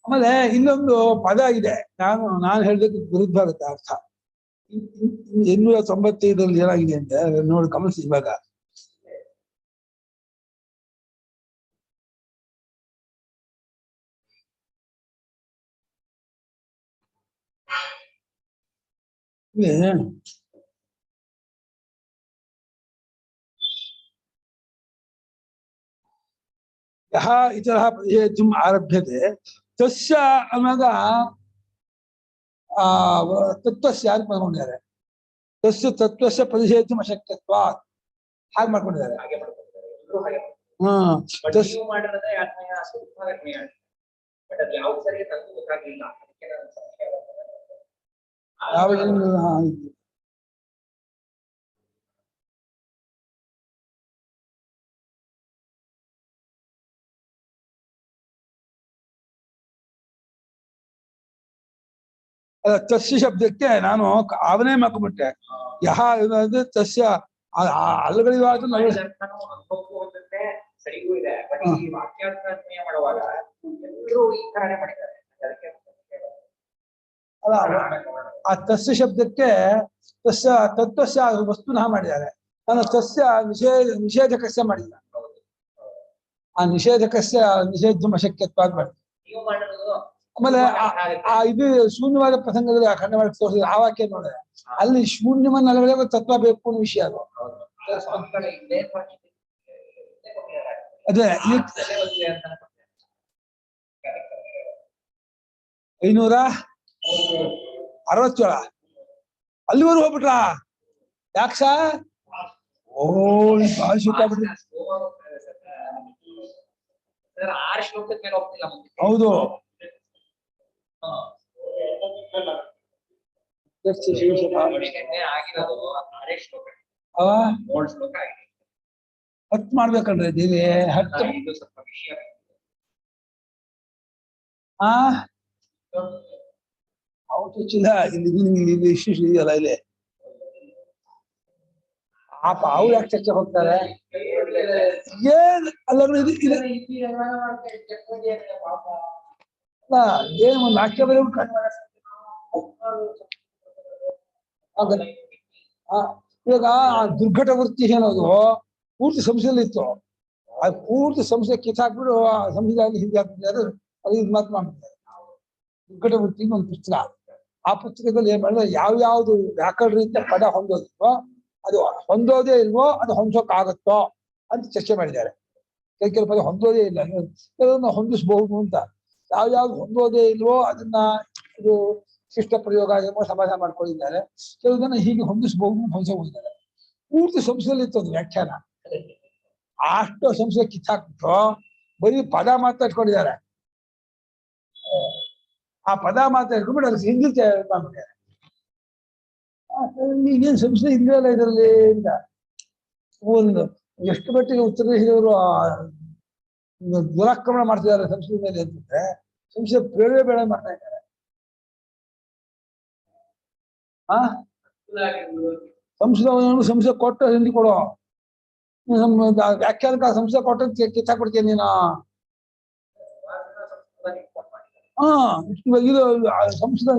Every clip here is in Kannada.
ಆಮೇಲೆ ಇನ್ನೊಂದು ಪದ ಇದೆ, ನಾನು ಹೇಳಿದಕ್ಕೆ ವಿರುದ್ಧ ಆಗುತ್ತೆ ಅರ್ಥ. 895 ಏನಾಗಿದೆ ಅಂತ ನೋಡಿ ಗಮನಿಸಿ. ಇವಾಗ ಯಹ ಇತರಃ ಪದೇಜುಂ ಆರಭ್ಯತೆ ತಸ್ಯ ಅನ್ನೋದ ತತ್ವಸ್ಯ ಅಂತ ಮಾಡ್ಕೊಂಡಿದ್ದಾರೆ. ತಸ್ಯ ತತ್ವಸ್ಯ ಪರಿಚೇತುಂ ಅಶಕ್ಯತ್ವ ಹಾಗೆ ಮಾಡ್ಕೊಂಡಿದ್ದಾರೆ. ತಸ್ಯ ಶಬ್ದಕ್ಕೆ ನಾನು ಅವನೇ ಮಾಡ್ಕೊಂಡ್ಬಿಟ್ಟೆ. ಯಹ ತಸ್ಯ ಅಲ್ಲಗಳಿವಾದ ಸರಿಗೂ ಇದೆ. ಬಟ್ ಈ ವಾಕ್ಯಾರ್ಥನ್ವಯ ಮಾಡುವಾಗ ಎಲ್ಲರೂ ಈ ತರನೇ ಮಾಡಿದ್ದಾರೆ. ಅಲ್ಲ, ಆ ತಸ್ಯ ಶಬ್ದಕ್ಕೆ ತಸ್ಯ ತತ್ವಸ್ಯ ವಸ್ತುನಃ ಮಾಡಿದ್ದಾರೆ. ನಾನು ತಸ್ಯ ನಿಷೇಧಕಸ್ಯ ಮಾಡಿಲ್ಲ. ಆ ನಿಷೇಧಕಸ್ಯ ನಿಷೇಧಂ ಅಶಕ್ಯತ್ವ ಮಾಡಿ. ಆಮೇಲೆ ಇದು ಶೂನ್ಯವಾದ ಪ್ರಸಂಗದಲ್ಲಿ ಆ ಖಂಡ ಮಾಡಿ ತೋರಿಸಿದ್ರೆ ಆ ವಾಕ್ಯ ನೋಡಿದ್ರೆ ಅಲ್ಲಿ ಶೂನ್ಯವನ್ನ ಅಳವಡಿಗೆ ತತ್ವ ಬೇಕು ಅನ್ನೋ ವಿಷಯ ಅದು. ಅದೇ 567 ಅಲ್ಲಿವರೆಗೂ ಹೋಗ್ಬಿಟ್ರಾ? ಯಾಕ ಓ ಹೌದು. ಹತ್ತು ಮಾಡ್ಬೇಕಲ್ರಿ ದೇವಿ, 10 ಔಚಿಲ್ಲ ಇಲ್ಲಿ ಇಶ್ಯೂ ಇದೆಯಲ್ಲ ಇಲ್ಲಿ. ಅವ್ರು ಯಾಕೆ ಚರ್ಚೆ ಹೋಗ್ತಾರೆ? ಏನ್ ಅಲ್ಲ ಏನ್ ಒಂದು ವಾಕ್ಯ ಇವಾಗ ಆ ದುರ್ಘಟ ವೃತ್ತಿ ಅನ್ನೋದು ಪೂರ್ತಿ ಸಂಸ್ಥೆಯಲ್ಲಿ ಇತ್ತು. ಅದು ಪೂರ್ತಿ ಸಂಸ್ಥೆ ಕಿತ್ತಾಕ್ಬಿಟ್ಟು ಆ ಸಂಸ್ಥೆಯಲ್ಲಿ ಹಿಂದೆ ಹಾಕ್ಬಿಟ್ಟಿದ್ದಾರೆ. ಅದು ಇದು ಮಾತು ಮಾಡ್ಬಿಟ್ಟಿದ್ದಾರೆ. ದುರ್ಘಟ ವೃತ್ತಿ ಒಂದು ಪುಸ್ತಕ. ಆ ಪುಸ್ತಕದಲ್ಲಿ ಏನ್ ಮಾಡಿದ್ರೆ ಯಾವ್ಯಾವ್ದು ವ್ಯಾಕರಣ ರೀತಿಯ ಪದ ಹೊಂದೋದಿಲ್ವೋ ಅದು ಹೊಂದೋದೇ ಇಲ್ವೋ ಅದು ಹೊಂದೋಕ್ಕಾಗತ್ತೋ ಅಂತ ಚರ್ಚೆ ಮಾಡಿದ್ದಾರೆ. ಕೆಲವು ಪದ ಹೊಂದೋದೇ ಇಲ್ಲ, ಕೆಲವನ್ನ ಹೊಂದಿಸ್ಬಹುದು ಅಂತ. ಯಾವ್ಯಾವ್ದು ಹೊಂದೋದೇ ಇಲ್ವೋ ಅದನ್ನ ಇದು ಶಿಷ್ಟ ಪ್ರಯೋಗ ಸಮಾಧಾನ ಮಾಡ್ಕೊಂಡಿದ್ದಾರೆ. ಕೆಲವುದನ್ನ ಹೀಗೆ ಹೊಂದಿಸಬಹುದು ಹೊಂದಿಸಬಹುದಿದ್ದಾರೆ. ಪೂರ್ತಿ ಸಂಸ್ಥೆಯಲ್ಲಿ ಇತ್ತು ಅದು ವ್ಯಾಖ್ಯಾನ. ಅಷ್ಟು ಸಂಸ್ಥೆ ಕಿತ್ತಾಕ್ಬಿಟ್ಟು ಬರೀ ಪದ ಮಾತಾಡ್ಕೊಂಡಿದ್ದಾರೆ. ಆ ಪದ ಮಾತಾಡ್ಕೊಂಡ್ಬಿಟ್ಟು ಅದಕ್ಕೆ ಹಿಂದಿ ಮಾಡ್ಬಿಟ್ಟಿದ್ದಾರೆ. ಈಗೇನು ಸಂಸ್ಥೆ ಹಿಂದಿರಲ್ಲ ಇದರಲ್ಲಿ ಅಂತ ಒಂದು ಎಷ್ಟು ಮಟ್ಟಿಗೆ ಉತ್ತರ ದೇಶದವರು ದುರಾಕ್ರಮಣ ಮಾಡ್ತಿದ್ದಾರೆ ಸಂಸ್ಕೃತಿ ಮೇಲೆ ಅಂತಂದ್ರೆ ಸಂಸ್ಥೆ ಬೇರೆ ಬೇಡ ಮಾಡ್ತಾ ಇದ್ದಾರೆ. ಸಂಸ್ಥೆ ಕೊಟ್ಟು ಹಿಂದಿ ಕೊಡೋ ವ್ಯಾಖ್ಯಾನಕ ಸಂಸ್ಥೆ ಕೊಟ್ಟು ಕಿತ್ತಾಕ್ಬಿಡ್ತೀನಿ ನೀನು. ಇದು ಸಂಸ್ಥೆ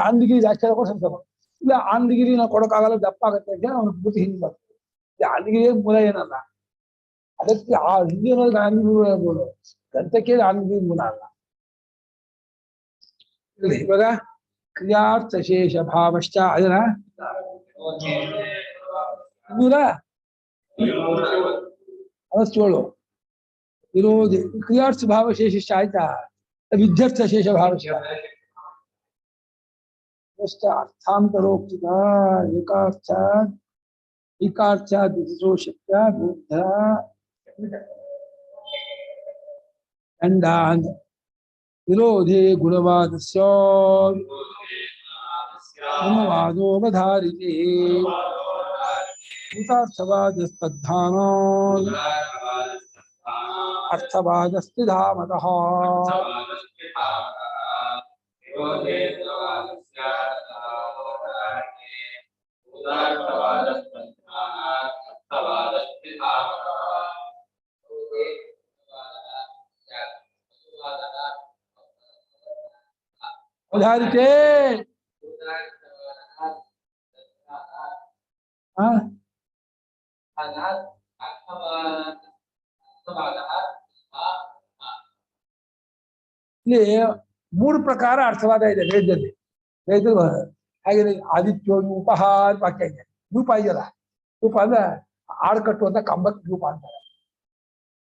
ಆಂಧ್ರಗಿರಿ ವ್ಯಾಖ್ಯಾನ ಕೊಟ್ಟು ಸಂಸ್ಥೆ ಕೊಡು. ಇಲ್ಲ ಆಂಧ್ರಗಿರಿ ನಾವು ಕೊಡೋಕ್ಕಾಗಲ್ಲ, ದಪ್ಪ ಆಗತ್ತೆ ಅಂತ ಅವ್ನು ಬುದ್ಧಿ ಹಿಂದಿ ಬರ್ತದೆ. ಆಂಧ್ರಗಿರಿ ಮೂಲ ಏನಲ್ಲ, ಅದಕ್ಕೆ ಆ ಹಿಂದಿ ಅನ್ನೋದು ಆಂಧ್ರಗಿರಿ ಗ್ರಂಥಕ್ಕೆ ಆಂಧ್ರಗಿರಿ ಮೂಲ ಅಲ್ಲ. ಇವಾಗ ಕ್ರಿಯಾರ್ಥ ಶೇಷ ಭಾವಶ್ಚ ಅದನ್ನ 167 ವಿರೋಧಿ ಕ್ರಿಯಾರ್ಥ ಭಾವಶೇಷ ಆಯ್ತಾ ವಿದ್ಯಾರ್ಥ ಶೇಷ ಭಾವಶೇಷ ಅರ್ಥಾಂತರೋಕ್ತಿಗ ಏಕಾರ್ಥ ಏಕಾರ್ಥ ಶಕ್ತ ಬುದ್ಧ ದಂಡ ವಿರೋಧಿ ಗುಣವಾದಸ್ಯ ಗುಣವಾದೋಪಧಾರಿತೆ ಭೂತಾರ್ಥವಾದಸ್ತದ್ಧಾನ ಅರ್ಥವಾದಸ್ಥಿಧಾಮತಃ ಅವಧಾರಿಕೆ ಇಲ್ಲಿ ಮೂರು ಪ್ರಕಾರ ಅರ್ಥವಾದ ಇದೆ ವೇದದಲ್ಲಿ. ವೇದ ಹಾಗೆ ಆದಿತ್ಯ ರೂಪಃ ವಾಕ್ಯ ಇದೆ. ರೂಪ ಇದೆಯಲ್ಲ, ರೂಪ ಅಂದ್ರೆ ಆಡು ಕಟ್ಟುವಂತ ಕಂಬಕ್ಕೆ ರೂಪ ಅಂತಾರೆ.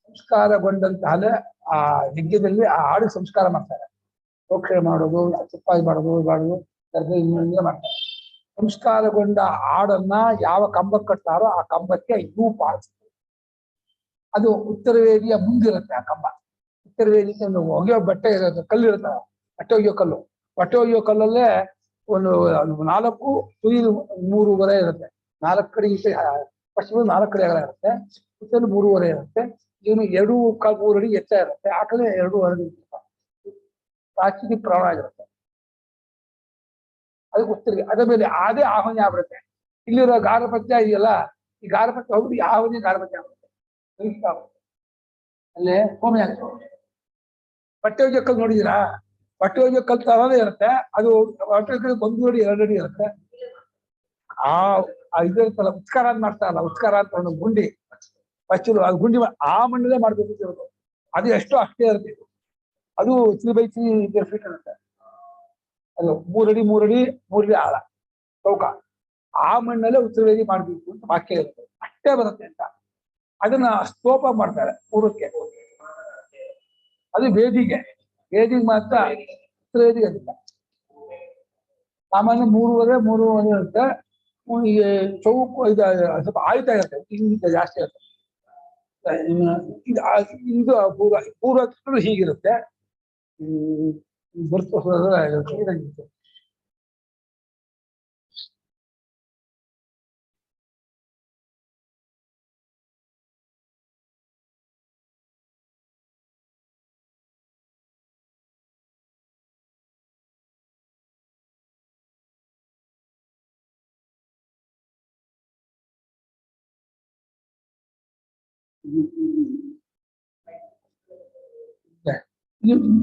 ಸಂಸ್ಕಾರಗೊಂಡಂತಹ ಆ ಯಜ್ಞದಲ್ಲಿ ಆ ಆಡು ಸಂಸ್ಕಾರ ಮಾಡ್ತಾರೆ. ಪ್ರೋಕ್ಷಣೆ ಮಾಡೋದು, ತುಪ್ಪ ಮಾಡೋದು ಮಾಡ್ತಾರೆ. ಸಂಸ್ಕಾರಗೊಂಡ ಆಡನ್ನ ಯಾವ ಕಂಬಕ್ಕೆ ಕಟ್ತಾರೋ ಆ ಕಂಬಕ್ಕೆ ರೂಪ ಅನಿಸ್ತದೆ. ಅದು ಉತ್ತರ ವೇದಿಯ ಮುಂದಿರುತ್ತೆ ಆ ಕಂಬ. ಉತ್ತರ ವೇದಿಗೆ ಒಂದು ಒಗೆಯೋ ಬಟ್ಟೆ ಇರುತ್ತೆ, ಕಲ್ಲು ಇರುತ್ತೆ, ಬಟ್ಟೆ ಒಗೆಯೋ ಕಲ್ಲು. ಬಟ್ಟೆ ಒಗೆಯೋ ಕಲ್ಲಲ್ಲೇ ಒಂದು 4 ತುದಿ 3.5 ಇರುತ್ತೆ. 4 ಕಡೆ ಪಶ್ಚಿಮ 4 ಕಡೆ ಅಗಲ ಇರುತ್ತೆ, ಉತ್ತರ 3.5 ಇರುತ್ತೆ. ಇವನು 2.3 ಅಡಿ ಎತ್ತ ಇರುತ್ತೆ. ಆ ಕಡೆ 2.5 ಅಡಿ ಪ್ರಾಚೀನ ಪ್ರಮಾಣ ಆಗಿರುತ್ತೆ. ಅದಕ್ಕೆ ಉತ್ತರಿಗೆ ಅದ ಮೇಲೆ ಅದೇ ಆಹ್ವಾನ ಆಗ್ಬಿಡುತ್ತೆ. ಇಲ್ಲಿರೋ ಗಾರ್ಹಪತ್ಯ ಇದೆಯಲ್ಲ, ಈ ಗಾರ್ಹಪತ್ಯ ಹೋಗ್ಬಿಟ್ಟು ಆಹ್ವಾನ ಗಾರ್ಹಪತ್ಯ ಆಗುತ್ತೆ. ಅಲ್ಲೇ ಹೋಮಿ ಆಗುತ್ತೆ. ಬಟ್ಟೆ ಒಗೆಯೋ ಕಲ್ಲು ನೋಡಿದಿರಾ? ಬಟ್ಟೆ ಒಗೆಯೋ ಕಲ್ಲು ತರದೇ ಇರುತ್ತೆ. ಅದು ಬಟ್ಟೆ 1 ಅಡಿ 2 ಅಡಿ ಇರುತ್ತೆ. ಇದಿರುತ್ತಲ್ಲ, ಉತ್ಕಾರ ಅಂತ ಮಾಡ್ತಾರಲ್ಲ, ಉತ್ಕಾರ ಅಂತ ಒಂದು ಗುಂಡಿ ಪಚ್ಚಲು, ಅದು ಗುಂಡಿ ಆ ಮಣ್ಣಲ್ಲೇ ಮಾಡ್ಬೇಕು ಇರೋದು. ಅದು ಎಷ್ಟೋ ಅಷ್ಟೇ ಇರುತ್ತೆ. ಅದು 3x3 ಫೀಟ್ ಇರುತ್ತೆ. ಅದು 3 ಅಡಿ 3 ಅಡಿ ಆಳ ಚೌಕ. ಆ ಮಣ್ಣಲ್ಲೇ ಉತ್ತರವೇದಿ ಮಾಡ್ಬೇಕು ಅಂತ ವಾಕ್ಯ ಇರುತ್ತೆ. ಅಷ್ಟೇ ಬರುತ್ತೆ ಅಂತ ಅದನ್ನ ಸ್ತೋಪ ಮಾಡ್ತಾರೆ ಪೂರ್ವಕ್ಕೆ. ಅದು ವೇದಿಗೆ ಮಾತ್ರ, ಉತ್ತರವೇದಿಗೆ ಅದಿಲ್ಲ. ಸಾಮಾನ್ಯ 3.5 ಇರುತ್ತೆ. ಚೌಕು ಸ್ವಲ್ಪ ಆಯ್ತಾ ಇರುತ್ತೆ, ಹಿಂಗಿಂತ ಜಾಸ್ತಿ ಇರುತ್ತೆ. ಇದು ಪೂರ್ವ ಹೀಗಿರುತ್ತೆ. ಬರ್ತ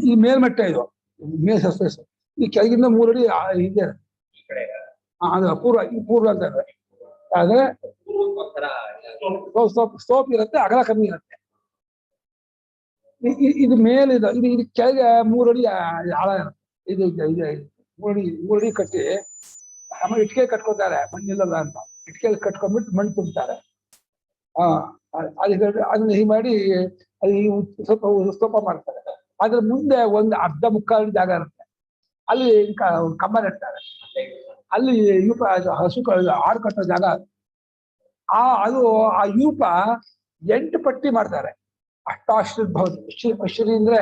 ಈ ಮೇಲ್ಮಟ್ಟ, ಇದು ಮೇಲ್ ಸರ್ಫೇಸ್. ಈ ಕೆಳಗಿಂದ 3 ಅಡಿ ಇದೆ. ಅದು ಪೂರ್ವ ಅಂತ ಆದ್ರೆ ಸ್ಟೋಪ್ ಇರುತ್ತೆ, ಅಗಲ ಕಮ್ಮಿ ಇರುತ್ತೆ. ಇದು ಮೇಲಿದೆ, ಇದು ಕೆಳಗೆ 3 ಅಡಿ ಆಳ ಇರುತ್ತೆ. ಇದು 3 ಅಡಿ ಕಟ್ಟಿ ಆಮೇಲೆ ಇಟ್ಕೆ ಕಟ್ಕೊತಾರೆ, ಮಣ್ಣಿಲ್ಲಲ್ಲ ಅಂತ. ಇಟ್ಕೆಯಲ್ಲಿ ಕಟ್ಕೊಂಡ್ಬಿಟ್ಟು ಮಣ್ಣು ತುಂಬ್ತಾರೆ. ಅದನ್ನ ಹೀಗೆ ಮಾಡಿ ಅದು ಸ್ವಲ್ಪ ಸ್ತೂಪ ಮಾಡ್ತಾರೆ. ಅದ್ರ ಮುಂದೆ ಒಂದು ಅರ್ಧ ಮುಕ್ಕಾಲು ಜಾಗ ಇರುತ್ತೆ, ಅಲ್ಲಿ ಕಂಬ ನೆಡ್ತಾರೆ. ಅಲ್ಲಿ ಯೂಪ ಹಸು ಆಡು ಕಟ್ಟೋ ಜಾಗ. ಅದು ಆ ಯೂಪ 8 ಪಟ್ಟಿ ಮಾಡ್ತಾರೆ. ಅಷ್ಟಾಶ್ರದ್ಭವತಿ. ಅಶ್ವರಿ ಅಂದ್ರೆ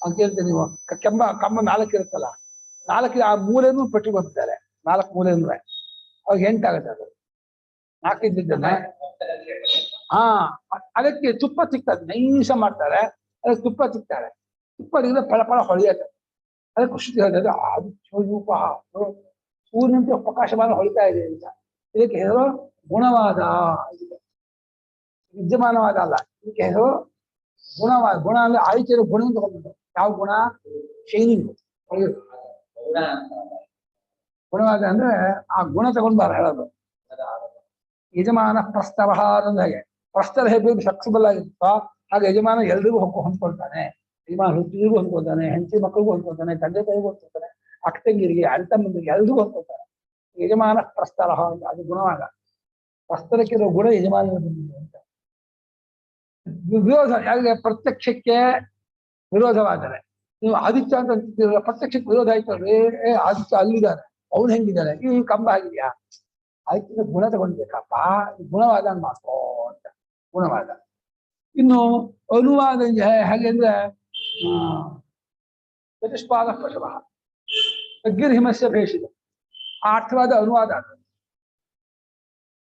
ಅಂತ ಹೇಳ್ತೀವಿ ನೀವು. ಕಂಬ 4 ಇರುತ್ತಲ್ಲ, 4 ಆ ಮೂಲೆನೂ ಪಟ್ಟಿ ಬರ್ತಾರೆ. 4 ಮೂಲೆ ಅಂದ್ರೆ ಅವಾಗ 8 ಆಗುತ್ತೆ. ಅದು 4 ಇದ್ದಿದ್ದನ್ನ ಅದಕ್ಕೆ ತುಪ್ಪ ಸಿಗ್ತದೆ. ನೈಸ ಮಾಡ್ತಾರೆ, ಅದಕ್ಕೆ ತುಪ್ಪ ಸಿಗ್ತಾರೆ. ತುಪ್ಪದಿಂದ ಫಳ ಹೊಳೆಯುತ್ತೆ. ಅದಕ್ಕೆ ಖುಷಿ ಹೇಳ್ತದೆ, ಅದು ಯೂಪ ಸೂರ್ಯನಂತೆ ಪ್ರಕಾಶಮಾನ ಹೊಳಿತಾ ಇದೆ ಅಂತ. ಇದಕ್ಕೆ ಹೆಸರು ಗುಣವಾದ. ವಿದ್ಯಮಾನವಾದ ಅಲ್ಲ, ಇದಕ್ಕೆ ಹೆಸರು ಗುಣವಾದ. ಗುಣ ಅಂದ್ರೆ ಆಯ್ಕೆ ಗುಣ ತಗೊಂಡ್ಬಿಟ್ಟು. ಯಾವ ಗುಣ? ಶೈನಿಂಗ್ ಗುಣವಾದ ಅಂದ್ರೆ ಆ ಗುಣ ತಗೊಂಡ್ಬಾರ ಹೇಳೋದು. ಯಜಮಾನ ಪ್ರಸ್ತವ ಅನ್ನೋದು ಹಾಗೆ. ಪ್ರಸ್ತರ ಹೇಗೆ ಫ್ಲೆಕ್ಸಿಬಲ್ ಆಗಿರುತ್ತೋ ಹಾಗೆ ಯಜಮಾನ ಎಲ್ರಿಗೂ ಹೊಂದ್ಕೊಳ್ತಾನೆ. ಯಜಮಾನ ಹುಟ್ಟಿಗೂ ಹೊಂದ್ಕೊಳ್ತಾನೆ, ಹೆಂಡತಿ ಮಕ್ಕಳಿಗೂ ಹೊಂದ್ಕೊಳ್ತಾನೆ, ತಂದೆ ತಾಯಿಗೂ ಹೊಂದ್ಕೊಳ್ತಾನೆ, ಅಕ್ಕ ತಂಗಿರಿಗೆ, ಅಣ್ಣ ತಮ್ಮಂದಿರಿಗೆ ಎಲ್ರಿಗೂ ಹೊಂದ್ಕೊಳ್ತಾನೆ. ಯಜಮಾನ ಪ್ರಸ್ತರ ಅದು ಗುಣವಾದ. ಪ್ರಸ್ತರಕ್ಕಿರೋ ಗುಣ ಯಜಮಾನ ಬಂದಿದೆ ಅಂತ. ವಿರೋಧ ಯಾರಿಗೆ ಪ್ರತ್ಯಕ್ಷಕ್ಕೆ ವಿರೋಧವಾದರೆ ನೀವು ಆದಿತ್ಯ ಅಂತ ಅಂತಿದ್ದೀರಲ್ಲ, ಪ್ರತ್ಯಕ್ಷಕ್ಕೆ ವಿರೋಧ ಆಯ್ತಲ್ರಿ. ಆದಿತ್ಯ ಅಲ್ಲಿದ್ದಾನೆ, ಅವ್ನು ಹೆಂಗಿದ್ದಾನೆ, ಈ ಕಂಬ ಆಗಿದೆಯಾ, ಆಯ್ತು ಗುಣ ತಗೊಂಡ್ಬೇಕಪ್ಪ, ಗುಣವಾದ ಮಾಡ್ಕೋ ಅಂತ ಗುಣವಾದ. ಇನ್ನು ಅನುವಾದ ಹೇಗೆ ಅಂದ್ರೆ ಚತುಷ್ಪಾದ ಪಶವ ಅಗ್ಗಿರ್ಹಿಮಸ್ಯ ಭೇಷಿತ, ಆ ಅರ್ಥವಾದ ಅನುವಾದ.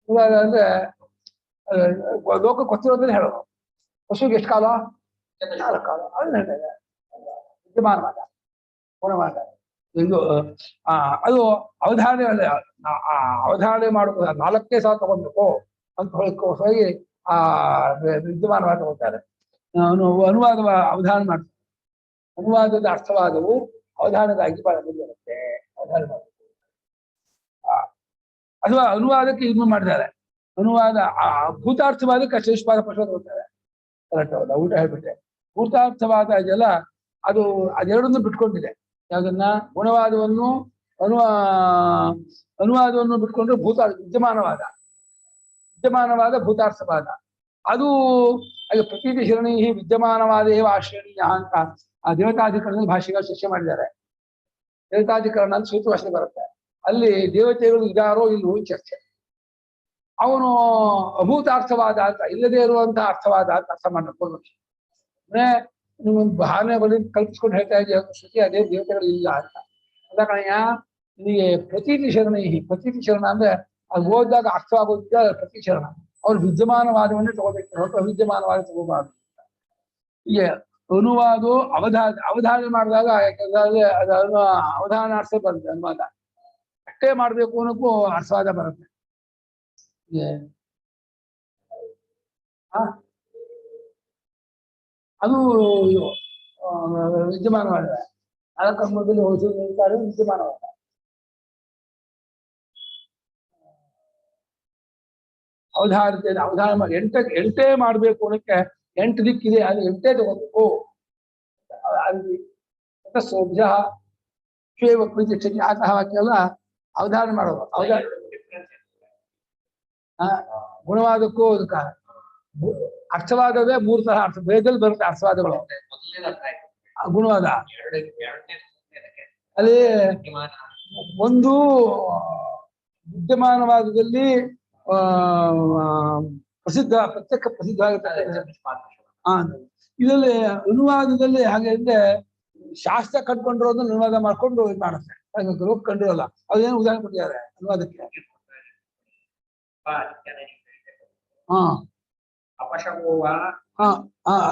ಅನುವಾದ ಅಂದ್ರೆ ಲೋಕ ಗೊತ್ತಿರೋದನ್ನ ಹೇಳೋದು. ಪಶುಗೆ ಎಷ್ಟು ಕಾಲ? 4 ಕಾಲ. ಅದನ್ನ ಹೇಳ್ತಾರೆ ವಿದ್ಯಮಾನವಾದ ಗುಣವಾದ. ಇದು ಅದು ಅವಧಾರಣೆ ಅವಧಾರಣೆ ಮಾಡುವ 4 ಸಲ ತಗೊಳ್ಬೇಕು ಅಂತ ಹೇಳಿ ಆ ವಿದ್ಯಮಾನವಾದ ತಗೋತಾರೆ. ಅನುವಾದ ಅವಧಾನ ಮಾಡ್ತಾರೆ. ಅನುವಾದದ ಅರ್ಥವಾದವು ಅವಧಾನದಾಗಿ ಬರುತ್ತೆ. ಅವಧಾನ ಮಾಡಬೇಕು. ಅಥವಾ ಅನುವಾದಕ್ಕೆ ಇದು ಮಾಡಿದ್ದಾರೆ. ಅನುವಾದ ಭೂತಾರ್ಥವಾದಕ್ಕೆ ಚತುಷ್ಪಾದ ಪಶು ತಗೋತಾರೆ. ಕರೆಕ್ಟ್ ಹೌದಾ? ಊಟ ಹೇಳ್ಬಿಟ್ಟೆ. ಭೂತಾರ್ಥವಾದ ಇದೆಲ್ಲ ಅದೆರಡನ್ನು ಬಿಟ್ಕೊಂಡಿದೆ. ಯಾವ್ದನ್ನ? ಗುಣವಾದವನ್ನು ಅನುವಾದವನ್ನು ಬಿಟ್ಕೊಂಡು ವಿದ್ಯಮಾನವಾದ ಭೂತಾರ್ಥವಾದ. ಅದು ಅಲ್ಲಿ ಪ್ರತೀತಿ ಶಿರಣಿ ವಿದ್ಯಮಾನವಾದ ಆಶ್ರಯಣೀಯ ಅಂತ ಆ ದೇವತಾಧಿಕರಣದಲ್ಲಿ ಭಾಷೆಗಳು ಚರ್ಚೆ ಮಾಡಿದ್ದಾರೆ. ದೇವತಾಧಿಕರಣ ಅಂತ ಸೂತ್ರವಾಸನೆ ಬರುತ್ತೆ. ಅಲ್ಲಿ ದೇವತೆಗಳು ಇದಾರೋ ಇಲ್ಲವೋ ಚರ್ಚೆ. ಅವನು ಅಭೂತಾರ್ಥವಾದ ಅಂತ, ಇಲ್ಲದೆ ಇರುವಂತಹ ಅರ್ಥವಾದ ಅಂತ ಅರ್ಥ ಮಾಡ್ಕೊಂಡು ಅಂದ್ರೆ ನಿಮ್ಮೊಂದು ಭಾವನೆ ಬಳಿ ಕಲ್ಪಿಸ್ಕೊಂಡು ಹೇಳ್ತಾ ಇದೆಯಾ ಶ್ರುತಿ, ಅದೇ ದೇವತೆಗಳು ಇಲ್ಲ ಅಂತ. ಅದ ಕಣಯ್ಯ, ನಿನಗೆ ಪ್ರತೀತಿ ಶರಣ ಅಂದ್ರೆ ಅದು ಓದಿದಾಗ ಅರ್ಥವಾಗೋದಿಲ್ಲ. ಪ್ರತಿ ಶರಣ ಅವ್ರು ವಿದ್ಯಮಾನವಾದವನ್ನೇ ತಗೋಬೇಕು ಹೊರತು ಅವಿದ್ಯಮಾನವಾದ ತಗೋಬಾರ್ದು. ಹೀಗೆ ಅನುವಾದ ಅವಧಾನ ಮಾಡಿದಾಗ ಯಾಕಂದ್ರೆ ಅದು ಅವಧಾನಾರ್ಥ ಬರುತ್ತೆ. ಅನುವಾದ ಅಷ್ಟೇ ಮಾಡ್ಬೇಕು ಅನ್ನೋಕ್ಕೂ ಅರ್ಥವಾದ ಬರುತ್ತೆ. ಅದು ವಿದ್ಯಮಾನವಾದ 4 ಮೊದಲು ಹೋಲಿಸಿದ್ದಾರೆ ವಿದ್ಯಮಾನವಾದ. ಅವಧಾನ ಮಾಡಿ ಎಂಟೇ ಮಾಡ್ಬೇಕು ಅನ್ನಕ್ಕೆ 8 ದಿಕ್ಕಿದೆ, ಅದು 8 ತಗೋಬೇಕು. ಅಲ್ಲಿ ಸೋಭ್ಯ ಶ್ವೇವ ಪ್ರೀತಿ ಆತಃ ವಾಕ್ಯೆಲ್ಲ ಅವಧಾನ ಮಾಡೋದು. ಗುಣವಾದಕ್ಕೂ ಅದಕ್ಕ ಅರ್ಥವಾದವೇ 3 ತರಹ ಅರ್ಥ ವೇದದಲ್ಲಿ ಬರುತ್ತೆ. ಅರ್ಥವಾದಗಳು ಗುಣವಾದ ಅಲ್ಲಿ ಒಂದು ವಿದ್ಯಮಾನವಾದದಲ್ಲಿ ಪ್ರತ್ಯೇಕ ಪ್ರಸಿದ್ಧ ಆಗುತ್ತೆ. ಇದರಲ್ಲಿ ಅನುವಾದದಲ್ಲಿ ಹಾಗೆ ಅಂದ್ರೆ ಶಾಸ್ತ್ರ ಕಂಡ್ಕೊಂಡಿರೋದನ್ನ ಅನುವಾದ ಮಾಡ್ಕೊಂಡು ಇದು ಮಾಡುತ್ತೆ. ಲೋಕ ಕಂಡಿರೋಲ್ಲ. ಅದೇನು ಉದಾಹರಣೆ ಕೊಟ್ಟಿದ್ದಾರೆ ಅನುವಾದಕ್ಕೆ.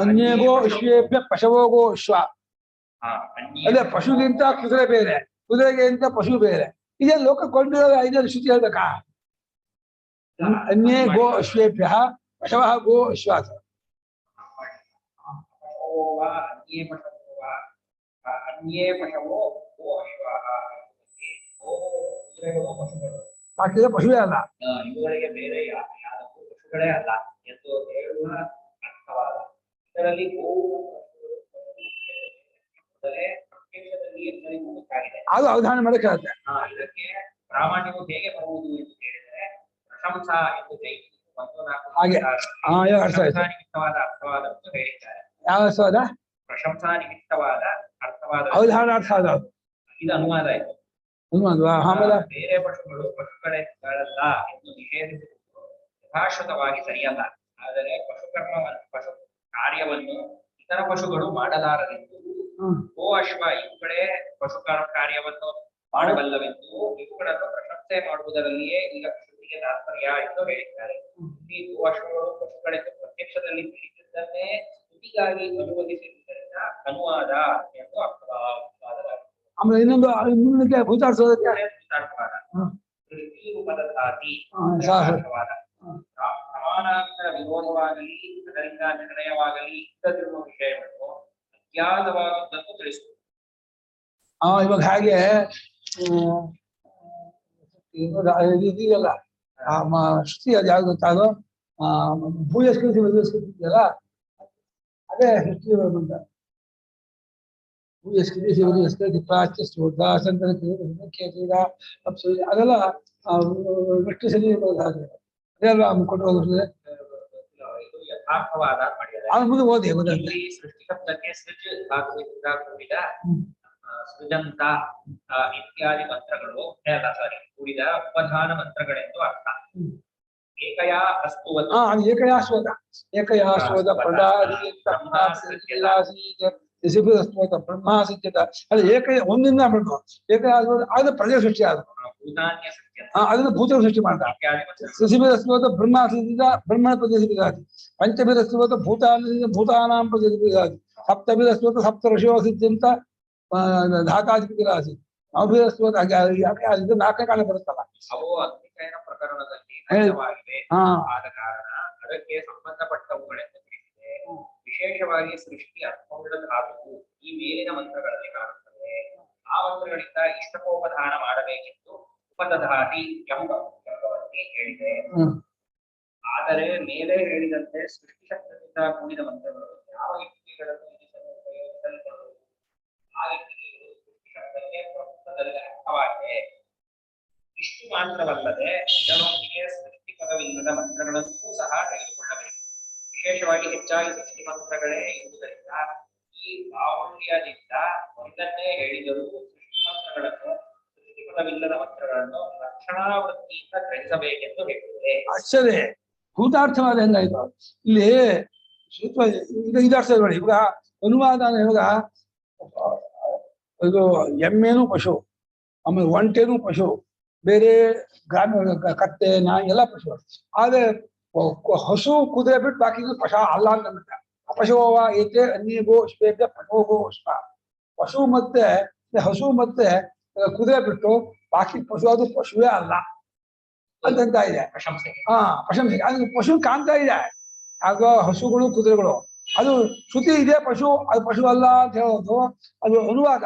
ಅನ್ಯಗೋ ವಿಶ್ವೇಭ್ಯ ಪಶವೋಗೋ ವಿಶ್ವ. ಅದೇ ಪಶುಗಿಂತ ಕುದುರೆ ಬೇರೆ, ಕುದುರೆಗಿಂತ ಪಶು ಬೇರೆ. ಇದೇನು ಲೋಕ ಕೊಂಡಿರೋದು. ಐದು ಶ್ರುತಿ ಹೇಳ್ಬೇಕಾ? ಅನ್ಯೇ ಗೋ ಅಶ್ವೇಭ್ಯ ಪಶವ ಗೋ ವಿಶ್ವಾಸ. ಹಾಕಿದ್ರೆ ಪಶುವೇ ಅಲ್ಲ, ಇವುಗಳಿಗೆ ಬೇರೆ ಪಶುಗಳೇ ಅಲ್ಲ ಎಂದು ಹೇಳುವ ಅರ್ಥವಾದ. ಇದರಲ್ಲಿ ಅದು ಅವಧಾನ ಮಾಡಕ್ಕೆ ಆಗುತ್ತೆ. ಇದಕ್ಕೆ ಪ್ರಾಮಾಣ್ಯವು ಹೇಗೆ ಬರುವುದು ಎಂದು ಹೇಳಿದರೆ ಪ್ರಶಂಸಾ ಎಂದು ಹಾಗೆ ನಿಮಿತ್ತವಾದ ಅರ್ಥವಾದವನ್ನು ಹೇಳಿದ್ದಾರೆ. ಯಾವ ಅರ್ಥವಾದ? ಪ್ರಶಂಸಾ ನಿಮಿತ್ತವಾದ ಅರ್ಥವಾದ ಅವಧಾನ ಅರ್ಥ ಆದ. ಇದು ಅನುವಾದ ಆಯ್ತು. ಆಮೇಲೆ ಬೇರೆ ಪಶುಗಳು ಪಶುಗಳಲ್ಲ ಎಂದು ನಿಷೇಧಿಸುವುದು ಯಥಾಶ್ರುತವಾಗಿ ಸರಿಯಲ್ಲ. ಆದರೆ ಪಶು ಕಾರ್ಯವನ್ನು ಇತರ ಪಶುಗಳು ಮಾಡಲಾರದೆಂದು, ಗೋ ಅಶ್ವ ಇವುಗಳೇ ಪಶು ಕಾರ್ಯವನ್ನು ಮಾಡಬಲ್ಲವೆಂದು ಇವುಗಳನ್ನು ಪ್ರಶಂಸೆ ಮಾಡುವುದರಲ್ಲಿಯೇ ಈಗ ಶ್ರುತಿಗೆ ತಾತ್ಪರ್ಯ ಎಂದು ಹೇಳಿದ್ದಾರೆ. ಈ ಗೋ ಅಶ್ವಗಳು ಪಶುಗಳೆಂದು ಪ್ರತ್ಯಕ್ಷದಲ್ಲಿ ತಿಳಿದಿದ್ದನ್ನೇ ಶ್ರುತಿಗಾಗಿ ಅನುವಾದಿಸಿದ್ದರಿಂದ ಅನುವಾದ ಎಂದು ಅರ್ಥವಾದ. ಆಮೇಲೆ ಇನ್ನೊಂದು ಭೂತಾರ್ಥವಾದ ಸಮಾನಾಂತರ ವಿರೋಧವಾಗಲಿ ಅದರಿಂದ ನಿರ್ಣಯವಾಗಲಿ ಇಲ್ಲದಿರುವ ವಿಷಯವನ್ನು ಅಜ್ಞಾತವಾದದ್ದನ್ನು ತಿಳಿಸುವುದು. ಇವಾಗ ಹಾಗೆ ಇದೆಯಲ್ಲ ಶ್ರುತಿ, ಅದು ಯಾವ್ದು ಗೊತ್ತಾಗೋ ಭೂಯಸ್ಕೃತಿ ವೈಯಸ್ಕೃತಿ ಇದೆಯಲ್ಲ, ಅದೇ ಶ್ರುತಿ ಬಂದ. ಅದೆಲ್ಲ ವಿಷ್ಣು ಸರಿ ಅದೆಲ್ಲ ಕೊಟ್ಟಿರೋದು. ಯಥಾರ್ಥವಾದ ಮಾಡಿದ್ದಾರೆ. ಅದು ಮುಂದೆ ಓದಿ ಗೊತ್ತಾಗ್ತದೆ. ಇಲ್ಲಿ ಸೃಷ್ಟಿ ಶಬ್ದಕ್ಕೆ ಸೃಜ್ ಧಾತುವಿನಿಂದ ಕೂಡಿದ ಸೃಜಂತ ಇತ್ಯಾದಿ ಮಂತ್ರಗಳು ಅಲ್ಲ ಸಾರಿ ಕೂಡಿದ ಉಪಧಾನ ಮಂತ್ರಗಳೆಂದು ಅರ್ಥ. ಏಕಯಾ ಅಸ್ತುವತು ಅದು ಏಕಯಾಶ್ವತ ಪ್ರಜಾಸ್ತೋತ ಬ್ರಹ್ಮಾಸಿದ್ಯತ ಅದು ಒಂದಿಂದ ಬಿಟ್ಟು ಏಕಯಾಶ್ವತ ಅದು ಪ್ರಜೆ ಸೃಷ್ಟಿ ಆದ ಭೂತಾನ್ಯ ಸತ್ಯ ಅದನ್ನ ಭೂತ ಸೃಷ್ಟಿ ಮಾಡ್ತಾರೆ. ಇತ್ಯಾದಿ ಮಂತ್ರಗಳು ಶಶಿಭಿರಸ್ತೋತ ಬ್ರಹ್ಮಾಸಿದ್ದ ಬ್ರಹ್ಮಣ ಪ್ರದೇಶಿದಾತಿ ಪಂಚಭಿರಸ್ತೋತ ಭೂತಾನಾಂ ಪ್ರದೇಶಿದಾತಿ ಸಪ್ತಭಿರಸ್ತೋತ ಸಪ್ತ ಋಷಿಯೋ ಸಿದ್ಧಂತ ಧಾತಾಧಿಪತಿರಾಸಿ ನವಭಿರಸ್ತೋತ ಇದು ನಾಲ್ಕನೇ ಕಾಲ ಬರುತ್ತಲ್ಲ ಅವು ಅಗ್ನಿಶಯನ ಪ್ರಕರಣದಲ್ಲಿ ನಷ್ಟವಾಗಿವೆ. ಹಾ ಆದ ಕಾರಣ ಅದಕ್ಕೆ ಸಂಬಂಧಪಟ್ಟವುಗಳೆಂದು ತಿಳಿಸಿದೆ. ವಿಶೇಷವಾಗಿ ಸೃಷ್ಟಿ ಅರ್ಥವುಳ್ಳ ಧಾತುವು ಈ ಮೇಲಿನ ಮಂತ್ರಗಳಲ್ಲಿ ಕಾಣುತ್ತದೆ. ಆ ಮಂತ್ರಗಳಿಂದ ಇಷ್ಟಕೋಪಧಾನ ಮಾಡಬೇಕೆಂದು ಉಪದಧಾತಿ ಎಂಬುವಲ್ಲಿ ಹೇಳಿದೆ. ಆದರೆ ಮೇಲೆ ಹೇಳಿದಂತೆ ಸೃಷ್ಟಿ ಶಬ್ದದಿಂದ ಕೂಡಿದ ಮಂತ್ರಗಳು ಯಾವ ಯುಕ್ತಿಗಳನ್ನು ವಿಧಿಸಲು ಉಪಯೋಗಿಸಲ್ಪಡುವುದು ಆ ಯುಕ್ತಿಗಳು ಸೃಷ್ಟಿ ಶಬ್ದಕ್ಕೆ ಪ್ರಸ್ತುತದಲ್ಲಿ ಅರ್ಥವಾಗಿದೆ. ಇಷ್ಟು ಮಾತ್ರವಲ್ಲದೆ ಇದರೊಂದಿಗೆ ಸೃಷ್ಟಿ ಪದವಿಲ್ಲದ ಮಂತ್ರಗಳನ್ನೂ ಸಹ ತೆಗೆದುಕೊಳ್ಳಬೇಕು. ವಿಶೇಷವಾಗಿ ಹೆಚ್ಚಾಗಿ ಸೃಷ್ಟಿ ಮಂತ್ರಗಳೇ ಇರುವುದರಿಂದ ಈ ಬಾಹುಳ್ಯದಿಂದ ಒಂದನ್ನೇ ಹೇಳಿದರೂ ಸೃಷ್ಟಿ ಮಂತ್ರಗಳನ್ನು ಸೃಷ್ಟಿ ಪದವಿಲ್ಲದ ಮಂತ್ರಗಳನ್ನು ಲಕ್ಷಣಾವೃತ್ತಿಯಿಂದ ಗ್ರಹಿಸಬೇಕೆಂದು ಹೇಳಿದೆ. ಅಷ್ಟೇ ಭೂತಾರ್ಥವಾದ ಹೆಂಗಾಯ್ತು ಇಲ್ಲಿ ಇದರ್ಥ ನೋಡಿ. ಇವಾಗ ಅನುವಾದ ಇವಾಗ ಇದು ಎಮ್ಮೆನೂ ಪಶು, ಆಮೇಲೆ ಒಂಟೆನೂ ಪಶು, ಬೇರೆ ಗ್ರಾಮ ಕತ್ತೆ ನಾಯಿ ಎಲ್ಲ ಪಶು. ಆದ್ರೆ ಹಸು ಕುದುರೆ ಬಿಟ್ಟು ಬಾಕಿ ಪಶ ಅಲ್ಲ ಅಂತ ಅಪಶೋವ ಏಕೆ ಅನ್ಯಗೋ ಶ್ವೇತ ಪಶೋಗೋ ಅಷ್ಟ. ಪಶು ಮತ್ತೆ ಹಸು ಮತ್ತೆ ಕುದುರೆ ಬಿಟ್ಟು ಬಾಕಿ ಪಶು ಅದು ಪಶುವೇ ಅಲ್ಲ ಅಂತ ಇದೆ. ಪ್ರಶಂಸೆ ಪ್ರಶಂಸೆ. ಅದು ಪಶು ಕಾಣ್ತಾ ಇದೆ ಆಗ ಹಸುಗಳು ಕುದುರೆಗಳು. ಅದು ಶ್ರುತಿ ಇದೆ ಪಶು ಅದು ಪಶು ಅಲ್ಲ ಅಂತ ಹೇಳೋದು ಅದು ಅನುವಾದ.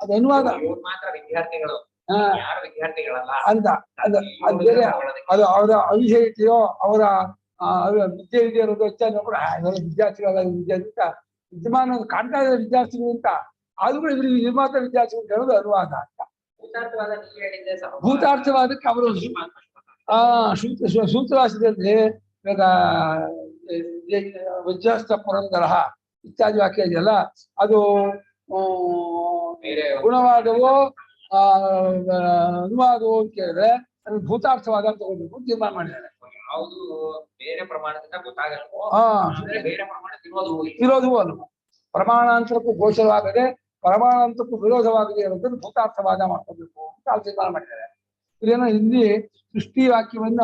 ಅದು ಅನುವಾದ ಮಾತ್ರ ವಿದ್ಯಾರ್ಥಿಗಳು ಯಾರು ವಿದ್ಯಾರ್ಥಿಗಳಲ್ಲ ಅಂತ ಅದು ಬೇರೆ. ಅದು ಅವರ ಅವಿಷಯತೆಯೋ ಅವರ ವಿದ್ಯೆ ಇದೆ ಇರೋದು ಹೆಚ್ಚಾಗಿ ಕೂಡ ವಿದ್ಯಾರ್ಥಿಗಳ ವಿದ್ಯಮಾನ ಕಾಣ್ತಾ ಇದೆ ವಿದ್ಯಾರ್ಥಿಗಳು ಅಂತ. ಅದು ಕೂಡ ಇವ್ರಿಗೆ ನಿರ್ಮಾತ ವಿದ್ಯಾರ್ಥಿಗಳು ಅಂತ ಹೇಳೋದು ಅನುವಾದ ಅಂತ. ಭೂತಾರ್ಥವಾದಕ್ಕೆ ಅವರು ಸೂತ್ರವಾಸದಲ್ಲಿ ಇವಾಗ ವಜ್ರಸ್ಥ ಪುರಂದರ ಇತ್ಯಾದಿ ವಾಕ್ಯ ಇದೆಯಲ್ಲ ಅದು ಗುಣವಾದವೋ ಅನುವಾದವೋ ಅಂತ ಕೇಳಿದ್ರೆ ಅದು ಭೂತಾರ್ಥವಾದ ಅಂತ ತಗೋಬೇಕು ತೀರ್ಮಾನ ಮಾಡಿದ್ದಾರೆ. ಯಾವುದು ಬೇರೆ ಪ್ರಮಾಣದಿಂದ ಗೊತ್ತಾಗಲ್ವೋ ಬೇರೆ ಪ್ರಮಾಣ ಇರೋದು ಅಲ್ವ. ಪ್ರಮಾಣಾಂತರಕ್ಕೂ ಗೋಚರವಾಗದೆ ಪ್ರಮಾಣಾಂತರಕ್ಕೂ ವಿರೋಧವಾಗದೆ ಇರೋದನ್ನು ಭೂತಾರ್ಥವಾದ ಮಾಡ್ಕೋಬೇಕು ಅಂತ ಅಲ್ಲಿ ತೀರ್ಮಾನ ಮಾಡಿದ್ದಾರೆ. ಇದೇನೋ ಇಲ್ಲಿ ಸೃಷ್ಟಿ ವಾಕ್ಯವನ್ನ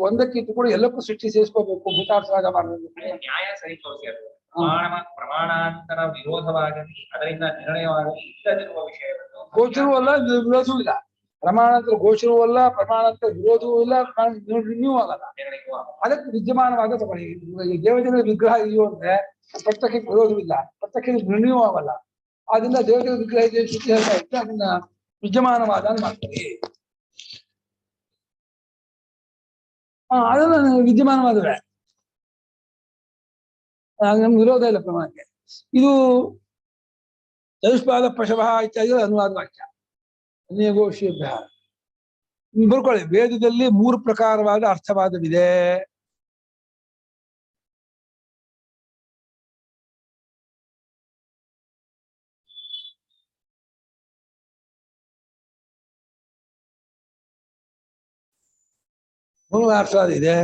ಒಂದಕ್ಕಿಂತ ಕೂಡ ಎಲ್ಲಕ್ಕೂ ಸೃಷ್ಟಿ ಸೇರಿಸ್ಕೋಬೇಕು ಭೂತಾರ್ಥವಾದ ಮಾಡಬೇಕು. ನ್ಯಾಯ ಸರಿ ತೋರಿಸಿದ್ರು. ಪ್ರಮಾಣಾಂತರ ವಿರೋಧವಾಗಲಿ ಅದರಿಂದ ನಿರ್ಣಯವಾಗಲಿ ಇಲ್ಲದಿರುವ ವಿಷಯವನ್ನು ಗೋಚರವೂ ಅಲ್ಲ ವಿರೋಧವೂ ಇಲ್ಲ. ಪ್ರಮಾಣಾಂತರ ಗೋಚರವೂ ಅಲ್ಲ, ಪ್ರಮಾಣಾಂತರ ವಿರೋಧವೂ ಇಲ್ಲ, ರಿನ್ಯೂ ಆಗಲ್ಲ. ಅದಕ್ಕೆ ವಿದ್ಯಮಾನವಾದ ತಗೊಳ್ಳಿ. ದೇವತೆಗಳ ವಿಗ್ರಹ ಇದೆಯೋ ಅಂದ್ರೆ ಪ್ರತ್ಯಕ್ಷಕ್ಕೆ ವಿರೋಧವಿಲ್ಲ, ಪ್ರತ್ಯಕ್ಷಕ್ಕೆ ರಿನ್ಯೂ ಆಗಲ್ಲ. ಆದ್ರಿಂದ ದೇವತೆಗಳ ವಿಗ್ರಹ ಇದೆ ಶ್ರುತಿ ಹೇಳ್ತಾ ಇತ್ತು ಅದನ್ನ ವಿದ್ಯಮಾನವಾದ ಮಾಡ್ತೀವಿ. ಅದನ್ನ ವಿದ್ಯಮಾನವಾದವೇ ನಮ್ಗೆ ವಿರೋಧ ಇಲ್ಲ ಪ್ರಮಾಣಕ್ಕೆ. ಇದು ಚತುಷ್ಪಾದ ಪಶವ ಇತ್ಯಾದಿ ಅನುವಾದ ವಾಕ್ಯ. ಅನ್ಯಗೋಷ್ಠಿಭ್ಯ ಬರ್ಕೊಳ್ಳಿ. ವೇದದಲ್ಲಿ 3 ಪ್ರಕಾರವಾದ ಅರ್ಥವಾದವಿದೆ. ಅರ್ಥವಾದ ಇದೆ.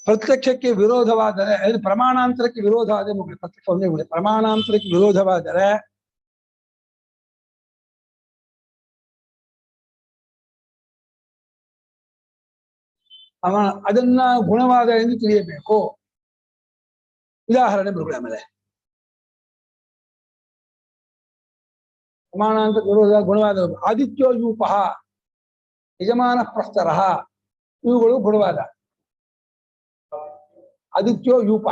ಪ್ರತ್ಯಕ್ಷಕ್ಕೆ ವಿರೋಧವಾದರೆ ಪ್ರಮಾಣಾಂತರಕ್ಕೆ ವಿರೋಧವಾದರೆ ಪ್ರತ್ಯಕ್ಷ ಒಂದೇ ಬಿಡಿ. ಪ್ರಮಾಣಾಂತರಕ್ಕೆ ವಿರೋಧವಾದರೆ ಅದನ್ನ ಗುಣವಾದ ಎಂದು ತಿಳಿಯಬೇಕು. ಉದಾಹರಣೆ ಬಿಡುಗಡೆ. ಆಮೇಲೆ ಪ್ರಮಾಣಾಂತರ ವಿರೋಧ ಗುಣವಾದ ಆದಿತ್ಯೋ ಯೂಪ ಯಜಮಾನ ಪ್ರಸ್ತರ ಇವುಗಳು ಗುಣವಾದ. ಆದಿತ್ಯೋ ಯೂಪ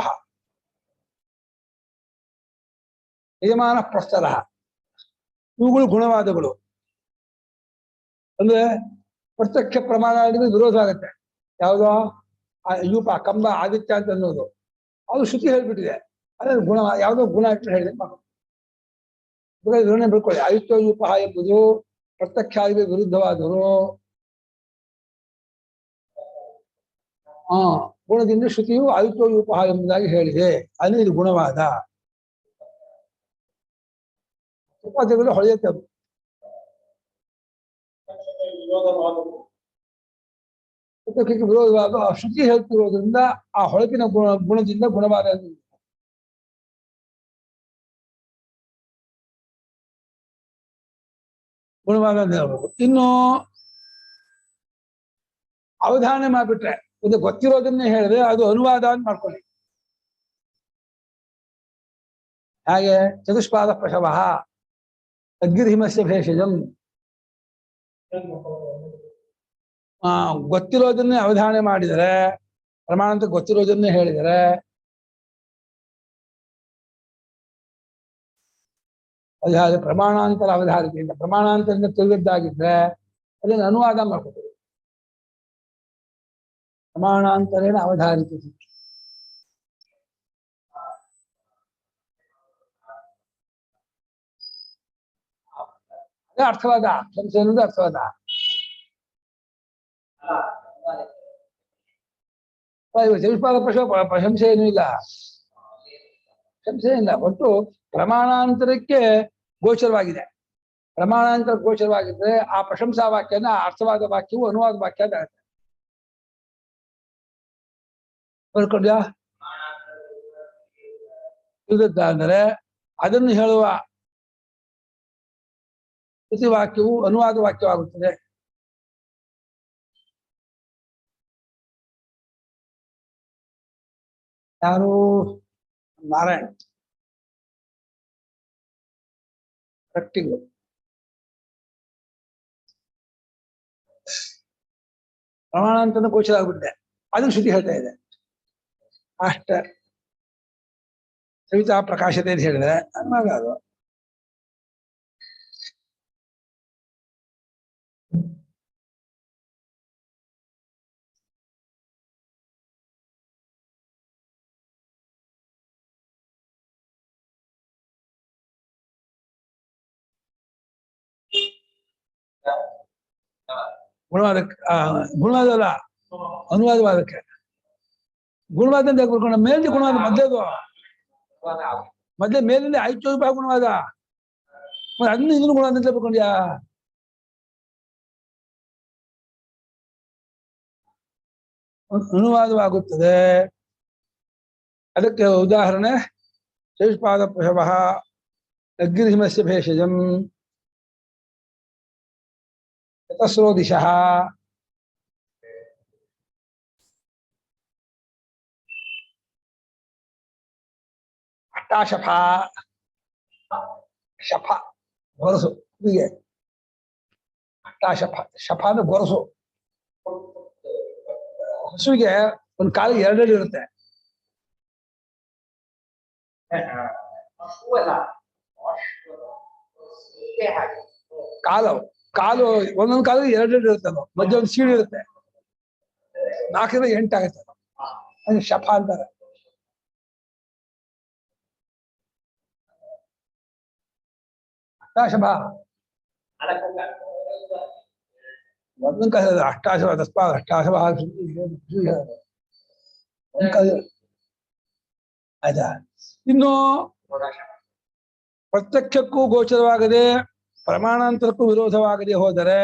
ಯಜಮಾನ ಪ್ರಸ್ತರ ಇವುಗಳು ಗುಣವಾದಗಳು. ಅಂದ್ರೆ ಪ್ರತ್ಯಕ್ಷ ಪ್ರಮಾಣ ವಿರೋಧ ಆಗುತ್ತೆ. ಯಾವುದೋ ಯೂಪ ಕಂಬ ಆದಿತ್ಯ ಅಂತ ಅನ್ನೋದು ಅದು ಶ್ರುತಿ ಹೇಳ್ಬಿಟ್ಟಿದೆ. ಅದೇ ಗುಣ ಯಾವುದೋ ಗುಣ ಇಟ್ಟು ಹೇಳಿದೆ ವಿವರಣೆ ಬಿಡ್ಕೊಳ್ಳಿ. ಆದಿತ್ಯ ಯೂಪ ಎಂಬುದು ಪ್ರತ್ಯಕ್ಷಾದಿಗೆ ವಿರುದ್ಧವಾದರು. ಗುಣದಿಂದ ಶ್ರುತಿಯು ಆಯುಕ್ತೋಯುಪಹ ಎಂಬುದಾಗಿ ಹೇಳಿದೆ. ಅಲ್ಲಿ ಇದು ಗುಣವಾದ. ಉಪಾಧಿಗಳು ಹೊಳೆಯುತ್ತೆ ಅದು. ವಿರೋಧವಾದ ಶ್ರುತಿ ಹೇಳ್ತಿರೋದ್ರಿಂದ ಆ ಹೊಳಪಿನ ಗುಣದಿಂದ ಗುಣವಾದ ಗುಣವಾದ ಹೇಳ್ಬೇಕು. ಇನ್ನು ಅವಧಾನ ಮಾಡ್ಬಿಟ್ರೆ ಒಂದು ಗೊತ್ತಿರೋದನ್ನೇ ಹೇಳಿದ್ರೆ ಅದು ಅನುವಾದ ಅಂತ ಮಾಡ್ಕೊಳ್ಳಿ. ಹಾಗೆ ಚತುಷ್ಪಾದ ಪಶವ ಅಗ್ನಿಹಿಮಸ್ಯ ಭೇಷಜಂ, ಗೊತ್ತಿರೋದನ್ನೇ ಅವಧಾನ ಮಾಡಿದರೆ, ಪ್ರಮಾಣ ಅಂತ ಗೊತ್ತಿರೋದನ್ನೇ ಹೇಳಿದರೆ ಅದು ಹಾಗೆ ಪ್ರಮಾಣಾಂತರ ಅವಧಾರಿಕೆಯಿಂದ ಪ್ರಮಾಣಾಂತರದಿಂದ ತಿಳಿದಿದ್ದಾಗಿದ್ರೆ ಅದನ್ನು ಅನುವಾದ ಮಾಡ್ಕೊತೀವಿ. ಪ್ರಮಾಣಾಂತರೇಣ ಅವಧಾರಿಕೆ ಅದೇ ಅರ್ಥವಾದ. ಸಂಶಯ ಅನ್ನೋದು ಅರ್ಥವಾದ. ಚತುಷ್ಪಾದ ಪ್ರಶಂಸೆ ಏನೂ ಇಲ್ಲ, ಸಂಶಯ ಇಲ್ಲ. ಒಟ್ಟು ಪ್ರಮಾಣಾಂತರಕ್ಕೆ ಗೋಚರವಾಗಿದೆ. ಪ್ರಮಾಣಾಂತರ ಗೋಚರವಾಗಿದ್ರೆ ಆ ಪ್ರಶಂಸಾ ವಾಕ್ಯನ ಅರ್ಥವಾದ ವಾಕ್ಯವು ಅನುವಾದ ವಾಕ್ಯ ಅಂತ ಆಗುತ್ತೆ. ಬರ್ಕೊಂಡ್ಯಾ? ತಿಳಿದದ್ದಾದರೆ ಅದನ್ನು ಹೇಳುವ ಪ್ರತಿ ವಾಕ್ಯವು ಅನುವಾದ ವಾಕ್ಯವಾಗುತ್ತದೆ. ಯಾರು? ನಾರಾಯಣ್ ಕರೆಕ್ಟಿಂಗ್. ಪ್ರಮಾಣಾಂತರ ಗೋಚರ ಆಗ್ಬಿಟ್ಟಿದೆ, ಅದನ್ನು ಶ್ರುತಿ ಹೇಳ್ತಾ ಇದೆ. ಅಷ್ಟ ಸವಿತಾ ಪ್ರಕಾಶತೆ ಅಂತ ಹೇಳಿದ್ರೆ ಅನುವಾದ ಅದು. ಗುಣವಾದಕ್ಕೆ ಗುಣವಾದಲ್ಲ, ಅನುವಾದವಾದಕ್ಕೆ. ಗುಣವಾದ ಅಂತ ಬರ್ಕೊಂಡ ಮೇಲಿಂದ ಗುಣವಾದ ಮೊದಲೇದು ಮೊದಲೇ ಮೇಲಿಂದ ಆಯ್ತು ಗುಣವಾದ, ಅದನ್ನ ಇದನ್ನು ಗುಣವಾದ ಅಂತ ಬರ್ಕೊಂಡ್ಯಾ? ಅನುವಾದವಾಗುತ್ತದೆ. ಅದಕ್ಕೆ ಉದಾಹರಣೆ ಚತುಷ್ಪಾದ ಪಶವ ಅಗ್ನಿಹಿಮಸ್ಯ ಭೇಷಜಂ ಚತಸ್ರೋ ದಿಶಃ ಅಷ್ಟಾಶಫ. ಶಫ ಗೊರಸು, ಹೀಗೆ ಅಷ್ಟಾಶಫ. ಶಫ ಅಂದ್ರೆ ಗೊರಸು. ಹಸುವಿಗೆ ಒಂದು ಕಾಲಿಗೆ ಎರಡೆರಡು ಇರುತ್ತೆ. ಕಾಲು ಒಂದೊಂದು ಕಾಲಿಗೆ ಎರಡೆರಡು ಇರುತ್ತೆ. ಮಧ್ಯೆ ಒಂದು ಸೀಳು ಇರುತ್ತೆ. 4ರಿಂದ 8 ಆಗುತ್ತೆ. ಅದು ಶಫ ಅಂತಾರೆ. ಅಷ್ಟಾಶಭ ಒಂದೊಂದು ಕಾಲ ಅಷ್ಟಾಶಭ ತಸ್ಪಾ ಅಷ್ಟಾಶಭ ಆಯ್ತಾ. ಇನ್ನು ಪ್ರತ್ಯಕ್ಷಕ್ಕೂ ಗೋಚರವಾಗದೆ ಪ್ರಮಾಣಾಂತರಕ್ಕೂ ವಿರೋಧವಾಗದೆ ಹೋದರೆ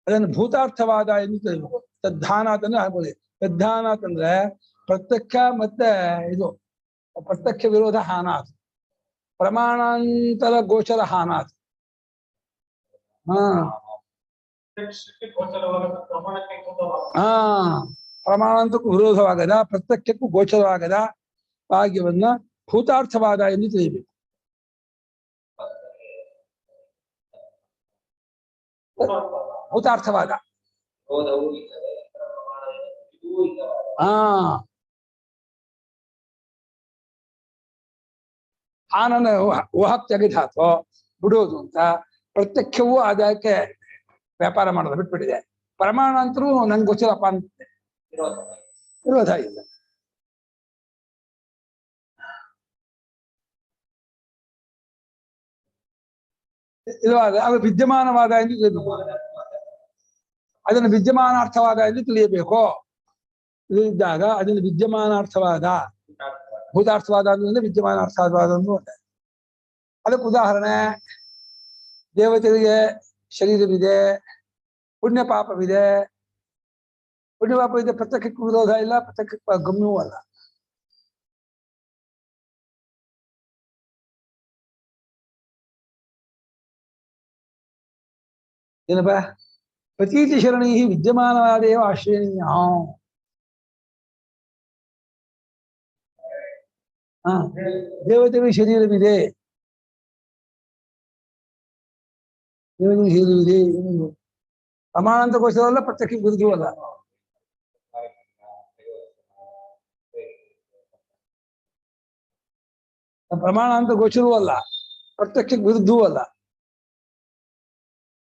ಅದನ್ನು ಭೂತಾರ್ಥವಾದ ಎಂದು ತಿಳಿಯಬೇಕು. ತದ್ಧಾನಾತ್ ಅಂದ್ರೆ ಆಗ್ಬೋದು. ತದ್ಧಾನಾತ್ ಅಂದ್ರೆ ಪ್ರತ್ಯಕ್ಷ ಮತ್ತೆ ಇದು ಪ್ರತ್ಯಕ್ಷ ವಿರೋಧ ಹಾನಾತ್, ಪ್ರಮಾಣಾಂತರ ಗೋಚರ ಹಾನಾತ್. ಪ್ರಮಾಣಾಂತರಕ್ಕೂ ವಿರೋಧವಾಗದ ಪ್ರತ್ಯಕ್ಷಕ್ಕೂ ಗೋಚರವಾಗದ ಭಾಗ್ಯವನ್ನ ಭೂತಾರ್ಥವಾದ ಎಂದು ತಿಳಿಯಬೇಕು. ಭೂತಾರ್ಥವಾದ ಹಾನನ ಊಹಕ್ ತೆಗೆದಾತು ಬಿಡೋದು ಅಂತ. ಪ್ರತ್ಯಕ್ಷವೂ ಅದಕ್ಕೆ ವ್ಯಾಪಾರ ಮಾಡೋದು ಬಿಟ್ಬಿಟ್ಟಿದೆ. ಪ್ರಮಾಣಾಂತರೂ ನಂಗೆ ಗೋಚರಪ್ಪ ಅಂತ ವಿರೋಧ ಇಲ್ಲ. ಇಲ್ಲವಾದ ಅದು ವಿದ್ಯಮಾನವಾದ ಎಂದು ತಿಳಿಯಬೇಕು. ಅದನ್ನು ವಿದ್ಯಮಾನಾರ್ಥವಾದ ಎಂದು ತಿಳಿಯಬೇಕು. ಇದು ಇದ್ದಾಗ ಅದನ್ನು ವಿದ್ಯಮಾನಾರ್ಥವಾದ ಭೂತಾರ್ಥವಾದ ಅಂದ್ರೆ ವಿದ್ಯಮಾನಾರ್ಥವಾದ ಅಂತ. ಅದಕ್ಕೆ ಉದಾಹರಣೆ ದೇವತೆಗಳಿಗೆ ಶರೀರವಿದೆ, ಪುಣ್ಯ ಪಾಪವಿದೆ. ಪುಣ್ಯ ಪಾಪ ಇದೆ, ಪ್ರತ್ಯಕ್ಷಕ್ಕೆ ವಿರೋಧ ಇಲ್ಲ, ಪ್ರತ್ಯಕ್ಷಕ್ಕೆ ಗಮ್ಯವೂ ಅಲ್ಲ. ಏನಪ್ಪ ಪ್ರತೀತಿ ಶರಣೈ ವಿದ್ಯಮಾನವಾದೇವ ಆಶ್ರಯಣೀಯ. ಹಾ, ದೇವತೆಗಳಿಗೆ ಶರೀರವಿದೆ, ದೇವತೆಗಳಿಗೆ ಶರೀರವಿದೆ, ಏನು ಪ್ರಮಾಣ ಅಂತ ಗೋಚರವಲ್ಲ, ಪ್ರತ್ಯಕ್ಷಕ್ಕೆ ವಿರುದ್ಧವೂ ಅಲ್ಲ. ಪ್ರಮಾಣ ಅಂತ ಗೋಚರವೂ ಅಲ್ಲ, ಪ್ರತ್ಯಕ್ಷಕ್ಕೆ ವಿರುದ್ಧವೂ ಅಲ್ಲ.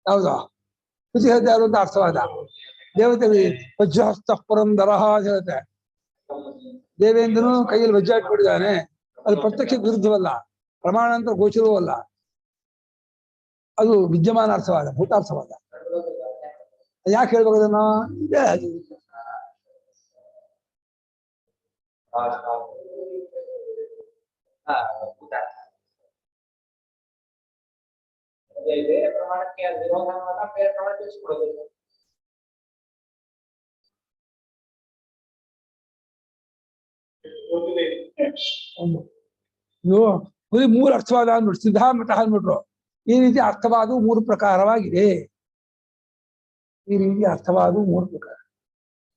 ಯಾವುದು ಶ್ರುತಿ ಹೇಳ್ತಾ ಇರುವಂತ ಅರ್ಥವಾದ ದೇವತೆಗಳಿಗೆ ವಜ್ರಹಸ್ತ ಪುರಂದರಃ ಅಂತ ಹೇಳುತ್ತೆ. ದೇವೇಂದ್ರನು ಕೈಯಲ್ಲಿ ವಜ್ರ ಇಟ್ಕೊಂಡಿದ್ದಾನೆ, ಅದು ಪ್ರತ್ಯಕ್ಷಕ್ಕೆ ವಿರುದ್ಧವಲ್ಲ, ಪ್ರಮಾಣ ಅಂತ ಗೋಚರವೂ ಅಲ್ಲ, ಅದು ವಿದ್ಯಮಾನ ಅರ್ಥವಾದ, ಭೂತಾರ್ಥವಾದ. ಯಾಕೆ ಹೇಳ್ಬೇಕು ಅದನ್ನ? ಬೇರೆ ಪ್ರಮಾಣಕ್ಕೆ ವಿರೋಧವನ್ನ ಬೇರೆ ಪ್ರಮಾಣ ತಿಳಿಸ್ಕೊಡೋದಿಲ್ಲ. ಇದು ಬರೀ ಮೂರು ಅರ್ಥವಾದ ಅಂದ್ಬಿಟ್ಟು ಸಿದ್ಧಾಮಠ ಅಂದ್ಬಿಟ್ರು. ಈ ರೀತಿ ಅರ್ಥವಾದವು ಮೂರು ಪ್ರಕಾರವಾಗಿದೆ. ಈ ರೀತಿ ಅರ್ಥವಾದವು ಮೂರು ಪ್ರಕಾರ.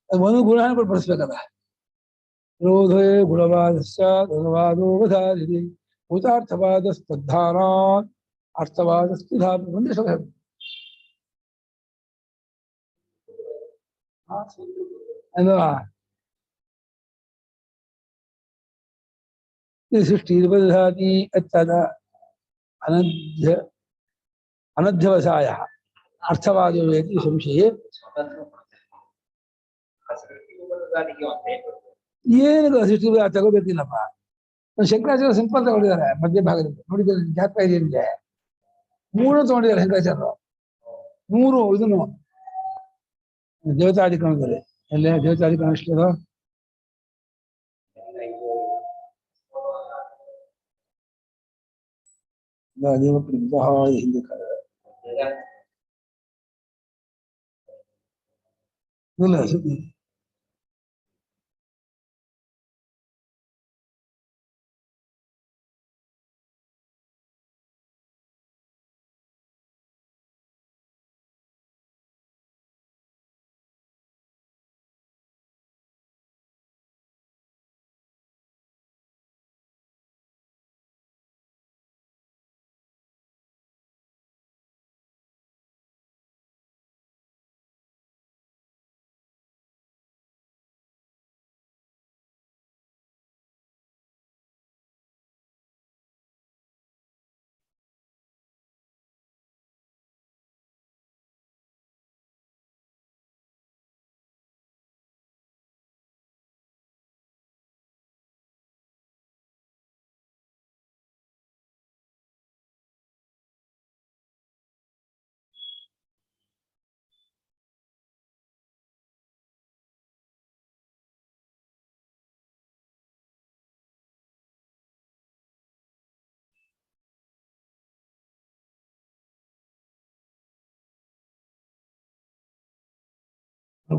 ಅದು ಒಂದು ಗುಣ ಬಳಸ್ಬೇಕಲ್ಲ. ವಿರೋಧೇ ಗುಣವಾದಶ್ಚ ಧನವಾದೋವಧಾರಿದೆ ಭೂತಾರ್ಥವಾದ ಸ್ಪರ್ಧಾನ ಅರ್ಥವಾದ ಸ್ಥಿಧಾ ಒಂದೇ ಸಲ ಹೇಳ್ಬೇಕು. ಅಲ್ವಾ? ಸೃಷ್ಟಿ ಬದಧಾತಿ ಅತ್ತದ ಅನಧ್ಯ ಅನಧ್ಯವಸಾಯ ಅರ್ಥವಾದವೇತಿ ಸಂಶಯ. ಏನು ಸೃಷ್ಟಿ ತಗೋಬೇಕಿಲ್ಲಪ್ಪ. ಶಂಕರಾಚಾರ್ಯ ಸಿಂಪಲ್ ತಗೊಂಡಿದ್ದಾರೆ ಮಧ್ಯ ಭಾಗದಲ್ಲಿ, ನೋಡಿದ್ರೆ ಜಾತ್ರೆ ಇದೆ ನಿಮಗೆ. ಮೂರು ತಗೊಂಡಿದ್ದಾರೆ ಶಂಕರಾಚಾರ್ಯರು, ಮೂರು ಇದನ್ನು ದೇವತಾಧಿಕರಣದಲ್ಲಿ. ಎಲ್ಲೇ ದೇವತಾಧಿಕರಣ ಅಷ್ಟೇ ಹಿಂದೆ ಕಾಲ ಇಲ್ಲ.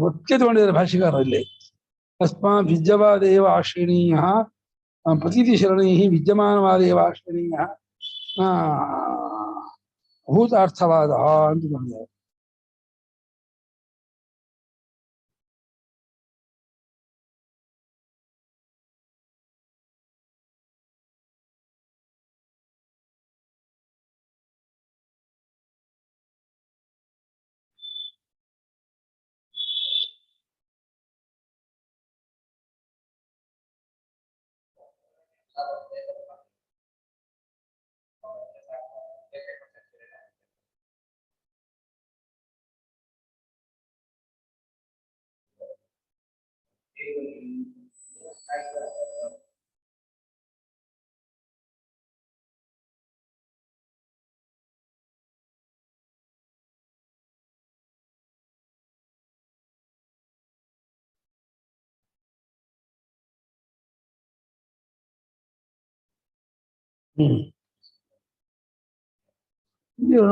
ಒತ್ತೆ ತಗೊಂಡಿದ್ದಾರೆ ಭಾಷಿಕಾರ ಇಲ್ಲಿ. ತಸ್ಮಾತ್ ವಿದ್ಯವಾದೇವ ಆಶ್ರಯಣೀಯ ಪ್ರತೀತಿ ಶರಣೈ ವಿದ್ಯಮಾನವಾದೇವ ಆಶ್ರಯಣೀಯ ಭೂತಾರ್ಥವಾದ ಅಂತ ತಗೊಂಡಿದ್ದಾರೆ.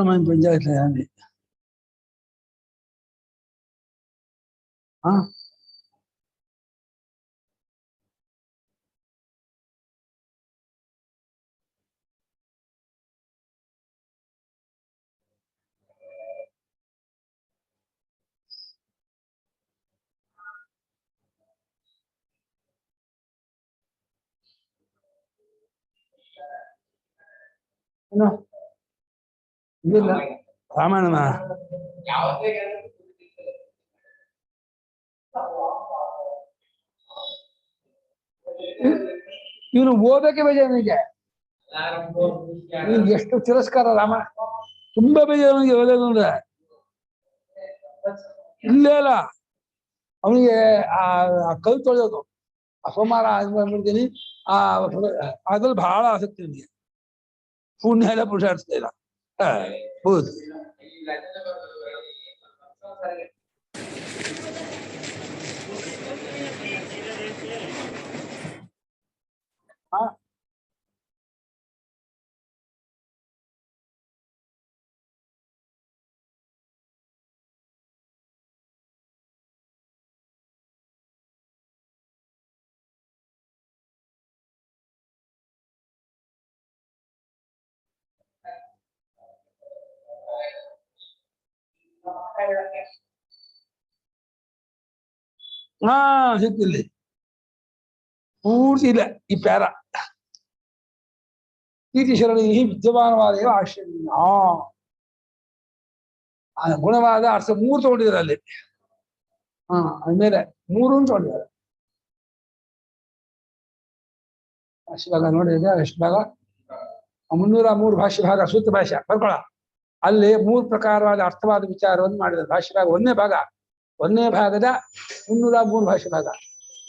మన పంచాయతీ అని ಏನು ಇದಿಲ್ಲ ರಾಮಾಯಣನ ಯಾವುದೇ ಇವನು ಓದಕ್ಕೆ ಬೇಜಾನಿಗೆ ನಿನ್ಗೆ ಎಷ್ಟು ತಿರಸ್ಕಾರ ರಾಮಾಯಣ ತುಂಬಾ ಬೇಜಾನಿಗೆ ಓದೋದು ಅಂದ್ರೆ ಇಲ್ಲೇ ಅಲ್ಲ ಅವನಿಗೆ ಆ ಕಲ್ ತೊಳೆಯೋದು ಆ ಸೋಮವಾರ ಮಾಡ್ತೀನಿ ಅದ್ರಲ್ಲಿ ಬಹಳ ಆಸಕ್ತಿ ನಿಮಗೆ ಪುಣ್ಯ ಎಲ್ಲ ಪುರುಷಾರ್ಥ ಇಲ್ಲ ಹೌದು ಸಿಕ್ತಿಲ್ಲಿ ಪೂರ್ತಿ ಇಲ್ಲ ಈ ಪ್ಯಾರ ಪ್ರೀತಿ ಶರಣಿ ವಿದ್ಯಮಾನವಾದ ಆಶ್ಚರ್ಯ ಗುಣವಾದ ಅರ್ಥ 3 ತಗೊಂಡಿದ್ದಾರೆ ಅಲ್ಲಿ ಆದ್ಮೇಲೆ 3 ತಗೊಂಡಿದ್ದಾರೆ ಭಾಷ್ಯ ಭಾಗ ನೋಡಿದ್ರೆ ಎಷ್ಟು ಭಾಗ 303 ಭಾಷ್ಯ ಭಾಗ ಸೂತ್ರ ಭಾಷೆ ಬರ್ಕೊಳ ಅಲ್ಲಿ 3 ಪ್ರಕಾರವಾದ ಅರ್ಥವಾದ ವಿಚಾರವನ್ನು ಮಾಡಿದ್ದಾರೆ ಭಾಷ್ಯ ಭಾಗ 1ನೇ ಭಾಗ 1ನೇ ಭಾಗದ 303 ಭಾಷ್ಯ ಭಾಗ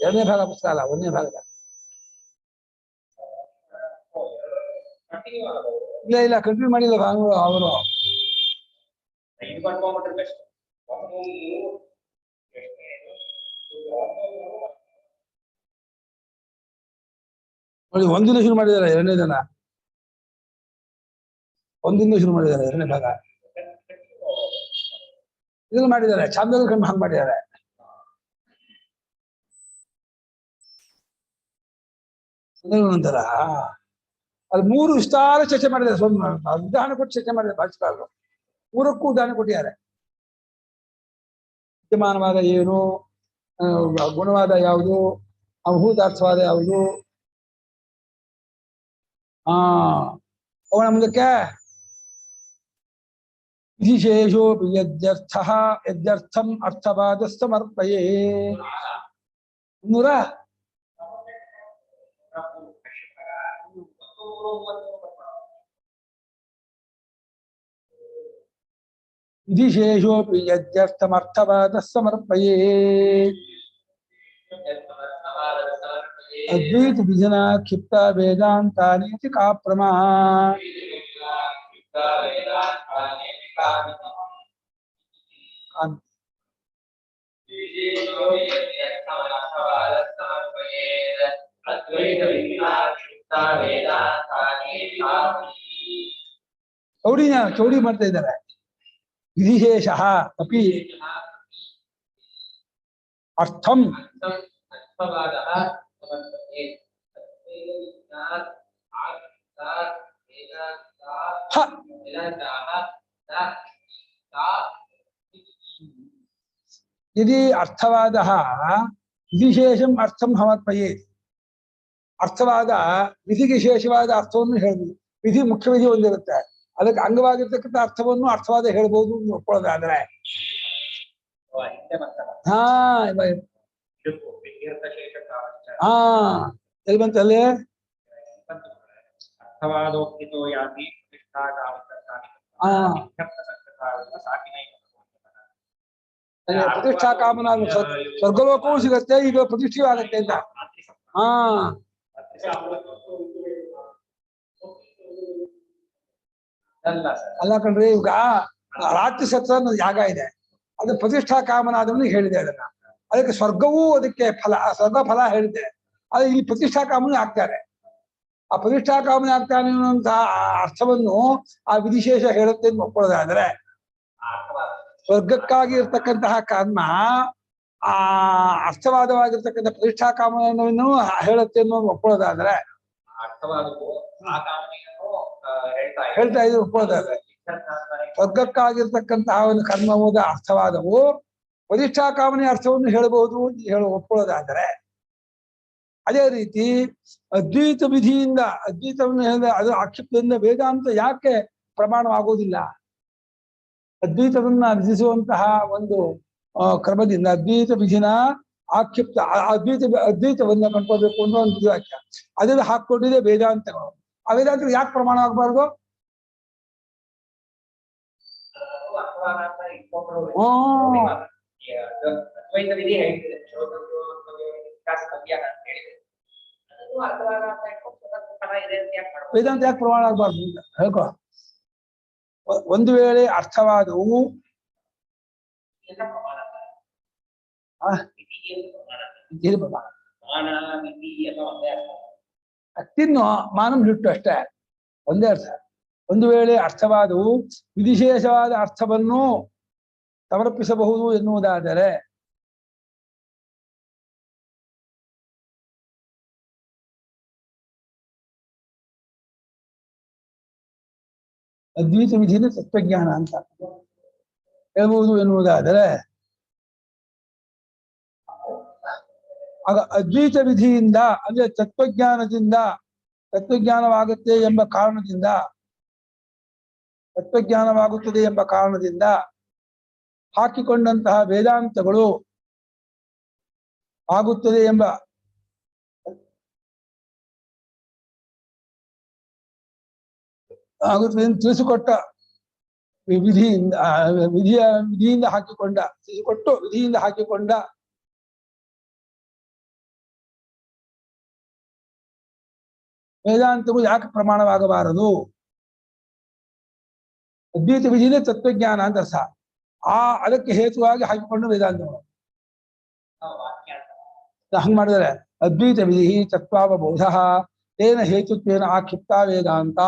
2ನೇ ಭಾಗ ಪುಸ್ತಕ ಅಲ್ಲ 1ನೇ ಭಾಗದ ಇಲ್ಲ ಕಂಟಿನ್ಯೂ ಮಾಡಿಲ್ಲ ಅವರು ನೋಡಿ 1 ಶುರು ಮಾಡಿದ್ದಾರೆ 2ನೇ ದಿನ 1 ಶುರು ಮಾಡಿದ್ದಾರೆ 2ನೇ ಭಾಗ ಇದನ್ನು ಮಾಡಿದ್ದಾರೆ ಚಾಂದೋಗ ಕಣ್ಣು ಹಂಗೆ ಮಾಡಿದ್ದಾರೆ ನಂತರ ಅದು 3 ವಿಸ್ತಾರ ಚರ್ಚೆ ಮಾಡಿದ್ದಾರೆ ಉದಾಹರಣೆ ಕೊಟ್ಟು ಚರ್ಚೆ ಮಾಡಿದ್ದಾರೆ ಭಾಷೆಗಾರರು 3ಕ್ಕೂ ಉದಾಹರಣೆ ಕೊಟ್ಟಿದ್ದಾರೆ ವಿದ್ಯಮಾನವಾದ ಏನು ಗುಣವಾದ ಯಾವುದು ಅಭೂತಾರ್ಥವಾದ ಯಾವುದು ಅವನ ಮುಂದಕ್ಕೆ ವಿಶೇಷೋಪಿ ಯದ್ಯರ್ಥಂ ಅರ್ಥವಾದ ಸಮರ್ಪಯೇ 300 ವಿಧಿಶೇಷೋಪಿ ಯದ್ಯರ್ಥಮರ್ಥವಾದ ಸಮರ್ಪಯೇ ಅದ್ವೈತ ವಿಜನ ಕ್ಷಿಪ್ತ ವೇದಾಂತಾನೇತಿ ಕಾಪ್ರಮಾ ಚೌಡಿ ಮಾಡ್ತಾ ಇದ್ದಾರೆ ವಿಧಿಶೇಷ ಅಪಿ ಅರ್ಥಂ यदि अर्थवादः विधिशेषं अर्थं समर्पयेत् ಅರ್ಥವಾದ ವಿಧಿಗೆ ವಿಶೇಷವಾದ ಅರ್ಥವನ್ನು ಹೇಳ್ಬೋದು ವಿಧಿ ಮುಖ್ಯ ವಿಧಿ ಒಂದಿರುತ್ತೆ ಅದಕ್ಕೆ ಅಂಗವಾಗಿರ್ತಕ್ಕಂಥ ಅರ್ಥವನ್ನು ಅರ್ಥವಾದ ಹೇಳ್ಬೋದು ಒಪ್ಕೊಳ್ಳೋದಾದ್ರೆ ಎಲ್ಲಿ ಬಂತಲ್ಲಿ ಪ್ರತಿಷ್ಠಾ ಕಾಮನ ಸ್ವರ್ಗಲೋಕವೂ ಸಿಗತ್ತೆ ಈಗ ಪ್ರತಿಷ್ಠೆ ಆಗತ್ತೆ ಅಂತ ಅಲ್ಲ ಕಣ್ರಿ ಈಗ ರಾತ್ರಿ ಸತ್ರ ಯಾಗ ಇದೆ ಅದು ಪ್ರತಿಷ್ಠಾ ಕಾಮನಾದವನು ಹೇಳಿದೆ ಅದನ್ನ ಅದಕ್ಕೆ ಸ್ವರ್ಗವೂ ಅದಕ್ಕೆ ಫಲ ಸ್ವರ್ಗ ಫಲ ಹೇಳಿದೆ ಅದು ಇಲ್ಲಿ ಪ್ರತಿಷ್ಠಾ ಕಾಮನ ಆಗ್ತಾರೆ ಆ ಪ್ರತಿಷ್ಠಾ ಕಾಮನೆ ಆಗ್ತಾನೆ ಅನ್ನುವಂತಹ ಅರ್ಥವನ್ನು ಆ ವಿಧಿಶೇಷ ಹೇಳುತ್ತೆ ಅಂತ ಒಪ್ಕೊಳ್ಳೋದಾದ್ರೆ, ಸ್ವರ್ಗಕ್ಕಾಗಿ ಇರ್ತಕ್ಕಂತಹ ಕರ್ಮ ಆ ಅರ್ಥವಾದವಾಗಿರ್ತಕ್ಕಂಥ ಪ್ರತಿಷ್ಠಾ ಕಾಮನವನ್ನು ಹೇಳುತ್ತೆ ಅನ್ನೋದು ಒಪ್ಕೊಳ್ಳೋದಾದ್ರೆ, ಹೇಳ್ತಾ ಇದ್ರು ಒಪ್ಕೊಳ್ಳೋದಾದ್ರೆ, ಸ್ವರ್ಗಕ್ಕಾಗಿರ್ತಕ್ಕಂತಹ ಒಂದು ಕರ್ಮವಾದ ಅರ್ಥವಾದವು ಪ್ರತಿಷ್ಠಾ ಕಾಮನೆ ಅರ್ಥವನ್ನು ಹೇಳಬಹುದು ಒಪ್ಕೊಳ್ಳೋದಾದರೆ, ಅದೇ ರೀತಿ ಅದ್ವೈತ ವಿಧಿಯಿಂದ ಅದ್ವೈತವನ್ನು ಹೇಳಿದ ಅದು ಆಕ್ಷೇಪದಿಂದ ವೇದಾಂತ ಯಾಕೆ ಪ್ರಮಾಣವಾಗುವುದಿಲ್ಲ? ಅದ್ವೈತವನ್ನ ವಿಧಿಸುವಂತಹ ಒಂದು ಕ್ರಮದಿಂದ ಅದ್ವೈತ ವಿಧಿನ ಆಕ್ಷಿಪ್ತ ಅದ್ವೈತವನ್ನ ಕಂಡ್ಕೋಬೇಕು ಅನ್ನೋ ಒಂದು ವಾಕ್ಯ ಅದನ್ನು ಹಾಕೊಂಡಿದೆ ವೇದಾಂತಗಳು. ಆ ವೇದಾಂತಗಳು ಯಾಕೆ ಪ್ರಮಾಣ ಆಗಬಾರ್ದು? ವೇದಾಂತ ಯಾಕೆ ಪ್ರಮಾಣ ಆಗಬಾರ್ದು ಅಂತ ಹೇಳ್ಕೊ. ಒಂದು ವೇಳೆ ಅರ್ಥವಾದವು ತಿನ್ನು ಮಾನಂ ಹಿಟ್ಟು ಅಷ್ಟೇ, ಒಂದೇ ಅರ್ಥ. ಒಂದು ವೇಳೆ ಅರ್ಥವಾದವು ವಿಧಿಶೇಷವಾದ ಅರ್ಥವನ್ನು ಸಮರ್ಪಿಸಬಹುದು ಎನ್ನುವುದಾದರೆ ಅದ್ವೈತ ವಿಧಿನ ತತ್ವಜ್ಞಾನ ಅಂತ ಹೇಳ್ಬಹುದು ಎನ್ನುವುದಾದರೆ, ಆಗ ಅದ್ವೈತ ವಿಧಿಯಿಂದ ಅಂದ್ರೆ ತತ್ವಜ್ಞಾನವಾಗುತ್ತದೆ ಎಂಬ ಕಾರಣದಿಂದ ಹಾಕಿಕೊಂಡಂತಹ ವೇದಾಂತಗಳು ಆಗುತ್ತದೆ ಎಂಬ ಆಗುತ್ತದೆ ಎಂದು ತಿಳಿಸಿಕೊಟ್ಟ ವಿಧಿಯಿಂದ ಹಾಕಿಕೊಂಡ ವೇದಾಂತವು ಯಾಕೆ ಪ್ರಮಾಣವಾಗಬಾರದು? ಅದ್ವೈತ ವಿಧಿನೇ ತತ್ವಜ್ಞಾನ ಅಂತ ಅರ್ಥ. ಅದಕ್ಕೆ ಹೇತುವಾಗಿ ಹಾಕಿಕೊಂಡು ವೇದಾಂತಗಳು ಹಂಗ ಮಾಡಿದರೆ ಅದ್ವೈತ ವಿಧಿ ತತ್ವಾವಬೋಧ ತೇನ ಹೇತುತ್ವೇನ ಆಕ್ಷಿಪ್ತ ವೇದಾಂತ.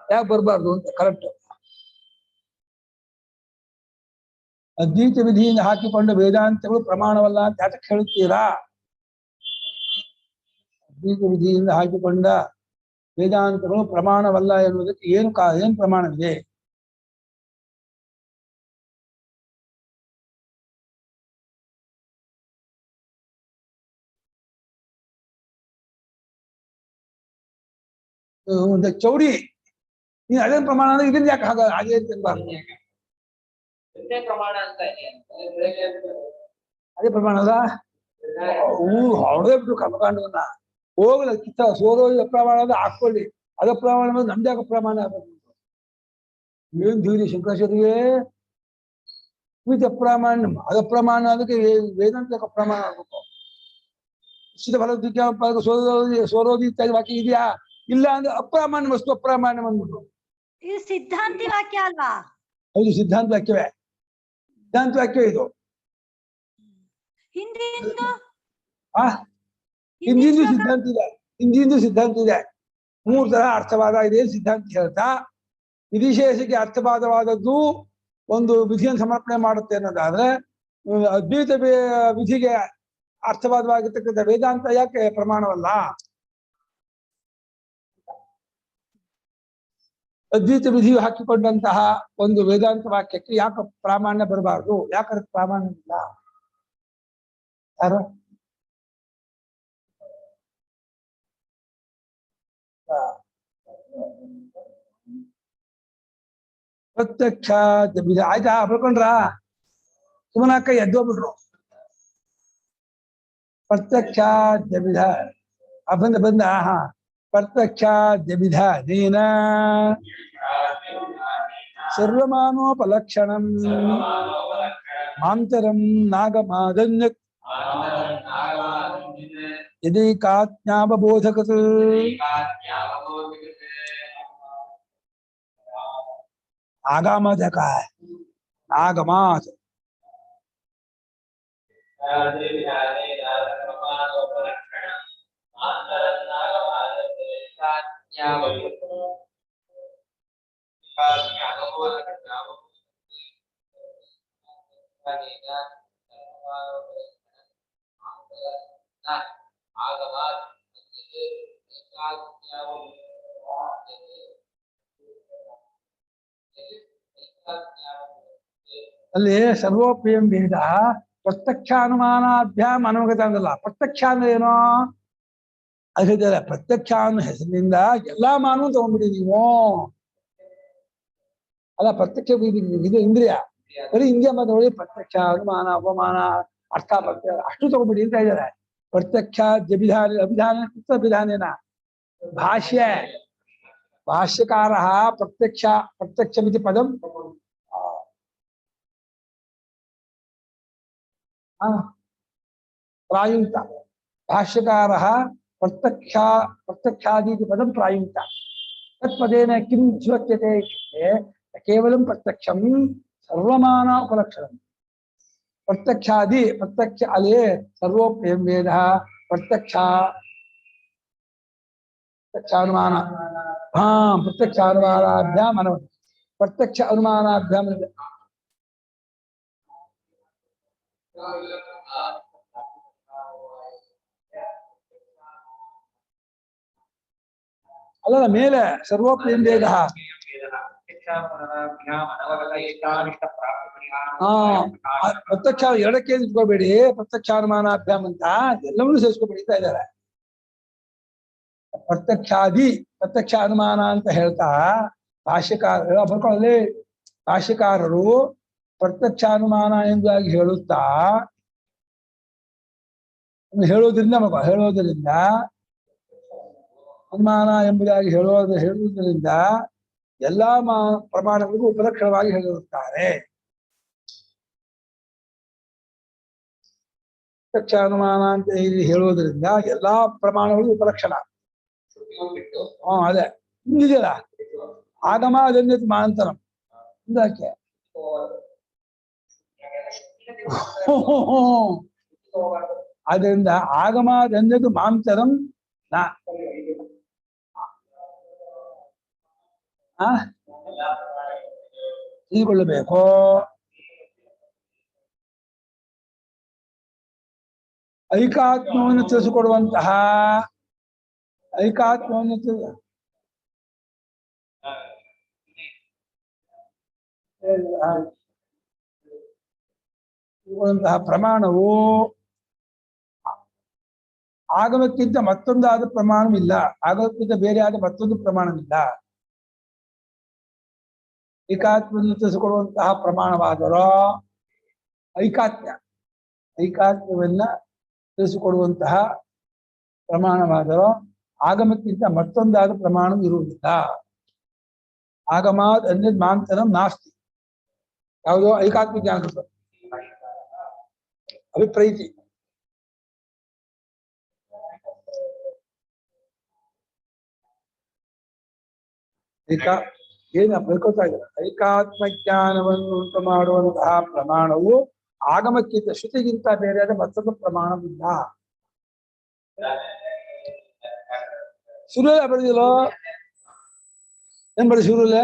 ಯಾಕೆ ಬರಬಾರ್ದು ಅಂತ ಕರೆಕ್ಟ್. ಅದ್ವೈತ ವಿಧಿಯಿಂದ ಹಾಕಿಕೊಂಡ ವೇದಾಂತಗಳು ಪ್ರಮಾಣವಲ್ಲ ಅಂತ ಯಾಕೆ ಹೇಳುತ್ತೀರಾ? ಅದ್ವೈತ ವಿಧಿಯಿಂದ ಹಾಕಿಕೊಂಡ ವೇದಾಂತಗಳು ಪ್ರಮಾಣವಲ್ಲ ಎನ್ನುವುದಕ್ಕೆ ಏನು ಪ್ರಮಾಣವಿದೆ? ಒಂದು ಚೌಡಿ ನೀನ್ ಅದೇ ಪ್ರಮಾಣ ಅಂದ್ರೆ ಇದನ್ನ ಯಾಕೆ ಹಾಗೆ ತಿನ್ಬಾರ್ದು? ಅದೇ ಪ್ರಮಾಣ ಅಲ್ಲ, ಹೊಡೆದೇ ಬಿಟ್ಟು ಕರ್ಮಕಾಂಡವನ್ನ ಹೋಗಲ್ಲ ಕಿತ್ತ ಸೋರೋದು ಅಪ್ರಮಾಣ ಅಂದ್ರೆ ಹಾಕೊಳ್ಳಿ, ಅದ ಪ್ರಮಾಣ ಅಂದ್ರೆ ನಮ್ದೇ ಅಪ್ರಮಾಣ ಆಗ್ಬೇಕು. ಏನ್ ಧೀರಿ ಶಂಕರಾಚಾರ್ಯ ಅಪ್ರಮಾಣ ಅದಪ್ರಮಾಣ ಅದಕ್ಕೆ ವೇದಾಂತಕ್ಕೆ ಅಪ್ರಮಾಣ ಆಗ್ಬೇಕು. ನಿಶ್ಚಿತ ಫಲ ಸೋರೋದಿ ಇತ್ಯಾದಿ ವಾಕ್ಯ ಇದೆಯಾ? ಇಲ್ಲ ಅಂದ್ರೆ ಅಪ್ರಾಮಾಣ್ಯ ವಸ್ತು ಅಪ್ರಾಮಾಣ್ಯ ಬಂದ್ಬಿಟ್ರು. ಇದು ಸಿದ್ಧಾಂತಿ ವಾಕ್ಯ ಅಲ್ವಾ? ಹೌದು, ಸಿದ್ಧಾಂತ ವಾಕ್ಯವೇ. ಸಿದ್ಧಾಂತ ವಾಕ್ಯ ಇದು. ಹಿಂದಿಂದು ಸಿದ್ಧಾಂತ ಇದೆ. 3 ತರ ಅರ್ಥವಾದ ಇದೆ ಸಿದ್ಧಾಂತ ಹೇಳ್ತಾ, ವಿಧಿಶೇಷಕ್ಕೆ ಅರ್ಥವಾದವಾದದ್ದು ಒಂದು ವಿಧಿಯನ್ನು ಸಮರ್ಪಣೆ ಮಾಡುತ್ತೆ ಅನ್ನೋದಾದ್ರೆ, ಅದ್ವೈತ ವಿಧಿಗೆ ಅರ್ಥವಾದವಾಗಿರ್ತಕ್ಕಂಥ ವೇದಾಂತ ಯಾಕೆ ಪ್ರಮಾಣವಲ್ಲ? ಅದ್ವೈತ ವಿಧಿಯು ಹಾಕಿಕೊಂಡಂತಹ ಒಂದು ವೇದಾಂತ ವಾಕ್ಯಕ್ಕೆ ಯಾಕೆ ಪ್ರಾಮಾಣ್ಯ ಬರಬಾರ್ದು? ಯಾಕೆ ಅದಕ್ಕೆ ಪ್ರಾಮಾಣ್ಯ ಇಲ್ಲ? ಯಾರು ಪ್ರತ್ಯಕ್ಷ ಆಯ್ತಾ? ಬರ್ಕೊಂಡ್ರ ಸುಮನಾಕ ಎದ್ದೋಗ್ಬಿಟ್ರು. ಪ್ರತ್ಯಕ್ಷ ಜಬಿಧ ಬಂದ ಪ್ರತ್ಯಕ್ಷ ಜಬಿಧ ನೀನ ಸರ್ವಮಾನೋಪಲಕ್ಷಣಂ ಮಾಂತರಂ ನಾಗಮಾದನ್ಯ ಯದೈಕಾಜ್ಞಾವಬೋಧಕತ್ ಆಗಮದಕ ಆಗಮಾತ್ ಅಲ್ಲಿ ಸರ್ವೋಪ್ರಿಯಂ ವೇದ ಪ್ರತ್ಯಕ್ಷಾನುಮಾನಾಭ್ಯಾಮ್ ಅನುಗತ ಅಂದಲ್ಲ. ಪ್ರತ್ಯಕ್ಷ ಅಂದ್ರೆ ಏನೋ ಅದು ಹೇಳ್ತಾರೆ. ಪ್ರತ್ಯಕ್ಷ ಅನ್ನೋ ಹೆಸರಿನಿಂದ ಎಲ್ಲಾ ಮಾನವ ತಗೊಂಡ್ಬಿಡಿ ನೀವು. ಅಲ್ಲ ಪ್ರತ್ಯಕ್ಷ ಇದು ಇಂದ್ರಿಯ, ಬರೀ ಇಂದ್ರಿಯ ಮಾತಾಡಿ ಪ್ರತ್ಯಕ್ಷ ಅನುಮಾನ ಅಪಮಾನ ಅರ್ಥ ಪ್ರತ್ಯಯ ಅಷ್ಟು ತಗೊಂಡ್ಬಿಡಿ ಅಂತ ಇದ್ದಾರೆ. ಪ್ರತ್ಯಕ್ಷ ಅಭಿಧಾನ ಅಭಿಧಾನೇನ ಭಾಷ್ಯ ಭಾಷ್ಯಕಾರ ಪ್ರತ್ಯಕ್ಷ ಪ್ರತ್ಯಕ್ಷಮಿತಿ ಪದಂ ಪ್ರಾಯುಕ್ತ. ಭಾಷ್ಯಕಾರ ಪ್ರತ್ಯಕ್ಷಾದೀತಿ ಪದಂ ಪ್ರಾಯುಕ್ತ. ತತ್ಪದೇನ ಕಿಂ ಜ್ವಕ್ಯತೆ ಇತ್ಯುಕ್ತೆ ಕೇವಲಂ ಪ್ರತ್ಯಕ್ಷಂ ಸರ್ವಮಾನ ಉಪಲಕ್ಷಣಂ. ಪ್ರತ್ಯಕ್ಷಾದಿ ಪ್ರತ್ಯಕ್ಷ ಅಲೆ ಸರ್ವೋಪ್ಯಂ ವೇದ ಪ್ರತ್ಯಕ್ಷಾನುಮಾನ ಪ್ರತ್ಯಕ್ಷಾನುಮಾನಾಭ್ಯಾಮ್ ಅನವ ಪ್ರತ್ಯಕ್ಷ ಅನುಮಾನಾಭ್ಯಾಮ್ ಅಲ್ಲ ಮೇಲೆ ಸರ್ವೋಪ್ಯಂ ವೇದ ಪ್ರತ್ಯಕ್ಷ ಎರಡಕ್ಕೆ ಇಟ್ಕೋಬೇಡಿ. ಪ್ರತ್ಯಕ್ಷಾನುಮಾನಾಭ್ಯಾಮ್ ಅಂತ ಎಲ್ಲವನ್ನೂ ಸೇರಿಸ್ಕೋಬೇಡಿ ಅಂತ ಇದ್ದಾರೆ. ಪ್ರತ್ಯಕ್ಷಾದಿ ಪ್ರತ್ಯಕ್ಷ ಅನುಮಾನ ಅಂತ ಹೇಳ್ತಾ ಭಾಷ್ಯಕಾರ ಬರ್ಕೊಳ್ಳಿ. ಭಾಷ್ಯಕಾರರು ಪ್ರತ್ಯಕ್ಷಾನುಮಾನ ಎಂಬುದಾಗಿ ಹೇಳುತ್ತಾ ಹೇಳುವುದರಿಂದ ಅನುಮಾನ ಎಂಬುದಾಗಿ ಹೇಳುವುದರಿಂದ ಎಲ್ಲಾ ಪ್ರಮಾಣಗಳಿಗೂ ಉಪಲಕ್ಷಣವಾಗಿ ಹೇಳಿರುತ್ತಾರೆ. ಪ್ರತ್ಯಕ್ಷ ಅನುಮಾನ ಅಂತ ಇಲ್ಲಿ ಹೇಳುವುದರಿಂದ ಎಲ್ಲಾ ಪ್ರಮಾಣಗಳಿಗೂ ಉಪಲಕ್ಷಣ. ಅದೇ ಹಿಂದಿದೆಯಲ್ಲ ಆಗಮ ಅದನ್ಯ ಮಾಂತರಂ ಇದಕ್ಕೆ ಅದರಿಂದ ಆಗಮ ಅದನ್ಯದು ಮಾಂತರಂ ತಿಳಿದುಕೊಳ್ಳಬೇಕು. ಐಕಾತ್ಮವನ್ನು ತಿಳಿಸಿಕೊಡುವಂತಹ ಐಕಾತ್ಮವನ್ನು ತಿಳಿದುಕೊಳ್ಳುವಂತಹ ಪ್ರಮಾಣವು ಆಗಮಕ್ಕಿಂತ ಮತ್ತೊಂದಾದ ಪ್ರಮಾಣವಿಲ್ಲ. ಆಗಮಕ್ಕಿಂತ ಬೇರೆಯಾದ ಮತ್ತೊಂದು ಪ್ರಮಾಣವಿಲ್ಲ. ಐಕಾತ್ಮವನ್ನು ತಿಳಿಸಿಕೊಡುವಂತಹ ಪ್ರಮಾಣವಾದರೂ ಐಕಾತ್ಮ್ಯವನ್ನ ತಿಳಿಸಿಕೊಡುವಂತಹ ಪ್ರಮಾಣವಾದರೂ ಆಗಮಕ್ಕಿಂತ ಮತ್ತೊಂದಾದ ಪ್ರಮಾಣ ಇರುವುದಿಲ್ಲ. ಆಗಮಾದ್ ಅನ್ಯದ್ ಮಾಂತರಂ ನಾಸ್ತಿ. ಯಾವುದೋ ಐಕಾತ್ಮ ಜ್ಞಾನ ಅಭಿಪ್ರೈತಿ. ಏನ ಬೆಳ್ಕೊತಾ ಇದ್ದಾರೆ. ಐಕಾತ್ಮ ಜ್ಞಾನವನ್ನು ಉಂಟು ಮಾಡುವಂತಹ ಪ್ರಮಾಣವು ಆಗಮಕ್ಕಿಂತ ಶ್ರುತಿಗಿಂತ ಬೇರೆಯಾದ ಮತ್ತೊಂದು ಪ್ರಮಾಣವಿಲ್ಲ. ಸುರುಲೆ ಬರೆದಿಲ್ಲ ಏನ್ ಬರೀ ಸುರುಲೆ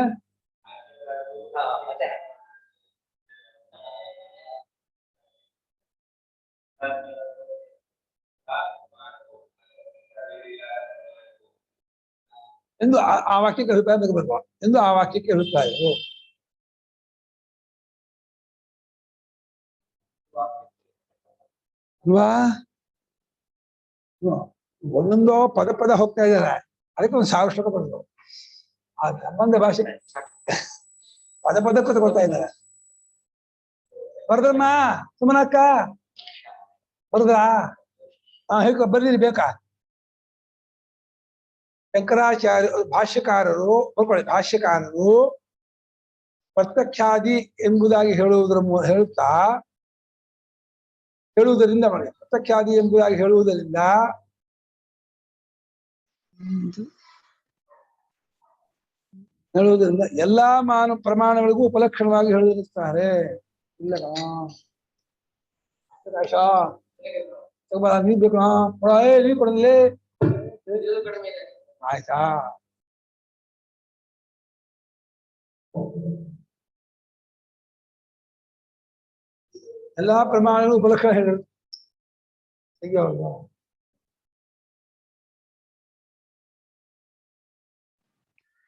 ಎಂದು ಆ ವಾಕ್ಯಕ್ಕೆ ಅಭಿಪ್ರಾಯ ಬರಬೇಕು ಎಂದು ಆ ವಾಕ್ಯಕ್ಕೆ ಅಭಿಪ್ರಾಯವು ಅಲ್ವಾ. ಒಂದೊಂದು ಪದ ಹೋಗ್ತಾ ಇದ್ದಾರೆ. ಅದಕ್ಕೆ ಒಂದು 1000 ಶ್ಲೋಕ ಬರೆದು ಆ ಸಂಬಂಧ ಭಾಷೆ ಪದಕ್ಕೂ ತಗೊಳ್ತಾ ಇದ್ದಾರೆ. ಬರ್ದಮ್ಮ ಸುಮನಕ್ಕ ಬರ್ದ್ರಾ? ಹೇಗ ಬರ್ಲಿ ಬೇಕಾ? ಶಂಕರಾಚಾರ್ಯ ಭಾಷ್ಯಕಾರರು ಪ್ರತ್ಯಕ್ಷಾದಿ ಎಂಬುದಾಗಿ ಹೇಳುವುದರಿಂದ ಪ್ರತ್ಯಕ್ಷಾದಿ ಎಂಬುದಾಗಿ ಹೇಳುವುದರಿಂದ ಹೇಳುವುದರಿಂದ ಎಲ್ಲಾ ಪ್ರಮಾಣಗಳಿಗೂ ಉಪಲಕ್ಷಣವಾಗಿ ಹೇಳಿರುತ್ತಾರೆ. ಇಲ್ಲ ನೀ ಬೇಕು ನೀ ಕೊಡಲಿ ಆಯ್ತಾ. ಎಲ್ಲಾ ಪ್ರಮಾಣಗಳು ಉಪಲಕ್ಷಣ ಹೇಳಿರು.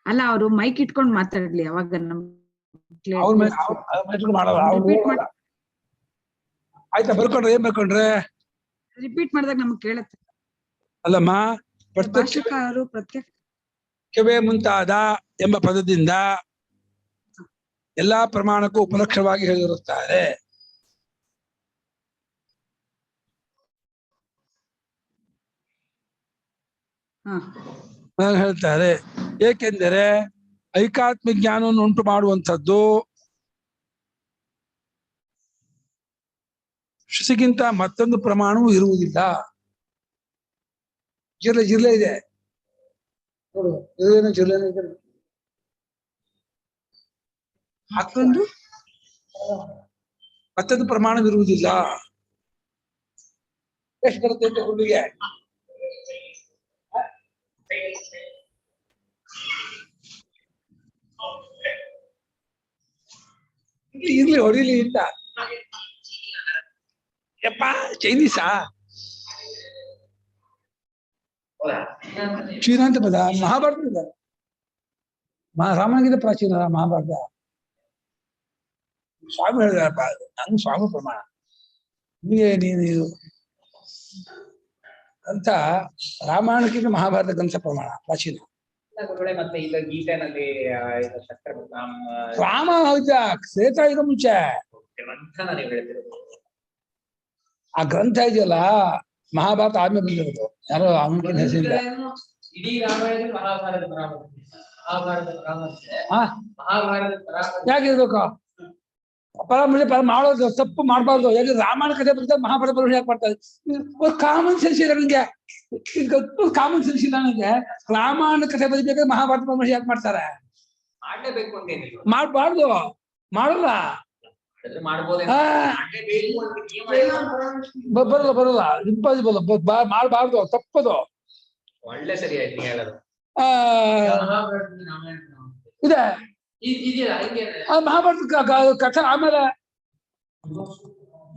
ಅಲ್ಲ ಅವರು ಮೈಕ್ ಇಟ್ಕೊಂಡು ಮಾತಾಡ್ಲಿ ಅವಾಗ ಮಾಡಲ್ಲ. ಆಯ್ತಾ ಬರ್ಕೊಂಡ್ರೆ ಏನ್ ಬರ್ಕೊಂಡ್ರೆ ರಿಪೀಟ್ ಮಾಡಿದಾಗ ನಮ್ಗೆ ಕೇಳತ್ತೆ. ಅಲ್ಲಮ್ಮ ಭಾಷೆಕಾರರು ಪ್ರತ್ಯಕ್ಷವೇ ಮುಂತಾದ ಎಂಬ ಪದದಿಂದ ಎಲ್ಲಾ ಪ್ರಮಾಣಕ್ಕೂ ಉಪಲಕ್ಷಣವಾಗಿ ಹೇಳಿರುತ್ತಾರೆ. ಹೇಳ್ತಾರೆ. ಏಕೆಂದರೆ ಐಕಾತ್ಮಿಕ ಜ್ಞಾನವನ್ನು ಉಂಟು ಮಾಡುವಂಥದ್ದು ಶ್ರುತಿಗಿಂತ ಮತ್ತೊಂದು ಪ್ರಮಾಣವೂ ಇರುವುದಿಲ್ಲ. ಜಿರ್ಲೆ ಇದೆ ನೋಡು, ಜಿರ್ಲೆನೂ ಇದೆ. ಮತ್ತೊಂದು ಪ್ರಮಾಣವಿರುವುದಿಲ್ಲ. ಎಷ್ಟು ಬರುತ್ತೆ ಅಂತ ಹುಡುಗಿಗೆ ಇರ್ಲಿ ಹೊಡಿಲಿ ಅಂತ. ಯಪ್ಪ ಚೈನೀಸಾ ಚೀನಾ ಅಂತ ಪದ ಮಹಾಭಾರತ ರಾಮನಿಗಿಂತ ಪ್ರಾಚೀನ ಮಹಾಭಾರತ. ಸ್ವಾಮಿ ಹೇಳಿದಾರಪ್ಪ, ನಂಗೆ ಸ್ವಾಮಿ ಪ್ರಮಾಣ ನಿಮಗೆ ನೀನು ಅಂತ ರಾಮಾಯಣಕ್ಕಿಂತ ಮಹಾಭಾರತ ಗ್ರಂಥ ಪ್ರಮಾಣ ಪ್ರಾಚೀನ. ಮತ್ತೆ ಈಗ ಗೀತೆನಲ್ಲಿ ರಾಮ ಹೌದಾ ಶ್ವೇತಾಯುಗ ಮುಂಚೆ ಆ ಗ್ರಂಥ ಇದೆಯಲ್ಲ ಮಹಾಭಾರತ ಆದ್ಮೇಲೆ ಬಂದಿರೋದು. ಯಾರೋ ಅವನಿಗಿಂತ ಹೆಸರಿಲ್ಲ. ಇಡೀ ರಾಮಾಯಣ ಮಹಾಭಾರತ ಯಾಕಿರ್ಬೇಕು ಪರಾಮರ್ಶೆ ಮಾಡೋದು ತಪ್ಪು ಮಾಡಬಾರ್ದು. ಯಾಕೆ ರಾಮಾಯಣ ಕಥೆ ಬರ್ತಾರೆ ಮಹಾಭಾರತ ಪರಾಮರ್ಶೆ ಯಾಕೆ ಮಾಡ್ತಾರೆ? ಕಾಮನ್ ಸೆನ್ಸ್ ಇಲ್ಲ ನನಗೆ, ಕಾಮನ್ ಸೆನ್ಸ್ ಇಲ್ಲ ನನಗೆ. ರಾಮಾಯಣ ಕಥೆ ಬರೀಬೇಕಾದ್ರೆ ಮಹಾಭಾರತ ಪರಾಮರ್ಶೆ ಯಾಕೆ ಮಾಡ್ತಾರೆ? ಮಾಡ್ಲೇಬೇಕು ಅಂತೇನಿಲ್ಲ, ಮಾಡ್ಬಾರ್ದು, ಮಾಡಲ್ಲ. ಬರಲ್ಲ ಇಂಪಾಸಿಬಲ್, ಮಾಡಬಾರ್ದು, ತಪ್ಪದು. ಒಳ್ಳೆ ಸರಿ ಆಯ್ತು ಹೇಳೋದು. ಇದೆ ಮಹಾಭಾರತ ಕಥೆ ಆಮೇಲೆ,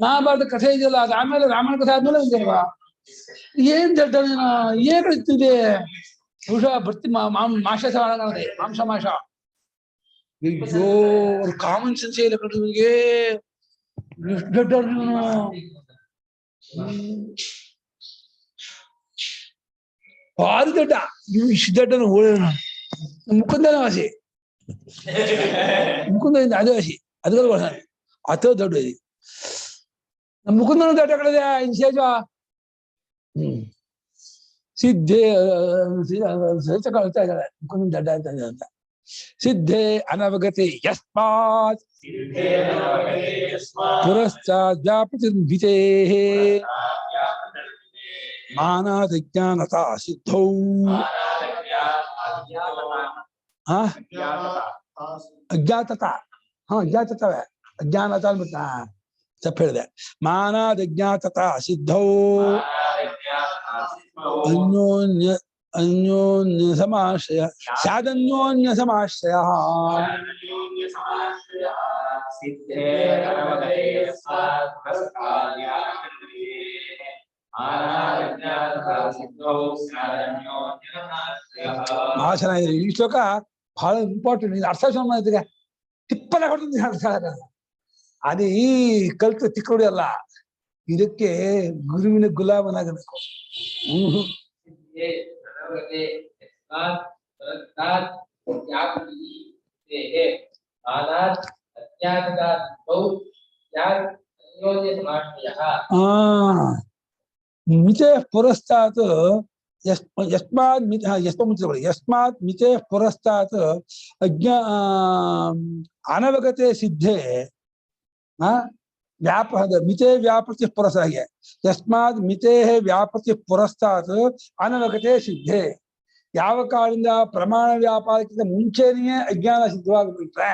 ಮಹಾಭಾರತ ಕಥೆ ಇದೆಯಲ್ಲ ಅದು ಆಮೇಲೆ, ರಾಮಾಯಣ ಕಥೆ ಆದ್ಮೇಲೆ ಇದೆಯಲ್ವಾ? ಏನ್ ದಡ್ಡ ಏನ್ ಹೇಳ್ತಿದೆ ಬಹುಶಃ ಬರ್ತಿ ಮಾಂಸ ಮಾಂಸ ಮಾಂಸ. ಅಯ್ಯೋ ಕಾಮನ್ ಸೆನ್ಸ್ ಇಲ್ಲ ಕಣ್ರಿ ನಿಮಗೆ. ದೊಡ್ಡ ಭಾರಿ ದೊಡ್ಡ ನೀವು ಇಷ್ಟು ದೊಡ್ಡನು ಹೋಳ ಮುಕುಂದನ ವಾಸಿ ಮುಕುಂದದಿಂದ ಆದಿವಾಸಿ ಅದರ ಅಥೋ ದೊಡ್ಡ ನಮ್ಮ ಮುಕುಂದನ ದೊಡ್ಡ ಕಡೆ ವಿಶೇಷ. ಸಿದ್ಧೇ ಕಳ್ತಾ ಇದ್ದಾರೆ ಮುಕುಂದನ ದಡ್ಡ ಅಂತ. ಸಿದ್ಧೇ ಅನವಗತೆ ಯಸ್ಮಾತ್ ಪುರಶ್ಚಾತ್ ವ್ಯಾಪೃತಿರ್ಭಿತೇ ಮಾನಾದಿಜ್ಞಾನತಾ ಸಿದ್ಧೌ. ಅಜ್ಞಾತತ ಅಜ್ಞಾತತವೇ ಅಜ್ಞಾನತ ಅಂದ್ಬಿಟ್ಟ ತಪ್ಪ ಹೇಳಿದೆ. ಮಾನಾದಿಜ್ಞಾತತ ಸಿದ್ಧೌ ಅನ್ಯೋನ್ಯ ಸಮಾಶ್ರಯ ಸ್ಯಾದನ್ಯೋನ್ಯ ಸಮಾಶ್ರಯ. ಬಹಳ ಚೆನ್ನಾಗಿದೆ ಈ ಶ್ಲೋಕ, ಬಹಳ ಇಂಪಾರ್ಟೆಂಟ್. ಇದು ಅರ್ಥ ಮಾಡಿದ್ರೆ ಟಿಪ್ಪನ ಹೊಡೆದು ಅರ್ಥ ಆಗಲ್ಲ. ಅದೇ ಈ ಕಲ್ತು ತಿಕ್ಕೋಡಿ ಅಲ್ಲ, ಇದಕ್ಕೆ ಗುರುವಿನ ಗುಲಾಮನಾಗಬೇಕು. ಮಿತೆ ಪುರಸ್ತಾತ್ ಯಸ್ಮಾತ್ ಮಿತೆ ಪುರಸ್ತಾತ್ ಅನವಗತೆ ಸಿದ್ಧೆ ಮಿತೆ ವ್ಯಾಪೃತಿ ಪುರಸ್ತಾತ್ ಯಸ್ಮಾತ್ ಮಿತೆ ವ್ಯಾಪೃತಿ ಪುರಸ್ತಾತ್ ಅನವಗತೆ ಸಿದ್ಧೆ. ಯಾವ ಕಾಲದಿಂದ ಪ್ರಮಾಣ ವ್ಯಾಪಾರಕ್ಕಿಂತ ಮುಂಚೆನೆಯೇ ಅಜ್ಞಾನ ಸಿದ್ಧವಾಗಿಬಿಟ್ರೆ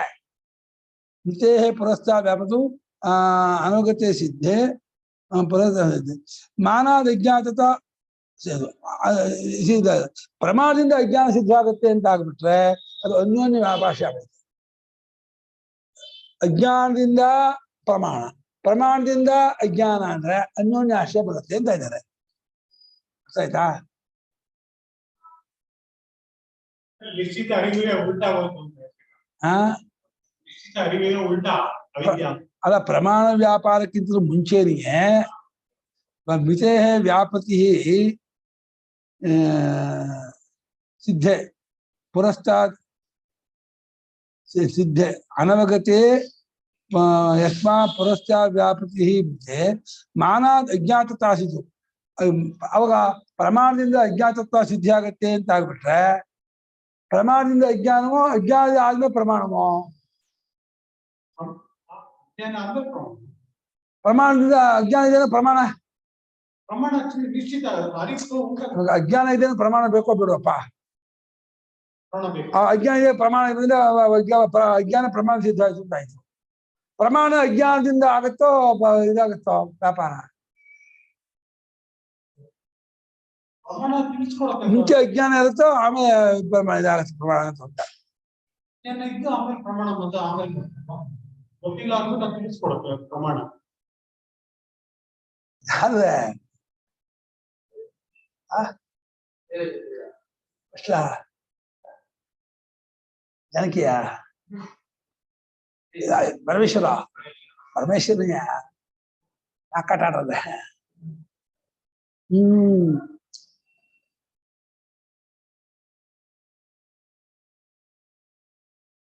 ಮಿತೇ ಪುರಸ್ತಾದ ವ್ಯಾಪದು ಅನುಗತೆ ಸಿದ್ಧೆ ಮಾನಾದ ಅಜ್ಞಾತತ ಪ್ರಮಾಣದಿಂದ ಅಜ್ಞಾನ ಸಿದ್ಧವಾಗುತ್ತೆ ಅಂತ ಆಗ್ಬಿಟ್ರೆ ಅದು ಅನ್ಯೋನ್ಯ ವ್ಯಾಪಾರ ಆಗುತ್ತೆ. ಅಜ್ಞಾನದಿಂದ ಪ್ರಮಾಣ, ಪ್ರಮಾಣದಿಂದ ಅಜ್ಞಾನ ಅಂದ್ರೆ ಅನ್ಯೋನ್ಯ ಆಶ್ರಯ ಬರುತ್ತೆ ಅಂತ ಇದ್ದಾರೆ. ಆಯ್ತಾ? ನಿಶ್ಚಿತ ಅರಿವಿಗೆ ಉಲ್ಟಾ ಹೋಯ್ತು. ಹಾ, ನಿಶ್ಚಿತ ಅರಿವಿಗೆ ಉಲ್ಟಾ ಅವಿದ್ಯಾ. ಅಲ್ಲ, ಪ್ರಮಾಣ ವ್ಯಾಪಾರಕ್ಕಿಂತ ಮುಂಚೆನಿಗೆ ಮಿತೇ ವ್ಯಾಪತಿ ಸಿದ್ಧೆ ಪುರಸ್ತಾತ್ ಸಿದ್ಧೆ ಅನವಗತೆ ಯಸ್ಮಾ ಪುರಸ್ತಾತ್ ವ್ಯಾಪತಿ ಮಾನಾದ್ ಅಜ್ಞಾತತಾಸಿತು. ಅವಾಗ ಪ್ರಮಾಣದಿಂದ ಅಜ್ಞಾತತ್ವ ಸಿದ್ಧಿ ಆಗತ್ತೆ ಅಂತ ಆಗ್ಬಿಟ್ರೆ ಪ್ರಮಾಣದಿಂದ ಅಜ್ಞಾನವೋ, ಅಜ್ಞಾನ ಆದ್ಮೇಲೆ ಪ್ರಮಾಣವೋ? ಪ್ರಮಾಣದಿಂದ ಅಜ್ಞಾನ ಇದೆ ಪ್ರಮಾಣ, ಪ್ರಮಾಣ ನಿಶ್ಚಿತ ಅಜ್ಞಾನ ಇದೆ ಪ್ರಮಾಣ ಬೇಕೋ ಬಿಡುವಪ್ಪ. ಅಜ್ಞಾನ ಇದೆ ಪ್ರಮಾಣ ಇದರಿಂದ ಅಜ್ಞಾನ ಪ್ರಮಾಣ ಸಿದ್ಧ ಆಯ್ತು ಅಂತ ಆಯ್ತು. ಪ್ರಮಾಣ ಅಜ್ಞಾನದಿಂದ ಆಗತ್ತೋ ಇದಾಗತ್ತೋ ವ್ಯಾಪಾರ? ಮುಂಚೆ ಅಜ್ಞಾನ ಇರುತ್ತೋ ಆಮೇಲೆ ಇದಾಗತ್ತೆ ಪ್ರಮಾಣ ಅಂತ. ಆಮೇಲೆ ಪ್ರಮಾಣ ಬಂದ ಆಮೇಲೆ ಗೊತ್ತಿಲ್ಲ ಅಂತ ನಾವು ತಿಳಿಸ್ಕೊಡುತ್ತೆ ಪ್ರಮಾಣ. ಅಲ್ವೇ ಜನಕೀಯ ಪರಮೇಶ್ವರ ಪರಮೇಶ್ವರನಿಗೆ ಆಕಾಟ ಆಡೋದೆ.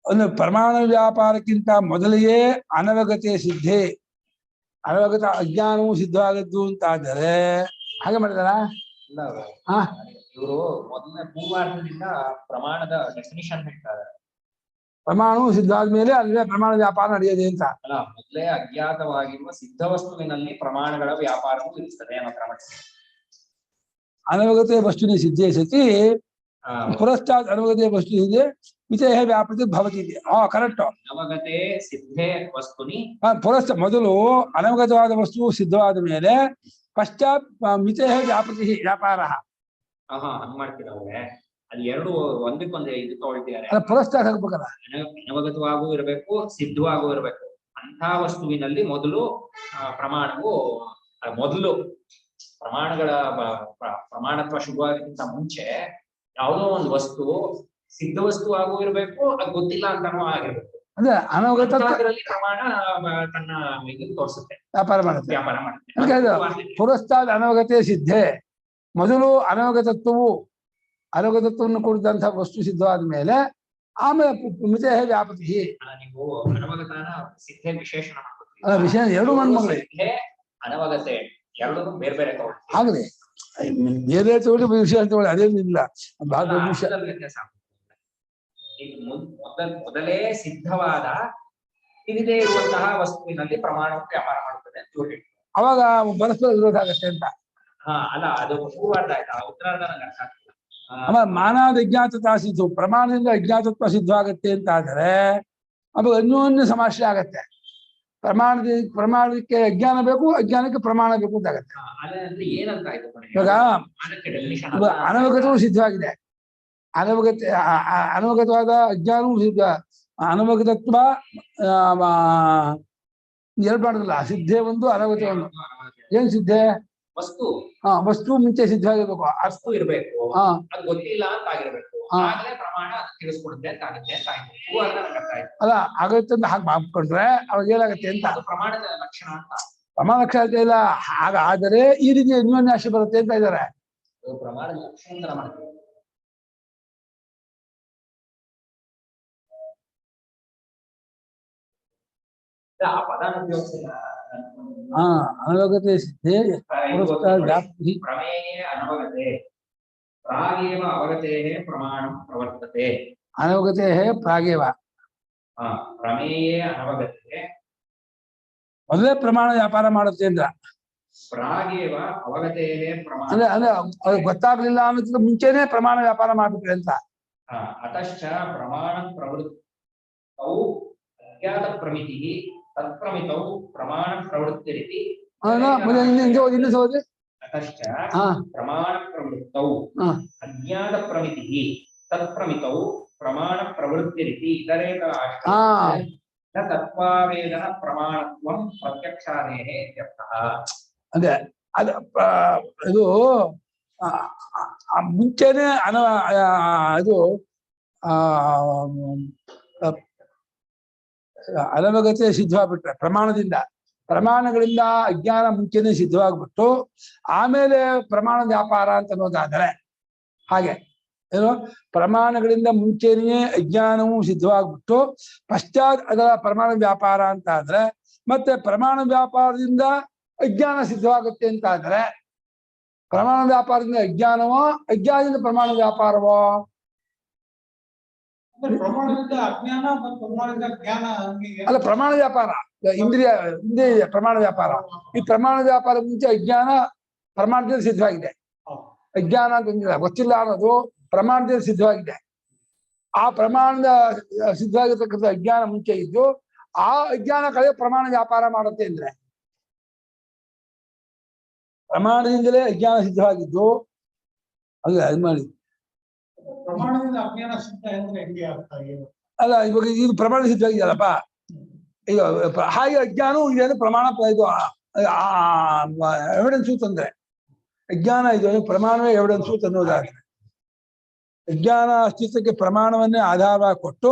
ಒಂದು ಪ್ರಮಾಣ ವ್ಯಾಪಾರಕ್ಕಿಂತ ಮೊದಲಿಗೆ ಅನವಗತೆ ಸಿದ್ಧಿ, ಅನವಗತ ಅಜ್ಞಾನವು ಸಿದ್ಧವಾಗದ್ದು ಅಂತ ಆದರೆ ಹಾಗೆ ಮಾಡಿದಾರ. ಇವರು ಮೊದಲನೇ ಪೂರ್ವಾರ್ಧದಿಂದ ಪ್ರಮಾಣದ ಡೆಫಿನಿಷನ್ ಹೇಳ್ತಾರೆ. ಪ್ರಮಾಣವು ಸಿದ್ಧ ಆದ್ಮೇಲೆ ಅಲ್ಲೇ ಪ್ರಮಾಣ ವ್ಯಾಪಾರ ನಡೆಯೋದೆ ಅಂತ. ಅಲ್ಲ, ಮೊದಲೇ ಅಜ್ಞಾತವಾಗಿರುವ ಸಿದ್ಧ ವಸ್ತುವಿನಲ್ಲಿ ಪ್ರಮಾಣಗಳ ವ್ಯಾಪಾರವೂ ಇರ್ತದೆ ಅನ್ನೋ ಕ್ರಮ. ಅನವಗತೆ ವಸ್ತುನಿ ಸಿದ್ಧೇ ಸತಿ ಪುರಸ್ತಾತ್ ಅನವಗತೆ ವಸ್ತು ಇದೆ ಮಿತೇ ವ್ಯಾಪತಿ ಭವತಿ. ಕರೆಕ್ಟ್. ಅನವಗತೆ ಸಿದ್ಧೇ ವಸ್ತುನಿ ಪುರಸ್ತ ಮೊದಲು ಅನವಗತವಾದ ವಸ್ತು ಸಿದ್ಧವಾದ ಮೇಲೆ ಪಶ್ಚಾತ್ ಮಿತೇ ವ್ಯಾಪತಿ ವ್ಯಾಪಾರ. ಹಂಗ್ ಮಾಡ್ತಿರವ್ರೆ. ಅದು ಎರಡು ಒಂದಕ್ಕೊಂದು ಇದು ತಗೊಳ್ತಿದ್ದಾರೆ. ಪುರಸ್ತಾತ್ ಹಾಕ್ಬೇಕಲ್ಲ. ಅನವಗತವಾಗೂ ಇರಬೇಕು, ಸಿದ್ಧವಾಗೂ ಇರಬೇಕು. ಅಂತ ವಸ್ತುವಿನಲ್ಲಿ ಮೊದಲು ಪ್ರಮಾಣವು ಮೊದಲು ಪ್ರಮಾಣಗಳ ಪ್ರಮಾಣತ್ವ ಶುರುವಾಗೋದಕ್ಕಿಂತ ಮುಂಚೆ ಯಾವುದೋ ಒಂದು ವಸ್ತು ಸಿದ್ಧ ವಸ್ತು ಆಗೂ ಇರಬೇಕು, ಅದು ಗೊತ್ತಿಲ್ಲ ಅಂತಾನೂ ಆಗಿರ್ಬೇಕು. ಅದೇ ಅನವಗತ ಪ್ರಮಾಣ ತನ್ನ ಇದನ್ನು ತೋರಿಸುತ್ತೆ, ವ್ಯಾಪಾರ ಮಾಡುತ್ತೆ. ವ್ಯಾಪಾರ ಮಾಡುತ್ತೆ. ಪುರಸ್ತಾದ ಅನವಗತೆ ಸಿದ್ಧೆ, ಮೊದಲು ಅನವಗತತ್ವವನ್ನು ಕುರಿತಂತಹ ವಸ್ತು ಸಿದ್ಧವಾದ ಮೇಲೆ ಆಮೇಲೆ ಮಿತೇ ವ್ಯಾಪತಿ. ನೀವು ಅನವಗತನ ಸಿದ್ಧೆ ವಿಶೇಷಣ ವಿಷಯ ಎರಡು ಮನ್ಮಗಳೇ. ಅನವಗತೆ ಎರಡೂ ಬೇರೆ ಬೇರೆ ತಗೊಳ್ಳಿ. ಆಗಲಿ, ಬೇರೆ ತಗೊಳ್ಳಿ ವಿಷಯ ತಗೊಳ್ಳಿ, ಅದೇನಿಲ್ಲ. ಬಹಳ ದೊಡ್ಡ ವಿಷಯ. ಮೊದಲೇ ಸಿದ್ಧವಾದ ತಿಳಿದೇ ಇರುವಂತಹ ವಸ್ತುವಿನಲ್ಲಿ ಪ್ರಮಾಣವು ವ್ಯಾಪಾರ ಮಾಡುತ್ತದೆ ಅಂತ ಹೇಳಿ ಅವಾಗ ಪರಸ್ಪರ ವಿರೋಧ ಆಗತ್ತೆ ಅಂತ. ಅಲ್ಲ, ಅದು ಪೂರ್ವಾರ್ಧ ಆಯ್ತಾ, ಉತ್ತರಾರ್ಧ ನಂಗೆ ಅರ್ಥ ಆಗ್ತಿಲ್ಲ. ಆಮೇಲೆ ಮಾನಾದ ಅಜ್ಞಾತತ್ವ ಸಿದ್ಧ, ಪ್ರಮಾಣದಿಂದ ಅಜ್ಞಾತತ್ವ ಸಿದ್ಧವಾಗತ್ತೆ ಅಂತ ಆದರೆ ಅದು ಅನ್ಯೋನ್ಯ ಸಮಾಶ್ರಯ ಆಗತ್ತೆ. ಪ್ರಮಾಣಕ್ಕೆ ಅಜ್ಞಾನ ಬೇಕು, ಅಜ್ಞಾನಕ್ಕೆ ಪ್ರಮಾಣ ಬೇಕು ಅಂತ ಆಗತ್ತೆ. ಇವಾಗ ಅನವಗತವೂ ಸಿದ್ಧವಾಗಿದೆ, ಅನವಗತವಾದ ಅಜ್ಞಾನವೂ ಸಿದ್ಧ. ಅನವಗತತ್ವ ಎರಡು ಮಾಡೋದಿಲ್ಲ, ಸಿದ್ಧೆ ಒಂದು ಅನವಗತ ಒಂದು. ಏನ್ ಸಿದ್ಧೆ? ವಸ್ತು. ವಸ್ತು ಮುಂಚೆ ಸಿದ್ಧವಾಗಿರ್ಬೇಕು, ವಸ್ತು ಇರ್ಬೇಕು, ಅದು ಗೊತ್ತಿಲ್ಲ ಅಂತ ಆಗಿರ್ಬೇಕು, ಪ್ರಮಾಣ ತಿಳಿಸ್ಕೊಡುತ್ತೆ ಅಂತ ಆಗುತ್ತೆ ಅಂತ ಆಯ್ತು. ಅಲ್ಲ, ಆಗತ್ತೆ ಅಂತ ಹಾಗೆ ಮಾಡ್ಕೊಂಡ್ರೆ ಅವಾಗ ಏನಾಗತ್ತೆ ಅಂತ ಪ್ರಮಾಣದ ಲಕ್ಷಣ ಅಂತ. ಪ್ರಮಾಣ ಲಕ್ಷಣ ಇಲ್ಲ, ಹಾಗಾದರೆ ಈ ರೀತಿ ಅನ್ಯೋನ್ಯಾಶ ಬರುತ್ತೆ ಅಂತ ಇದ್ದಾರೆ. ಪ್ರಮಾಣದ ಲಕ್ಷಣ ಮಾಡ್ತೀವಿ. ಆ ಪದಾನ ಉಪಯೋಗಿಸಿಲ್ಲ. ಅನವಗತೆ ಸಿದ್ಧೆ ಪ್ರಮೇಯೇ ಅನವಗತೆ ಪ್ರಾಗೇವ ಅವಗತೆ ಪ್ರಮಾಣಂ ಪ್ರವರ್ತತೆ. ಅನವಗತೆ ಪ್ರಾಗೇವ ಪ್ರಮೇಯೇ ಅನವಗತೆ ಮೊದಲೇ ಪ್ರಮಾಣ ವ್ಯಾಪಾರ ಮಾಡುತ್ತೆ ಅಂತ. ಪ್ರಾಗೇವ ಅವಗತೇನೆ ಪ್ರಮಾಣ ಅಂದ್ರೆ ಅದು ಗೊತ್ತಾಗ್ಲಿಲ್ಲ ಅನ್ನೋದಕ್ಕಿಂತ ಮುಂಚೆನೆ ಪ್ರಮಾಣ ವ್ಯಾಪಾರ ಮಾಡ್ಬಿಟ್ರಿ ಅಂತ. ಅತಶ್ಚ ಪ್ರಮಾಣ ಪ್ರವೃತ್ತೌ ಅಜ್ಞಾತ ಪ್ರಮಿತಿ ತತ್ಪ್ರಮಿತೌ ಪ್ರಮಾಣ ಪ್ರವೃತ್ತಿರಿತಿ ಇನ್ನು ಸೋದಿ ಅತಶ್ಚ ಹಾ ಪ್ರಮಾಣ ಪ್ರವೃತ್ತೌ ಹಾ ಅಜ್ಞಾತ ಪ್ರಮಿತಿ ತತ್ಪ್ರಮಿತೌ ಪ್ರಮಾಣ ಪ್ರವೃತ್ತಿರಿತಿ ಇತರೇತರ ಹಾ ನ ತತ್ವಾವೇದನ ಪ್ರಮಾಣತ್ವಂ ಪ್ರತ್ಯಕ್ಷಾದೇಹ ಇತ್ಯರ್ಥಃ. ಅದೇ ಇದು ಮುಂಚೆನೆ ಇದು ಅನವಗತೆ ಸಿದ್ಧವಾಗ್ಬಿಟ್ರೆ ಪ್ರಮಾಣಗಳಿಂದ ಅಜ್ಞಾನ ಮುಂಚೆನೆ ಸಿದ್ಧವಾಗ್ಬಿಟ್ಟು ಆಮೇಲೆ ಪ್ರಮಾಣ ವ್ಯಾಪಾರ ಅಂತ ಅನ್ನೋದಾದ್ರೆ ಹಾಗೆ ಏನು ಪ್ರಮಾಣಗಳಿಂದ ಮುಂಚೆನೆಯೇ ಅಜ್ಞಾನವು ಸಿದ್ಧವಾಗ್ಬಿಟ್ಟು ಪಶ್ಚಾತ್ ಅದರ ಪ್ರಮಾಣ ವ್ಯಾಪಾರ ಅಂತ ಆದ್ರೆ ಮತ್ತೆ ಪ್ರಮಾಣ ವ್ಯಾಪಾರದಿಂದ ಅಜ್ಞಾನ ಸಿದ್ಧವಾಗುತ್ತೆ ಅಂತ ಆದ್ರೆ ಪ್ರಮಾಣ ವ್ಯಾಪಾರದಿಂದ ಅಜ್ಞಾನವೋ ಅಜ್ಞಾನದಿಂದ ಪ್ರಮಾಣ ವ್ಯಾಪಾರವೋ? ಪ್ರಮಾಣದಿಂದ ಅಜ್ಞಾನ ಮತ್ತು ಪ್ರಮಾಣದಿಂದ ಜ್ಞಾನ ಅಲ್ಲ, ಪ್ರಮಾಣ ವ್ಯಾಪಾರ ಇಂದ್ರಿಯ ಪ್ರಮಾಣ ವ್ಯಾಪಾರ. ಈ ಪ್ರಮಾಣ ವ್ಯಾಪಾರ ಮುಂಚೆ ಅಜ್ಞಾನ ಪ್ರಮಾಣದಲ್ಲಿ ಸಿದ್ಧವಾಗಿದೆ. ಅಜ್ಞಾನ ಅಂತಂದಿಲ್ಲ, ಗೊತ್ತಿಲ್ಲ ಅನ್ನೋದು ಪ್ರಮಾಣದಲ್ಲಿ ಸಿದ್ಧವಾಗಿದೆ. ಆ ಪ್ರಮಾಣದ ಸಿದ್ಧವಾಗಿರ್ತಕ್ಕಂಥ ಅಜ್ಞಾನ ಮುಂಚೆ ಇದ್ದು ಆ ಅಜ್ಞಾನ ಕಡೆ ಪ್ರಮಾಣ ವ್ಯಾಪಾರ ಮಾಡುತ್ತೆ ಅಂದ್ರೆ ಪ್ರಮಾಣದಿಂದಲೇ ಅಜ್ಞಾನ ಸಿದ್ಧವಾಗಿದ್ದು ಅಲ್ಲ ಅದು ಮಾಡಿ ಪ್ರಮಾಣದಿಂದ ಅಜ್ಞಾನ ಸಿದ್ಧ ಅಂದ್ರೆ ಹೆಂಗೆ ಅರ್ಥ ಏನು? ಅಲ್ಲ, ಇವಾಗ ಇದು ಪ್ರಮಾಣ ಸಿದ್ಧವಾಗಿದೆಯಲ್ಲಪ್ಪ, ಈಗ ಹಾಗೆ ಅಜ್ಞಾನವೂ ಇದೇನು ಪ್ರಮಾಣ ಇದು ಎವಿಡೆನ್ಸು ತಂದ್ರೆ ಅಜ್ಞಾನ ಇದು ಪ್ರಮಾಣವೇ ಎವಿಡೆನ್ಸು ಅನ್ನೋದಾದ್ರೆ ಅಜ್ಞಾನ ಅಸ್ತಿತ್ವಕ್ಕೆ ಪ್ರಮಾಣವನ್ನೇ ಆಧಾರವಾಗಿ ಕೊಟ್ಟು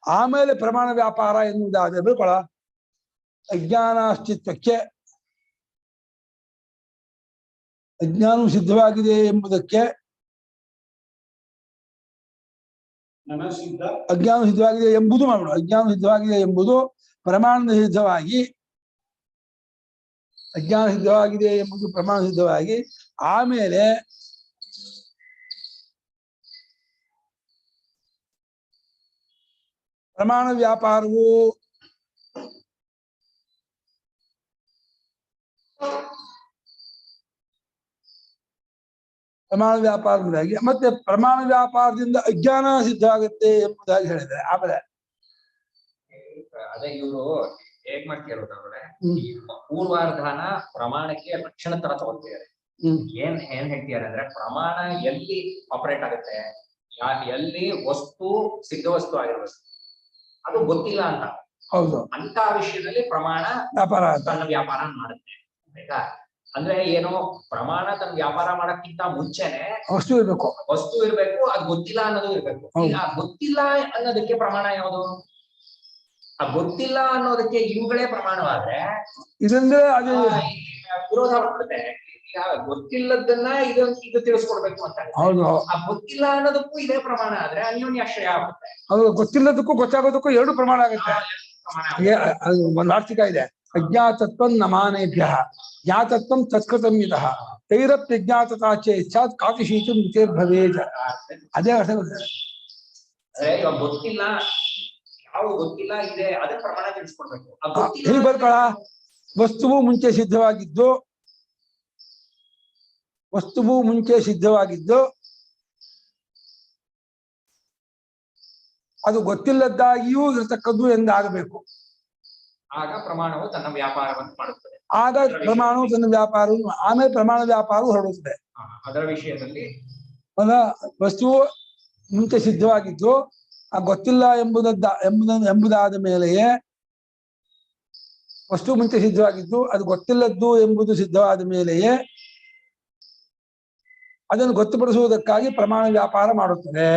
ಆಮೇಲೆ ಪ್ರಮಾಣ ವ್ಯಾಪಾರ ಎನ್ನುವುದಾದ್ರೆ ಬಿಡ್ಕೊಳ ಅಜ್ಞಾನ ಅಸ್ತಿತ್ವಕ್ಕೆ ಅಜ್ಞಾನವು ಸಿದ್ಧವಾಗಿದೆ ಎಂಬುದಕ್ಕೆ ಅಜ್ಞಾನ ಸಿದ್ಧವಾಗಿದೆ ಎಂಬುದು ಮಾಡೋಣ. ಅಜ್ಞಾನ ಸಿದ್ಧವಾಗಿದೆ ಎಂಬುದು ಪ್ರಮಾಣದ ಸಿದ್ಧವಾಗಿ ಅಜ್ಞಾನ ಸಿದ್ಧವಾಗಿದೆ ಎಂಬುದು ಪ್ರಮಾಣ ಸಿದ್ಧವಾಗಿ ಆಮೇಲೆ ಪ್ರಮಾಣ ವ್ಯಾಪಾರವು ಪ್ರಮಾಣ ವ್ಯಾಪಾರದಿಂದಾಗಿ ಮತ್ತೆ ಪ್ರಮಾಣ ವ್ಯಾಪಾರದಿಂದ ಅಜ್ಞಾನ ಸಿದ್ಧವಾಗುತ್ತೆ ಎಂಬುದಾಗಿ ಹೇಳಿದ್ದಾರೆ. ಆಮೇಲೆ ಅದೇ ಇವರು ಹೇಗ್ ಮಾಡ್ತಿರೋದಾದ್ರೆ ಪೂರ್ವಾರ್ಧಾನ ಪ್ರಮಾಣಕ್ಕೆ ಲಕ್ಷಣ ತರ ತಗೊಳ್ತಿದ್ದಾರೆ. ಏನ್ ಹೇಳ್ತಿದ್ದಾರೆ ಅಂದ್ರೆ ಪ್ರಮಾಣ ಎಲ್ಲಿ ಆಪರೇಟ್ ಆಗುತ್ತೆ, ಎಲ್ಲಿ ವಸ್ತು ಸಿದ್ಧ ವಸ್ತು ಆಗಿರ್ಬೇಕು ಅದು ಗೊತ್ತಿಲ್ಲ ಅಂತ. ಹೌದು, ಅಂತ ವಿಷಯದಲ್ಲಿ ಪ್ರಮಾಣ ವ್ಯಾಪಾರ ತನ್ನ ವ್ಯಾಪಾರ ಮಾಡುತ್ತೆ. ಆಯ್ತಾ? ಅಂದ್ರೆ ಏನು, ಪ್ರಮಾಣ ತನ್ನ ವ್ಯಾಪಾರ ಮಾಡಕ್ಕಿಂತ ಮುಂಚೆನೆ ವಸ್ತು ಇರ್ಬೇಕು, ಅದು ಗೊತ್ತಿಲ್ಲ ಅನ್ನೋದು ಇರ್ಬೇಕು. ಈಗ ಗೊತ್ತಿಲ್ಲ ಅನ್ನೋದಕ್ಕೆ ಪ್ರಮಾಣ ಯಾವುದು? ಆ ಗೊತ್ತಿಲ್ಲ ಅನ್ನೋದಕ್ಕೆ ಇವುಗಳೇ ಪ್ರಮಾಣವಾದ್ರೆ ಇದಂದ್ರೆ ಅದು ವಿರೋಧ ಮಾಡ್ಬಿಡುತ್ತೆ. ಈಗ ಗೊತ್ತಿಲ್ಲದನ್ನ ಇದು ತಿಳಿಸ್ಕೊಡ್ಬೇಕು ಅಂತ. ಹೌದು, ಆ ಗೊತ್ತಿಲ್ಲ ಅನ್ನೋದಕ್ಕೂ ಇದೇ ಪ್ರಮಾಣ ಆದ್ರೆ ಅನ್ಯೋನ್ಯಾಶ್ರಯ ಆಗುತ್ತೆ. ಅದು ಗೊತ್ತಿಲ್ಲದಕ್ಕೂ ಗೊತ್ತಾಗೋದಕ್ಕೂ ಎರಡು ಪ್ರಮಾಣ ಆಗುತ್ತೆ. ಅದು ಒಂದು ಆರ್ಥಿಕ ಇದೆ, ಅಜ್ಞಾತತ್ವ ನಮಾನೇಭ್ಯ ಜ್ಞಾತತ್ವ ತತ್ಕೃತಂ ಇದ ತೈರಪ್ಯಜ್ಞಾತತಾ ಚೇಚ್ಛಾತ್ ಕಾತಿಶೀತು ಮಿತೇರ್ಭವೇತ್. ಅದೇ ಅರ್ಥ ಬರ್ತದೆ. ಇವಾಗ ಗೊತ್ತಿಲ್ಲ, ಯಾವ ಗೊತ್ತಿಲ್ಲ ಇದೆ ಅದೇ ಪ್ರಮಾಣ ತಿಳಿಸ್ಕೊಡ್ಬೇಕು. ಹೇಗೆ ಬರ್ಕೊಳ? ವಸ್ತುವು ಮುಂಚೆ ಸಿದ್ಧವಾಗಿದ್ದು ಅದು ಗೊತ್ತಿಲ್ಲದ್ದಾಗಿಯೂ ಇರತಕ್ಕದ್ದು ಎಂದಾಗಬೇಕು. ಆಗ ಪ್ರಮಾಣವು ತನ್ನ ವ್ಯಾಪಾರವನ್ನು ಮಾಡುತ್ತದೆ. ಆಮೇಲೆ ಪ್ರಮಾಣ ವ್ಯಾಪಾರವು ಹೊರಡುತ್ತದೆ. ಅದರ ವಿಷಯದಲ್ಲಿ ವಸ್ತುವು ಮುಂಚೆ ಸಿದ್ಧವಾಗಿದ್ದು ಆ ಗೊತ್ತಿಲ್ಲ ಎಂಬುದಾದ ಮೇಲೆಯೇ ವಸ್ತು ಮುಂಚೆ ಸಿದ್ಧವಾಗಿದ್ದು ಅದು ಗೊತ್ತಿಲ್ಲದ್ದು ಎಂಬುದು ಸಿದ್ಧವಾದ ಮೇಲೆಯೇ ಅದನ್ನು ಗೊತ್ತುಪಡಿಸುವುದಕ್ಕಾಗಿ ಪ್ರಮಾಣ ವ್ಯಾಪಾರ ಮಾಡುತ್ತದೆ.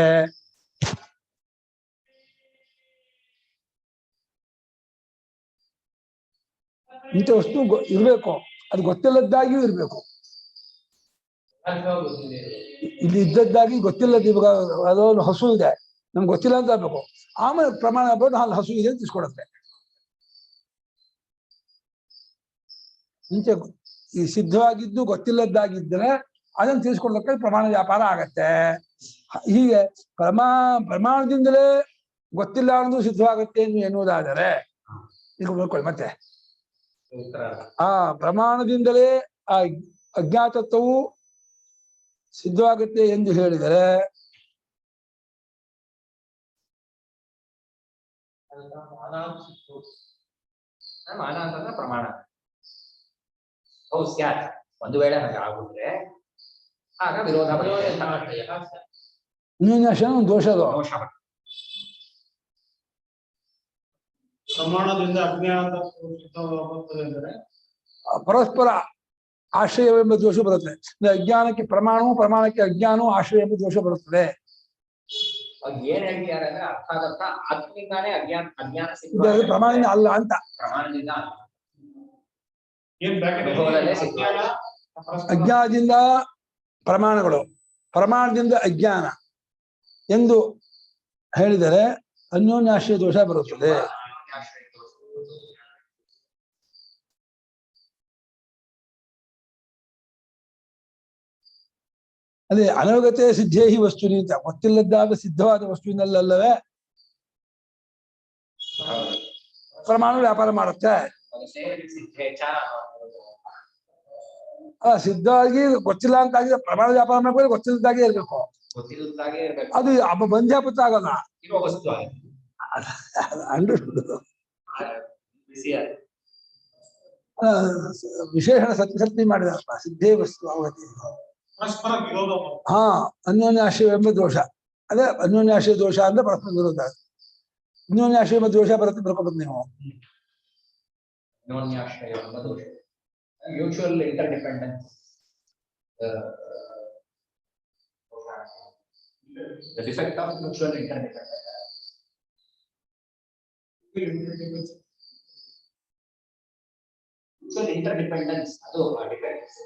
ಇಂಥ ವಸ್ತು ಇರ್ಬೇಕು, ಅದು ಗೊತ್ತಿಲ್ಲದ್ದಾಗಿಯೂ ಇರ್ಬೇಕು. ಇಲ್ಲಿ ಇದ್ದದ್ದಾಗಿ ಗೊತ್ತಿಲ್ಲದ, ಇವಾಗ ಅದೊಂದು ಹಸು ಇದೆ, ನಮ್ಗೆ ಗೊತ್ತಿಲ್ಲ ಅಂತ ಆಗ್ಬೇಕು. ಆಮೇಲೆ ಪ್ರಮಾಣ ಬಂದು ಅಲ್ಲಿ ಹಸು ಇದೆ ಅಂತ ತಿಳ್ಕೊಡುತ್ತೆ. ಮುಂಚೆ ಈ ಸಿದ್ಧವಾಗಿದ್ದು ಗೊತ್ತಿಲ್ಲದ್ದಾಗಿದ್ದರೆ ಅದನ್ನು ತಿಳಿಸ್ಕೊಡೋದಕ್ಕೆ ಪ್ರಮಾಣ ವ್ಯಾಪಾರ ಆಗತ್ತೆ. ಹೀಗೆ ಪ್ರಮಾಣದಿಂದಲೇ ಗೊತ್ತಿಲ್ಲ ಅನ್ನೋದು ಸಿದ್ಧವಾಗುತ್ತೆ ಎನ್ನುವುದಾದರೆ ಈಗ ನೋಡ್ಕೊಳ್ಳಿ ಮತ್ತೆ ಪ್ರಮಾಣದಿಂದಲೇ ಆ ಅಜ್ಞಾತತ್ವವು ಸಿದ್ಧವಾಗುತ್ತೆ ಎಂದು ಹೇಳಿದರೆ ಮಾನ ಅಂತಂದ್ರೆ ಪ್ರಮಾಣ. ಹೌದು ಸ್ಯಾತ್. ಒಂದು ವೇಳೆ ಹಾಗೆ ಆಗ್ಬಿಟ್ರೆ ಆಗ ವಿರೋಧ ಅನ್ಯೋನ್ಯಾಶ್ರಯ ಒಂದು ದೋಷ. ದೋಷ ಬರ್ತದೆ. ಪ್ರಮಾಣದಿಂದ ಅಜ್ಞಾನ ಸಿದ್ಧವಾಗುತ್ತದೆ ಅಂದರೆ ಪರಸ್ಪರ ಆಶ್ರಯವೆಂಬ ದೋಷ ಬರುತ್ತೆ. ಅಜ್ಞಾನಕ್ಕೆ ಪ್ರಮಾಣವು, ಪ್ರಮಾಣಕ್ಕೆ ಅಜ್ಞಾನವು ಆಶ್ರಯ ಎಂಬ ದೋಷ ಬರುತ್ತದೆ. ಏನ್ ಹೇಳ್ತಿದ್ದಾರೆ ಅಂದ್ರೆ ಅರ್ಥಾದರ್ಥ ಆತ್ಮಿಂದಾನೇ ಅಜ್ಞಾನ ಇದು ಪ್ರಮಾಣದಿಂದ ಅಲ್ಲ ಅಂತ. ಪ್ರಮಾಣದಿಂದ ಏನ್ ಅನುಭವದಲ್ಲೇ ಸಿದ್ಧ. ಅಜ್ಞಾನದಿಂದ ಪ್ರಮಾಣಗಳು, ಪ್ರಮಾಣದಿಂದ ಅಜ್ಞಾನ ಎಂದು ಹೇಳಿದರೆ ಅನ್ಯೋನ್ಯಾಶ್ರಯ ದೋಷ ಬರುತ್ತದೆ. ಅದೇ ಅನವಗತೆ ಸಿದ್ಧೇಹಿ ವಸ್ತುನಿ ಅಂತ, ಗೊತ್ತಿಲ್ಲದ್ದಾದ ಸಿದ್ಧವಾದ ವಸ್ತುವಿನಲ್ಲವೇ ಪ್ರಮಾಣ ವ್ಯಾಪಾರ ಮಾಡುತ್ತೆ. ಸಿದ್ಧವಾಗಿ ಗೊತ್ತಿಲ್ಲ ಅಂತ ಆಗಿದೆ ಪ್ರಮಾಣ ವ್ಯಾಪಾರ ಮಾಡ್ಬೇಕು, ಗೊತ್ತಿಲ್ಲದಾಗೆ ಇರ್ಬೇಕು. ಅದು ಬಂಧ್ಯಾಪುತ್ರ ಆಗಲ್ಲ. ವಿಶೇಷಣ ಸತ್ಯ ಮಾಡಿದ ಸಿದ್ಧೇ ವಸ್ತು ಅವಗತಿ. ಪರಸ್ಪರ ವಿರೋಧ ಹಾ, ಅನ್ಯೋನ್ಯಾಶ್ರಯ ಎಂಬ ದೋಷ. ಅದೇ ಅನ್ಯೋನ್ಯಾಶ್ರಯ ದೋಷ ಅಂದ್ರೆ ಪರಸ್ಪರ ವಿರೋಧ. ಅನ್ಯೋನ್ಯಾಶ್ರಯ ಎಂಬ ದೋಷ ಬರುತ್ತೆ ಬರ್ಕೊಬೋದು ನೀವು. ಅನ್ಯೋನ್ಯಾಶ್ರಯ ಎಂಬ ದೋಷ, mutual interdependence. The defect of mutual interdependence. Mutual interdependence, ಅದು defect.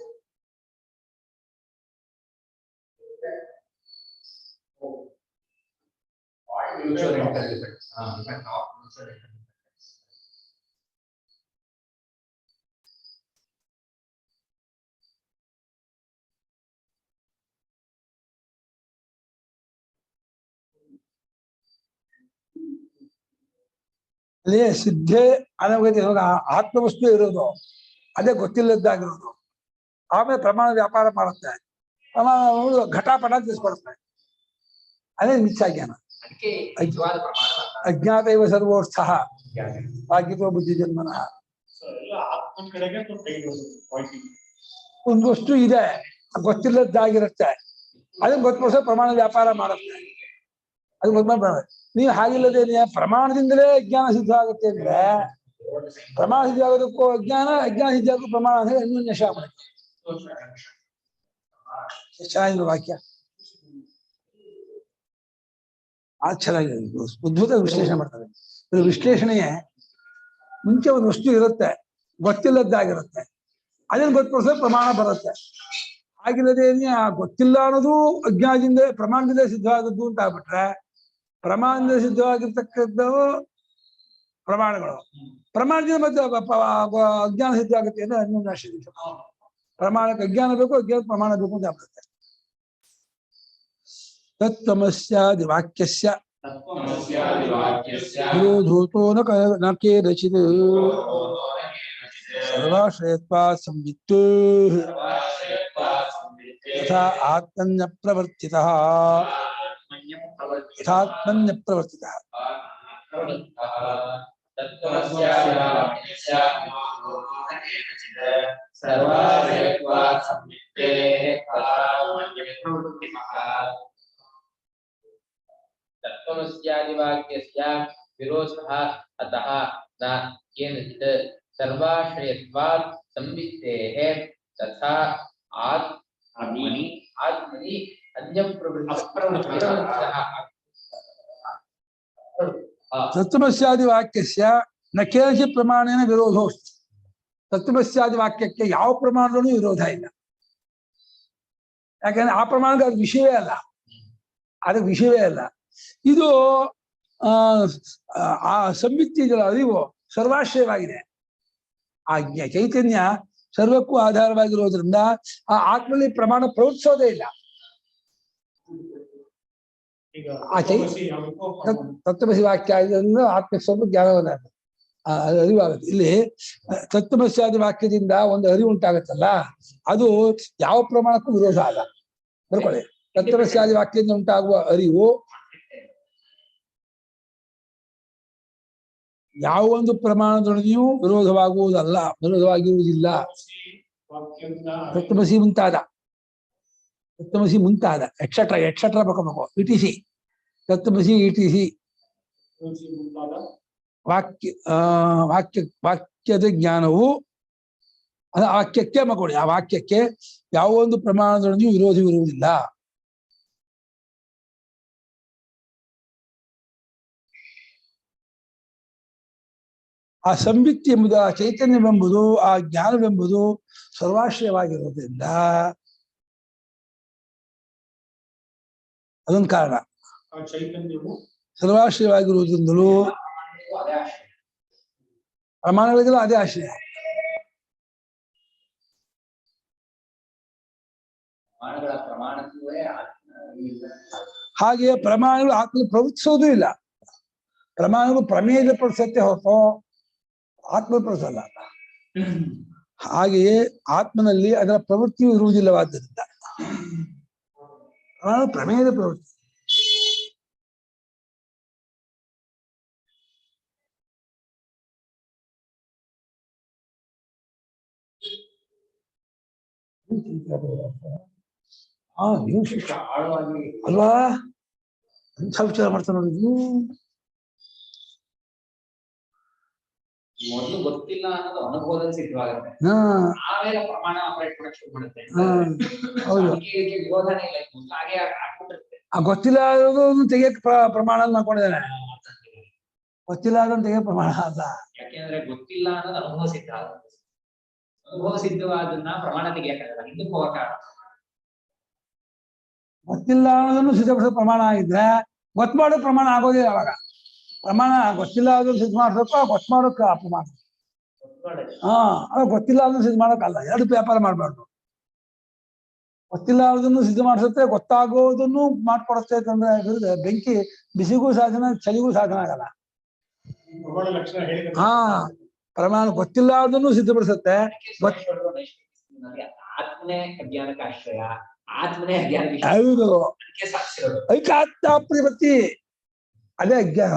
Mutual interdependence. Defect of mutual interdependence. ಅಲ್ಲಿ ಸಿದ್ಧೆ ಅನವಗತಿ ಆತ್ಮವಸ್ತು ಇರೋದು, ಅದೇ ಗೊತ್ತಿಲ್ಲದ್ದಾಗಿರೋದು. ಆಮೇಲೆ ಪ್ರಮಾಣ ವ್ಯಾಪಾರ ಮಾಡುತ್ತೆ, ಪ್ರಮಾಣ ಘಟಾಪಟ ತಿಳಿಸ್ಕೊಡುತ್ತೆ. ಅದೇ ಮಿಥ್ಯಾಜ್ಞಾನ. ಅಜ್ಞಾತ ಇವ ಸರ್ವೋತ್ಥ ಭಾಗ್ಯತೋ ಬುದ್ಧಿ ಜನ್ಮನಃ. ಆತ್ಮ ಕಡೆಗೆ ಒಂದು ವಸ್ತು ಇದೆ, ಗೊತ್ತಿಲ್ಲದ್ದಾಗಿರುತ್ತೆ, ಅದನ್ನ ಗೊತ್ತುಪಡಿಸೋ ಪ್ರಮಾಣ ವ್ಯಾಪಾರ ಮಾಡುತ್ತೆ. ಅದು ಗೊತ್ತ. ನೀವು ಹಾಗಿಲ್ಲದೆ ಪ್ರಮಾಣದಿಂದಲೇ ಅಜ್ಞಾನ ಸಿದ್ಧ ಆಗುತ್ತೆ ಅಂದ್ರೆ, ಪ್ರಮಾಣ ಸಿದ್ಧ ಆಗೋದಕ್ಕೂ ಅಜ್ಞಾನ, ಅಜ್ಞಾನ ಸಿದ್ಧ ಆಗೋದಕ್ಕೂ ಪ್ರಮಾಣ ಅಂದ್ರೆ ಅನ್ಯೋನ್ಯ ಶಾಪ. ಚೆನ್ನಾಗಿದೆ ವಾಕ್ಯ, ಚೆನ್ನಾಗಿದೆ. ಅದ್ಭುತ ವಿಶ್ಲೇಷಣೆ ಮಾಡ್ತಾರೆ. ಇದು ವಿಶ್ಲೇಷಣೆಯೇ ಮುಂಚೆ ಒಂದು ವಸ್ತು ಇರುತ್ತೆ, ಗೊತ್ತಿಲ್ಲದ್ದಾಗಿರುತ್ತೆ, ಅದನ್ನು ಗೊತ್ತುಪಡಿಸೋ ಪ್ರಮಾಣ ಬರುತ್ತೆ. ಹಾಗಿಲ್ಲದೆ ಗೊತ್ತಿಲ್ಲ ಅನ್ನೋದು ಅಜ್ಞಾನದಿಂದ ಪ್ರಮಾಣದಿಂದ ಸಿದ್ಧವಾದದ್ದು ಅಂತ ಆಗ್ಬಿಟ್ರೆ, ಪ್ರಮಾಣದಿಂದ ಸಿದ್ಧವಾಗಿರ್ತಕ್ಕಂಥವು ಪ್ರಮಾಣಗಳು, ಪ್ರಮಾಣದಿಂದ ಮತ್ತೆ ಅಜ್ಞಾನ ಸಿದ್ಧ ಆಗುತ್ತೆ ಅಂದ್ರೆ ಅನ್ಯೋನ್ಯಾಶ್ರಯ. ಪ್ರಮಾಣಕ್ಕೆ ಅಜ್ಞಾನ ಬೇಕು, ಅಜ್ಞಾನ ಪ್ರಮಾಣ ಬೇಕು ಅಂತ ಆಗ್ಬಿಡುತ್ತೆ. ತತ್ವಮಸ್ಯಾದಿ ವಾಕ್ಯಸ್ಯ ವಿರೋಧೋತೋ ನ ಕೇನಚಿತ್ ಸರ್ವಾಶ್ರಯತ್ವಾತ್ ಸಂವಿತ್ತೋ ಯಥಾ ಆತ್ಮನ್ಯ ಪ್ರವರ್ತಿತಃ ಯಥಾತ್ಮನ್ಯ ಪ್ರವರ್ತಿತಃ. ತತ್ವಮಸ್ಯಾದಿವಾಕ್ಯಸ್ಯ ವಿರೋಧಃ ಅತಃ ನ ಕೇನಚಿತ್ ಸರ್ವಾಶ್ರಯತ್ವಾತ್ ಸಂವಿತ್ತೇಃ ತಥಾ ಆತ್ಮನಿ ತತ್ವಮಸ್ಯಾದಿ ವಾಕ್ಯಸ್ಯ ನ ಕೇನಚಿತ್ ಪ್ರಮಾಣೇನ ವಿರೋಧೋ ಅಸ್ತಿ. ತತ್ವಮಸ್ಯಾದಿ ವಾಕ್ಯಕ್ಕೆ ಯಾವ ಪ್ರಮಾಣದಲ್ಲೂ ವಿರೋಧ ಇಲ್ಲ. ಯಾಕಂದ್ರೆ ಆ ಪ್ರಮಾಣಕ್ಕೆ ಅದು ವಿಷಯವೇ ಅಲ್ಲ, ಅದಕ್ಕೆ ವಿಷಯವೇ ಅಲ್ಲ. ಇದು ಆ ಸಂವಿತ್ತಿ ಇದೆಯಲ್ಲ, ಅರಿವು ಸರ್ವಾಶ್ರಯವಾಗಿದೆ. ಆ ಚೈತನ್ಯ ಸರ್ವಕ್ಕೂ ಆಧಾರವಾಗಿರೋದ್ರಿಂದ ಆ ಆತ್ಮಲ್ಲಿ ಪ್ರಮಾಣ ಪ್ರವರ್ತಿಸೋದೇ ಇಲ್ಲ. ಆ ತತ್ವಮಸಿ ವಾಕ್ಯ ಇದರಿಂದ ಆತ್ಮ ಸ್ವಲ್ಪ ಜ್ಞಾನವನ್ನ ಅದು ಅರಿವಾಗುತ್ತೆ. ಇಲ್ಲಿ ತತ್ವಮಸ್ಯಾದಿ ವಾಕ್ಯದಿಂದ ಒಂದು ಅರಿವು ಉಂಟಾಗತ್ತಲ್ಲ, ಅದು ಯಾವ ಪ್ರಮಾಣಕ್ಕೂ ವಿರೋಧ ಅಲ್ಲ. ಬರ್ಕೊಳ್ಳಿ, ತತ್ವಮಸ್ಯಾದಿ ವಾಕ್ಯದಿಂದ ಉಂಟಾಗುವ ಅರಿವು ಯಾವ ಒಂದು ಪ್ರಮಾಣದೊಳಗೆಯೂ ವಿರೋಧವಾಗಿರುವುದಿಲ್ಲ. ತತ್ವಮಸಿ ಮುಂತಾದ ಎಕ್ಸೆಟ್ರಾ ಬರಬೇಕು. ಇಟಿಸಿ ತತ್ವಮಸಿ ಇಟಿಸಿ ವಾಕ್ಯದ ಜ್ಞಾನವು ಅದ ವಾಕ್ಯಕ್ಕೆ ಮಗೊಳ್ಳಿ, ಆ ವಾಕ್ಯಕ್ಕೆ ಯಾವ ಒಂದು ಪ್ರಮಾಣದೊಳಗೆಯೂ ವಿರೋಧವಿರುವುದಿಲ್ಲ. ಆ ಸಂವಿತ್ ಎಂಬುದು, ಆ ಚೈತನ್ಯವೆಂಬುದು, ಆ ಜ್ಞಾನವೆಂಬುದು ಸರ್ವಾಶ್ರಯವಾಗಿರುವುದರಿಂದ ಅದೊಂದು ಕಾರಣ. ಚೈತನ್ಯವು ಸರ್ವಾಶ್ರಯವಾಗಿರುವುದರಿಂದಲೂ ಅದೇ ಆಶ್ರಯ. ಪ್ರಮಾಣಗಳಿಗೆಲ್ಲ ಅದೇ ಆಶ್ರಯ. ಪ್ರಮಾಣಕ್ಕೂ ಹಾಗೆಯೇ ಪ್ರಮಾಣಗಳು ಆತ್ಮ ಪ್ರವರ್ತಿಸೋದು ಇಲ್ಲ. ಪ್ರಮಾಣಗಳು ಪ್ರಮೇಯದ ಪಡಿಸತ್ತೆ ಹೊರತು ಆತ್ಮ ಪಡಿಸಲ್ಲ. ಹಾಗೆಯೇ ಆತ್ಮನಲ್ಲಿ ಅದರ ಪ್ರವೃತ್ತಿಯೂ ಇರುವುದಿಲ್ಲವಾದ್ದರಿಂದ ಪ್ರಮೇಯದ ಪ್ರವೃತ್ತಿ. ನೀವು ಶಿಕ್ಷ ಆಳವಾಗಿ ಅಲ್ವಾ? ಎಂಥ ವಿಚಾರ ಮಾಡ್ತಾರೆ ನೋಡಿ ನೀವು. ಮೊದಲು ಗೊತ್ತಿಲ್ಲ ಅನ್ನೋದು ಅನುಭವದಲ್ಲಿ ಸಿದ್ಧವಾಗುತ್ತೆ, ಆಮೇಲೆ ಪ್ರಮಾಣ ಆಪರೇಟ್ ಮಾಡಕ್ ಶುರು ಮಾಡುತ್ತೆ. ಹೌದು, ವಿರೋಧನೇ ಇಲ್ಲ, ಹಾಗೆ ಆಗ್ಬಿಟ್ಟಿರುತ್ತೆ. ಆ ಗೊತ್ತಿಲ್ಲ ಅನ್ನೋದು ತೆಗಿಯಕ್ ಪ್ರಮಾಣ ಮಾಡ್ಕೊಂಡಿದ್ದಾನೆ. ಗೊತ್ತಿಲ್ಲ ಅದನ್ನು ತೆಗಿಯಕ್ ಪ್ರಮಾಣ ಅಲ್ಲ. ಯಾಕೆಂದ್ರೆ ಗೊತ್ತಿಲ್ಲ ಅನ್ನೋದು ಅನುಭವ ಸಿದ್ಧ ಆಗುತ್ತೆ. ಅನುಭವ ಸಿದ್ಧವಾದನ್ನ ಪ್ರಮಾಣ ತೆಗಿಯಕ್ಕಾಗಲ್ಲ, ಹಿಂದಕ್ಕೆ ಹೋಗಕ್ಕಾಗಲ್ಲ. ಗೊತ್ತಿಲ್ಲ ಅನ್ನೋದನ್ನು ಸಿದ್ಧಪಡಿಸೋ ಪ್ರಮಾಣ ಆಗಿದ್ರೆ ಗೊತ್ತು ಮಾಡೋ ಪ್ರಮಾಣ ಆಗೋದಿಲ್ಲ. ಅವಾಗ ಪ್ರಮಾಣ ಗೊತ್ತಿಲ್ಲ ಅದನ್ನು ಸಿದ್ಧ ಮಾಡ್ಬೇಕು, ಗೊತ್ತು ಮಾಡೋಕ್ ಪ್ರಮಾಣ. ಗೊತ್ತಿಲ್ಲ ಅದನ್ನು ಸಿದ್ಧ ಮಾಡೋಕ್ಕಲ್ಲ, ಎರಡು ವ್ಯಾಪಾರ ಮಾಡ್ಬಾರ್ದು. ಗೊತ್ತಿಲ್ಲ ಅದನ್ನು ಸಿದ್ಧ ಮಾಡಿಸುತ್ತೆ, ಗೊತ್ತಾಗೋದನ್ನು ಮಾಡ್ಕೊಡುತ್ತೆ ಅಂತಂದ್ರೆ ಬೆಂಕಿ ಬಿಸಿಗೂ ಸಾಧನ, ಚಳಿಗೂ ಸಾಧನ ಆಗಲ್ಲ. ಪ್ರಮಾಣ ಗೊತ್ತಿಲ್ಲ ಅದನ್ನು ಸಿದ್ಧಪಡಿಸುತ್ತೆ. ಆತ್ಮನೇ ಅಜ್ಞಾನಕ್ಕೆ ಆಶ್ರಯ, ಆತ್ಮನೇ ಅಜ್ಞಾನ. ಹೌದು, ಐಕಾತ್ಮಪ್ರವೃತ್ತಿ ಅದೇ ಅಜ್ಞಾನ.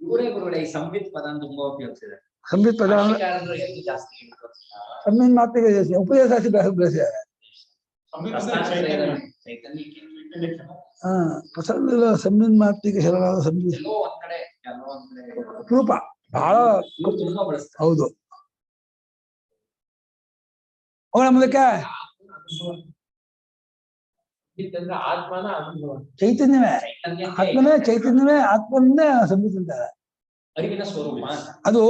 ಇವರೇ ಗುರುಗಳೇ ಈ ಸಂವಿತ್ ಪದ ತುಂಬಾ ಉಪಯೋಗಿಸಿದೆ. ಸಂವಿತ್ ಪದ ಜಾಸ್ತಿ ಸಂವಿತ್ ಮಾತಿಗೆ ಉಪಯೋಗ ಬೆಳೆಸಿದ್ದಾರೆ. ಸಂವಿತ್ ಮಾತಿಗೆ ಶರಣಾದ ಸಂವಿತ್ ರೂಪ ಬಹಳ ಹೌದು. ಅವಳ ಮೂಲಕ ಚೈತನ್ಯವೇ ಆತ್ಮನೇ ಸಂವಿತ್ ಅಂತಾರೆ. ಅರಿವಿನ ಸ್ವರೂಪ ಅದು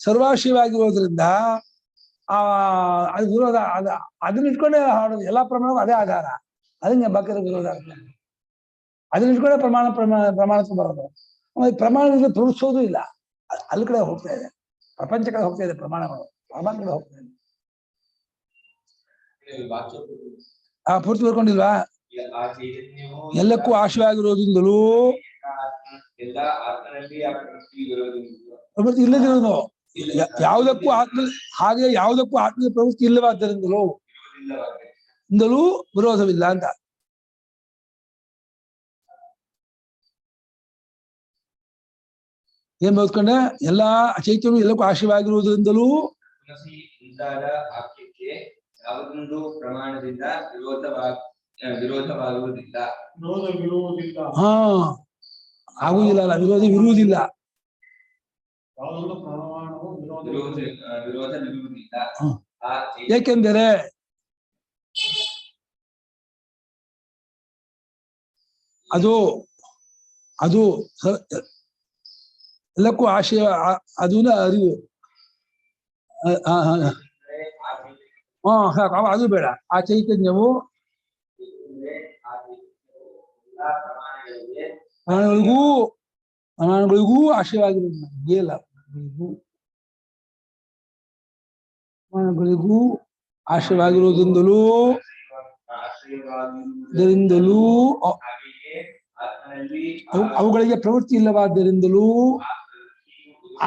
ಸರ್ವಾಶ್ರಯವಾಗಿರೋದ್ರಿಂದ ಅದು ವಿರೋಧ. ಅದನ್ನ ಇಟ್ಕೊಂಡೆ ಹಾಡೋದು ಎಲ್ಲಾ ಪ್ರಮಾಣಕ್ಕೂ ಅದೇ ಆಧಾರ. ಅದನ್ನ ಬಾಕಿ ವಿರೋಧ ಆಗ್ತದೆ. ಅದನ್ನ ಇಟ್ಕೊಂಡೆ ಪ್ರಮಾಣಕ್ಕೆ ಬರೋದು. ಪ್ರಮಾಣದಿಂದ ತೋರಿಸೋದು ಇಲ್ಲ. ಅಲ್ಲಿ ಕಡೆ ಹೋಗ್ತಾ ಇದೆ, ಪ್ರಪಂಚ ಕಡೆ ಹೋಗ್ತಾ ಇದೆ. ಪ್ರಮಾಣಗಳು ಪರಮಾತ್ಮ ಕಡೆ ಹೋಗ್ತಾ ಇದೆ. ಪೂರ್ತಿ ಬರ್ಕೊಂಡಿಲ್ವಾ? ಎಲ್ಲಕ್ಕೂ ಆಶ್ರಯವಾಗಿರೋದ್ರಿಂದಲೂ ಪ್ರವೃತ್ತಿ ಇಲ್ಲದಿರೋದು, ಯಾವುದಕ್ಕೂ ಆತ್ಮ ಹಾಗೆ ಯಾವುದಕ್ಕೂ ಆತ್ಮೀಯ ಪ್ರವೃತ್ತಿ ಇಲ್ಲವಾದ್ದರಿಂದಲೂ ವಿರೋಧವಿಲ್ಲ ಅಂತ. ಏನ್ ಓದ್ಕೊಂಡೆ? ಎಲ್ಲಾ ಚೈತನ್ಯ ಎಲ್ಲಕ್ಕೂ ಆಶ್ರಯವಾಗಿರುವುದರಿಂದಲೂ ಯಾವುದೊಂದು ಪ್ರಮಾಣದಿಂದ ವಿರೋಧವಾಗುವುದಿಲ್ಲ. ಆಗುವುದಿಲ್ಲ ಅಲ್ಲ, ವಿರೋಧವಿರುವುದಿಲ್ಲ. ವಿರೋಧವಿರುವುದಿಲ್ಲ. ಏಕೆಂದರೆ ಅದು ಎಲ್ಲಕ್ಕೂ ಆಶಯ, ಅದನ್ನ ಅರಿವು. ಅದು ಬೇಡ. ಆ ಚೈತನ್ಯವು ಪ್ರಾಣಗಳಿಗೂ ಆಶಯವಾಗಿರುವುದು. ಪ್ರಾಣಗಳಿಗೂ ಆಶಯವಾಗಿರುವುದರಿಂದಲೂ ಅವುಗಳಿಗೆ ಪ್ರವೃತ್ತಿ ಇಲ್ಲವಾದ್ದರಿಂದಲೂ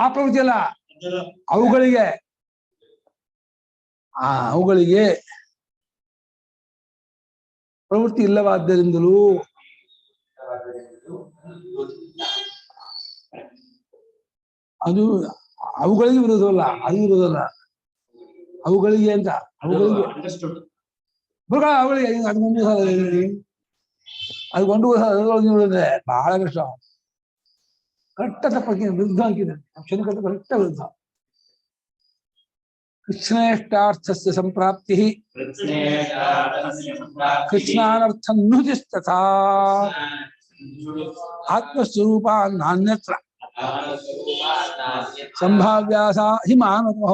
ಆ ಪ್ರವೃತ್ತಿ ಅಲ್ಲ, ಅವುಗಳಿಗೆ ಅವುಗಳಿಗೆ ಪ್ರವೃತ್ತಿ ಇಲ್ಲವಾದ್ದರಿಂದಲೂ ಅದು ಅವುಗಳಿಗೆ ವಿರೋಧವಲ್ಲ, ಅದು ವಿರೋಧವಲ್ಲ, ಅವುಗಳಿಗೆ ಅಂತ ಅವುಗಳಿಗೆ ಮೃಗ ಅವುಗಳಿಗೆ ಅದೊಂದು ಸಲ ಹೇಳಿ, ಅದು ಒಂದು ನೋಡಿದ್ರೆ ಬಹಳ ಕಷ್ಟ. ಕರೆಕ್ಟ ತಪ್ಪಕ್ಕೆ ವಿರುದ್ಧ ಹಾಕಿದೆ ಶನಿಕಟ ಕರೆಕ್ಟ ವಿರುದ್ಧ. ಕೃಷ್ಣೇಷ್ಟಾರ್ಥಸ್ಯ ಸಂಪ್ರಾಪ್ತಿ ಕೃಷ್ಣಾನರ್ಥನ್ನುತಿಸ್ತಥಾ ಆತ್ಮಸ್ವರೂಪ ನಾನ್ಯತ್ರ ಸಂಭಾವ್ಯಾಸ ಹಿ ಮಾನತಃ.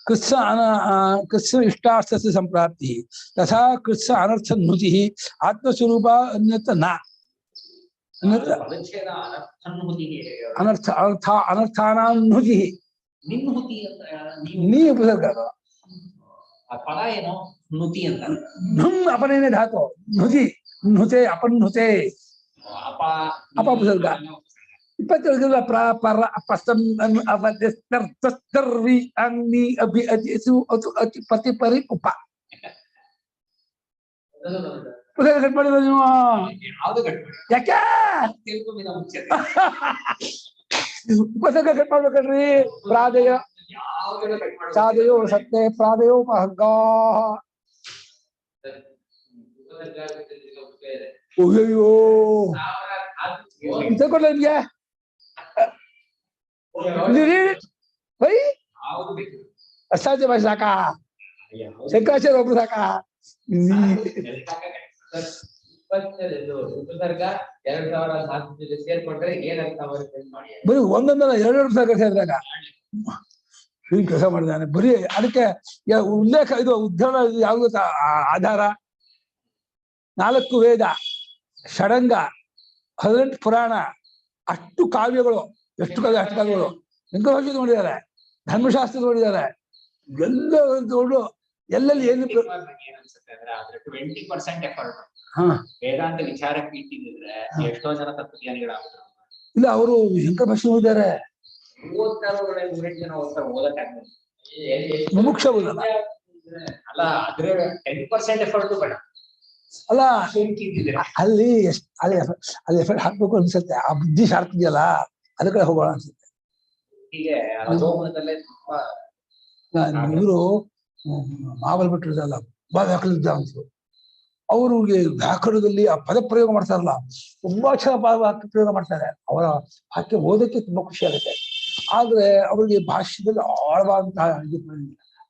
ಕೃಷ್ಣಾನರ್ಥನ್ನುತಿ ಕೃಷ್ಣ ಇಷ್ಟಾರ್ಥಸ್ಯ ಸಂಪ್ರಾಪ್ತಿ ತಥಾ ಕೃಷ್ಣ ಅನರ್ಥನ್ನುತಿ ಆತ್ಮಸ್ವರೂಪ ಅನ್ಯತ್ರ ನ. ಅನರ್ಥ ಅರ್ಥ ಅನರ್ಥಾನಾನ್ಹುತಿ ನೀ ಉಪಸರ್ಗ ಪದ ಏನು ನುತಿ ಅಂತ. ನುಂ ಅಪನೇನೆ ಧಾತು ನುತಿ ನುತೆ ಅಪನ್ನುತೆ ಅಪ ಉಪಸರ್ಗ 27 ಪ್ರ ಪರ ಅಪಸ್ತಂ ಅವರ್ವಿ ಅನ್ನಿ ಅಭಿ ಅಜಿಸು ಅತು ಅತಿ ಪತಿ ಪರಿ ಉಪ ಉಪಸರ್ಗ ಕಟ್ ಮಾಡಿಲ್ಲ ನೀವು ಯಾಕೆ ಉಪಸರ್ಗ ಕಟ್ ಮಾಡ್ಬೇಕಲ್ರಿ. ಪ್ರಾದಯ ಚಾದಯೋ ಸತ್ಯ ಪ್ರಾದಯೋ ಉಪಹರ್ಗ. ಅಯ್ಯೋ ತಗೊಳ್ಳ ನಿಮ್ಗೆ ಬೈ ಅಷ್ಟಾಧ್ಯ ಭಾಷೆ ಸಾಕ, ಶಂಕರಾಚಾರ್ಯ ಒಬ್ರು ಸಾಕ. ಬರೀ ಒಂದೊಂದಲ್ಲ 2 ಉಪಸರ್ಗ ಸೇರಿದಾಗ ಹೀಗೆ ಕೆಲಸ ಮಾಡಿದ್ದಾನೆ. ಬರೀ ಅದಕ್ಕೆ ಉಲ್ಲೇಖ ಇದು ಉದ್ಧರಣ ಯಾವುದು ಆಧಾರ 4 ವೇದ, ಷಡಂಗ, 18 ಪುರಾಣ, ಅಷ್ಟು ಕಾವ್ಯಗಳು, ಎಷ್ಟು ಕಾವ್ಯ ಅಷ್ಟು ಕಾವ್ಯಗಳು. ವೆಂಕಟಭಾಷೆ ನೋಡಿದ್ದಾರೆ, ಧರ್ಮಶಾಸ್ತ್ರ ನೋಡಿದ್ದಾರೆ, ಎಲ್ಲ ತಗೊಂಡು ಎಲ್ಲೆಲ್ಲಿ ಏನು 20% ಎಫರ್ಟ್ ವೇದಾಂತ ವಿಚಾರಕ್ಕೆ ಇಟ್ಟಿದ್ರೆ ಎಷ್ಟೋ ಜನ ತತ್ವಜ್ಞಾನಿಗಳಾಗ್ತಾರೆ. ಇಲ್ಲ, ಅವರು ಶಂಕರಭಾಷೆ ನೋಡಿದ್ದಾರೆ, ಮುಮುಕ್ಷ ಅಲ್ಲ ಅದ್ರ 10% ಎಫರ್ಟ್ ಬೇಡ. ಅಲ್ಲ ಅಲ್ಲಿ ಅಲ್ಲಿ ಎಫರ್ಟ್ ಹಾಕ್ಬೇಕು ಅನ್ಸುತ್ತೆ. ಆ ಬುದ್ಧಿ ಶಾರ್ಪ್ ಇದೆಯಲ್ಲ, ಅದ ಕಡೆ ಹೋಗೋಣ ಅನ್ಸುತ್ತೆ. ಹೀಗೆ ಇವರು ಮಾವಲ್ ಬಿಟ್ಟಿರೋದಲ್ಲ ವ್ಯಾಕರಣ ವಿದ್ವಾಂಸರು, ಅವ್ರಿಗೆ ವ್ಯಾಕರಣದಲ್ಲಿ ಆ ಪದ ಪ್ರಯೋಗ ಮಾಡ್ತಾರಲ್ಲ, ತುಂಬಾ ಚೆನ್ನಾಗಿ ವಾಕ್ಯ ಪ್ರಯೋಗ ಮಾಡ್ತಾರೆ. ಅವರ ವಾಕ್ಯ ಓದಕ್ಕೆ ತುಂಬಾ ಖುಷಿ ಆಗುತ್ತೆ. ಆದ್ರೆ ಅವರಿಗೆ ಭಾಷ್ಯದಲ್ಲಿ ಆಳವಾದಂತಹ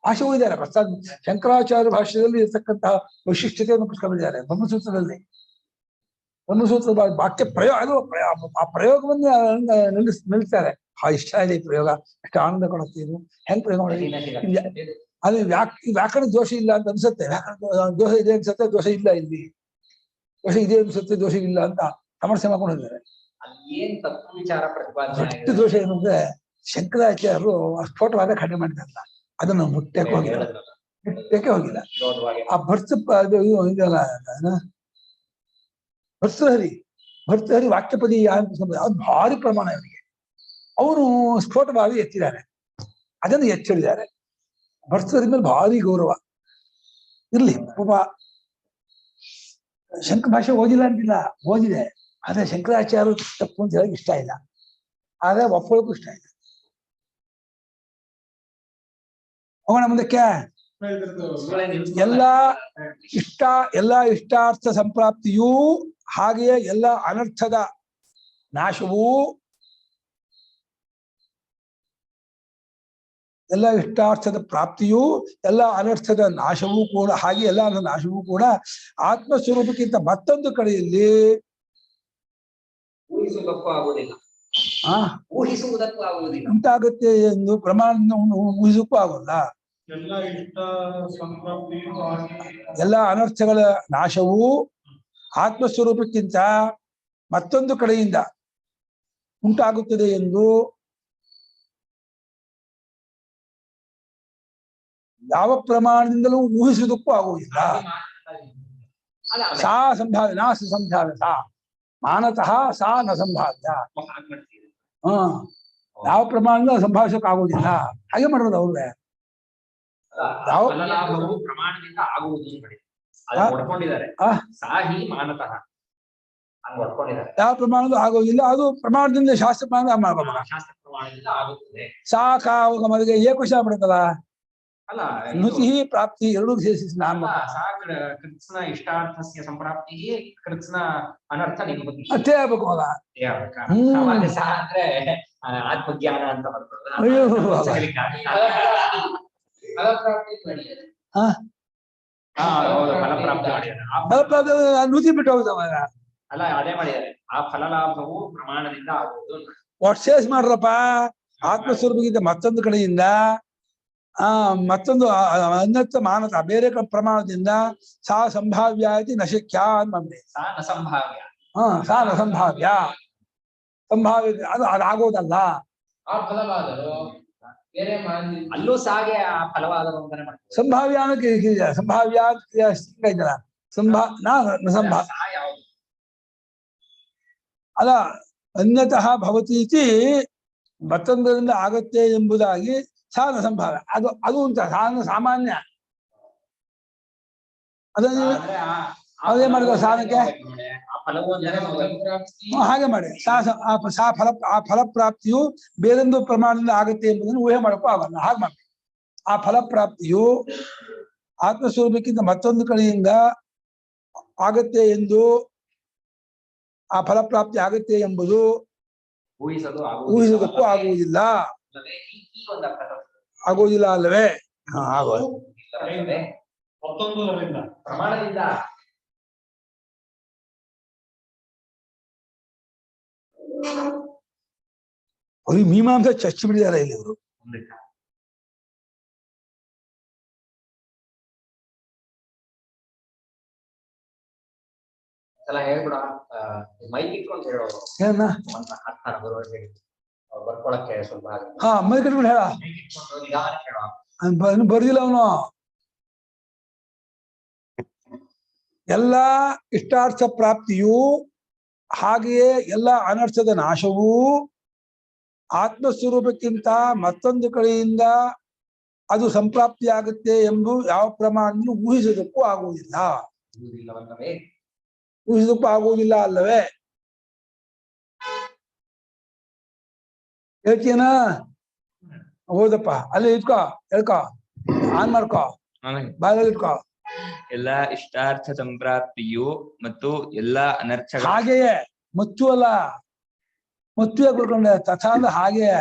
ಭಾಷೆ ಓದಿದ್ದಾರೆ. ಪ್ರಸಾದ್ ಶಂಕರಾಚಾರ್ಯ ಭಾಷೆಯಲ್ಲಿ ಇರ್ತಕ್ಕಂತಹ ವೈಶಿಷ್ಟ್ಯತೆಯನ್ನು ಪುಸ್ತಕವಿದ್ದಾರೆ. ಬ್ರಹ್ಮಸೂತ್ರದಲ್ಲಿ ಬ್ರಹ್ಮಸೂತ್ರ ವಾಕ್ಯ ಪ್ರಯೋಗ ಆ ಪ್ರಯೋಗವನ್ನೇ ನಿಲ್ಲಿಸ್ತಾರೆ. ಇಷ್ಟ ಇದೆ ಈ ಪ್ರಯೋಗ, ಎಷ್ಟು ಆನಂದ ಕೊಡುತ್ತೆ, ಇದು ಹೆಂಗ್ ಪ್ರಯೋಗ ಮಾಡಿ. ಅಲ್ಲಿ ವ್ಯಾಕರಣ ದೋಷ ಇಲ್ಲ ಅಂತ ಅನ್ಸುತ್ತೆ, ವ್ಯಾಕರಣ ದೋಷ ಇದೆ ಅನ್ಸುತ್ತೆ, ದೋಷ ಇಲ್ಲ ಇಲ್ಲಿ, ದೋಷ ಇದೆ ಅನ್ಸುತ್ತೆ, ದೋಷ ಇಲ್ಲ ಅಂತ ಸಮಸ್ಯೆ ಮಾಡ್ಕೊಂಡಿದ್ದಾರೆ. ಎಷ್ಟು ದೋಷ ಏನು ಅಂದ್ರೆ ಶಂಕರಾಚಾರ್ಯರು ಸ್ಫೋಟವಾದ ಖಂಡನೆ ಮಾಡಿದಾರಲ್ಲ, ಅದನ್ನು ಮುಟ್ಟಕ್ಕೆ ಹೋಗಿಲ್ಲ. ಆ ಇದೆಲ್ಲ ಭರ್ತೃಹರಿ ವಾಕ್ಯಪದಿ ಅದು ಭಾರಿ ಪ್ರಮಾಣ ಇವರಿಗೆ. ಅವರು ಸ್ಫೋಟವಾಗಿ ಎತ್ತಿದ್ದಾರೆ, ಅದನ್ನು ಎಚ್ಚರಿದ್ದಾರೆ. ಭರ್ತೃಹರಿ ಮೇಲೆ ಭಾರಿ ಗೌರವ ಇರ್ಲಿ. ಪಾಪ ಶಂಕರ ಭಾಷೆ ಓದಿಲ್ಲ ಅಂತಿಲ್ಲ, ಓದಿದೆ. ಆದ್ರೆ ಶಂಕರಾಚಾರ್ಯ ತಪ್ಪು ಅಂತ ಹೇಳಕ್ ಇಷ್ಟ ಇಲ್ಲ, ಆದ್ರೆ ಒಪ್ಪಳಕ್ಕೂ ಇಷ್ಟ ಇಲ್ಲ. ಹೋಗೋಣ ಮುಂದಕ್ಕೆ. ಎಲ್ಲ ಇಷ್ಟಾರ್ಥ ಸಂಪ್ರಾಪ್ತಿಯೂ ಹಾಗೆಯೇ ಎಲ್ಲ ಅನರ್ಥದ ನಾಶವೂ, ಎಲ್ಲ ಇಷ್ಟಾರ್ಥದ ಪ್ರಾಪ್ತಿಯೂ ಎಲ್ಲ ಅನರ್ಥದ ನಾಶವೂ ಕೂಡ, ಹಾಗೆ ಎಲ್ಲ ನಾಶವೂ ಕೂಡ ಆತ್ಮಸ್ವರೂಪಕ್ಕಿಂತ ಮತ್ತೊಂದು ಕಡೆಯಲ್ಲಿ ಆ ಊಹಿಸುವುದಕ್ಕೂ ಆಗುವುದಿಲ್ಲ. ಉಂಟಾಗುತ್ತೆ ಎಂದು ಪ್ರಮಾಣದಿಂದ ಊಹಿಸಕ್ಕೂ ಆಗೋಲ್ಲ. ಎಲ್ಲ ಇಷ್ಟ ಸಂಪ್ರಾಪ್ತಿಯು ಆಗಿ ಎಲ್ಲ ಅನರ್ಥಗಳ ನಾಶವು ಆತ್ಮಸ್ವರೂಪಕ್ಕಿಂತ ಮತ್ತೊಂದು ಕಡೆಯಿಂದ ಉಂಟಾಗುತ್ತದೆ ಎಂದು ಯಾವ ಪ್ರಮಾಣದಿಂದಲೂ ಊಹಿಸುವುದಕ್ಕೂ ಆಗುವುದಿಲ್ಲ. ಸಾ ಸಂಭಾವ್ಯ ನಾ ಸಂಭಾವ್ಯ ಸಾ ಮಾನತಃ ಸಾ ನ ಸಂಭಾವ್ಯ. ಯಾವ ಪ್ರಮಾಣದಿಂದ ಸಂಭಾವಿಸಕ್ ಆಗುವುದಿಲ್ಲ. ಹಾಗೆ ಮಾಡೋದು ಅವ್ರೆ. ಯಾವ ಫಲಲಾಭವು ಪ್ರಮಾಣದಿಂದ ಆಗುವುದು ನೋಡಿ ಅದು ಹೊಡ್ಕೊಂಡಿದ್ದಾರೆ. ಸಾಹಿ ಮಾನತಃ ಹಂಗ ಹೊಡ್ಕೊಂಡಿದ್ದಾರೆ. ಯಾವ ಪ್ರಮಾಣದ ಆಗೋದಿಲ್ಲ, ಅದು ಪ್ರಮಾಣದಿಂದ ಶಾಸ್ತ್ರ ಪ್ರಮಾಣ ಮಾಡ್ಬೇಕು. ಶಾಸ್ತ್ರ ಪ್ರಮಾಣದಿಂದ ಆಗುತ್ತದೆ. ಸಾಕ ಮದಿಗೆ ಏಕವಶ ಬಿಡುತ್ತಲ್ಲ. ಅಲ್ಲ ನುತಿ ಪ್ರಾಪ್ತಿ ಎರಡೂ ಸೇರಿಸಿ ನಾಮ ಕೃತ್ಸ್ನ ಇಷ್ಟಾರ್ಥಸ್ಯ ಸಂಪ್ರಾಪ್ತಿ ಕೃತ್ಸ್ನ ಅನರ್ಥ ನಿಗಮತಿ ಅಷ್ಟೇ ಆಗ್ಬೇಕು ಅಲ್ಲ. ಅವಾಗ ಸಹ ಅಂದ್ರೆ ಆತ್ಮಜ್ಞಾನ ಅಂತ ಬರ್ತದೆ. ಅಯ್ಯೋ ಫಲಪ್ರಾಪ್ತಿ ಮಾಡಿದ್ದಾರೆ. ನುತಿ ಬಿಟ್ಟು ಹೋಗ್ತಾವ. ಅಲ್ಲ ಅದೇ ಮಾಡಿದ್ದಾರೆ. ಆ ಫಲಲಾಭವು ಪ್ರಮಾಣದಿಂದ ಆಗುವುದು. ಒಟ್ಸೇಸ್ ಮಾಡ್ರಪ್ಪ. ಆತ್ಮಸ್ವರೂಪಕ್ಕಿಂತ ಮತ್ತೊಂದು ಕಡೆಯಿಂದ ಮತ್ತೊಂದು ಅನ್ಯತ್ತ ಮಾನತ ಬೇರೆ ಪ್ರಮಾಣದಿಂದ ಸಾ ಸಂಭಾವ್ಯ ಐತಿ ನಶಕ್ಯ ಅಂತ. ಸಾ ನ ಸಂಭಾವ್ಯ. ಸಾ ನ ಸಂಭಾವ್ಯ. ಸಂಭಾವ್ಯ ಅದು ಅದಾಗೋದಲ್ಲ. ಆ ಫಲವಾದರೂ ಬೇರೆ ಅಲ್ಲೂ ಸಾಗೆ ಆ ಫಲವಾದರು ಅಂತಾನೆ ಮಾಡ್ತಾರೆ. ಸಂಭಾವ್ಯ ಅನ್ನೋಕೆ ಸಂಭಾವ್ಯ ಇದಲ್ಲ. ಸಂಭಾವ್ಯ ಅಲ್ಲ ಅನ್ಯತಃ ಭವತಿ ಇತಿ ಮತ್ತೊಂದರಿಂದ ಆಗತ್ತೆ ಎಂಬುದಾಗಿ ಸಾನ ಸಂಭಾವ್ಯ. ಅದು ಉಂಟ ಸಾನ ಸಾಮಾನ್ಯ. ಅದನ್ನು ಅದೇ ಮಾಡಿದ ಸಾಧನಕ್ಕೆ ಹಾಗೆ ಮಾಡಿ ಆ ಫಲಪ್ರಾಪ್ತಿಯು ಬೇರೊಂದು ಪ್ರಮಾಣದಿಂದ ಆಗುತ್ತೆ ಎಂಬುದನ್ನು ಊಹೆ ಮಾಡಕ್ಕೂ ಆಗಲ್ಲ. ಹಾಗೆ ಮಾಡಿ ಆ ಫಲಪ್ರಾಪ್ತಿಯು ಆತ್ಮಸ್ವರೂಪಕ್ಕಿಂತ ಮತ್ತೊಂದು ಕಡೆಯಿಂದ ಆಗತ್ತೆ ಎಂದು ಆ ಫಲಪ್ರಾಪ್ತಿ ಆಗತ್ತೆ ಎಂಬುದು ಊಹಿಸೋದಕ್ಕೂ ಆಗುವುದಿಲ್ಲ. ಆಗುವುದಿಲ್ಲ ಅಲ್ಲವೇ? ಆಗೋದು ಮತ್ತೊಂದರಿಂದ ಪ್ರಮಾಣದಿಂದ ಅವ್ರಿಗೆ ಮೀಮಾಂಸೆ ಚರ್ಚೆ ಬಿಡಿದಾರೆ ಇಲ್ಲಿ ಅವರು. ಹೇಳ್ಬಿಡ ಮೈಕ್ ಇಟ್ಕೊಂಡು ಹೇಳೋದು ಏನ ಬರ್ಕೊಳಕ್ಕೆ ಸ್ವಲ್ಪ ಮೈ ಕಟ್ಬಿಟ್ಟು ಹೇಳ. ಬರ್ದಿಲ್ಲ ಅವನು. ಎಲ್ಲ ಇಷ್ಟಾರ್ಥ ಪ್ರಾಪ್ತಿಯು ಹಾಗೆಯೇ ಎಲ್ಲ ಅನರ್ಥದ ನಾಶವೂ ಆತ್ಮಸ್ವರೂಪಕ್ಕಿಂತ ಮತ್ತೊಂದು ಕಡೆಯಿಂದ ಅದು ಸಂಪ್ರಾಪ್ತಿಯಾಗುತ್ತೆ ಎಂದು ಯಾವ ಪ್ರಮಾಣದಿಂದ ಊಹಿಸೋದಕ್ಕೂ ಆಗುವುದಿಲ್ಲ. ಊಹಿಸೋದಕ್ಕೂ ಆಗುವುದಿಲ್ಲ ಅಲ್ಲವೇ? ಹೇಳ್ತೀಯನಾ? ಹೌದಪ್ಪ. ಅಲ್ಲಿ ಇಟ್ಕೋ, ಹೇಳ್ಕೋ, ಆನ್ ಮಾಡ್ಕೋ, ಬಾಯಲ್ಲಿ ಇಟ್ಕೋ. ಎಲ್ಲ ಇಷ್ಟಾರ್ಥ ಸಂಪ್ರಾಪ್ತಿಯು ಮತ್ತು ಎಲ್ಲ ಅನರ್ಥ ಹಾಗೆಯೇ ಮತ್ತು ಅಲ್ಲ ಮತ್ತು ಕೊಡ್ಕೊಂಡೆ ತಥಾ ಅಂದ್ರೆ ಹಾಗೆಯೇ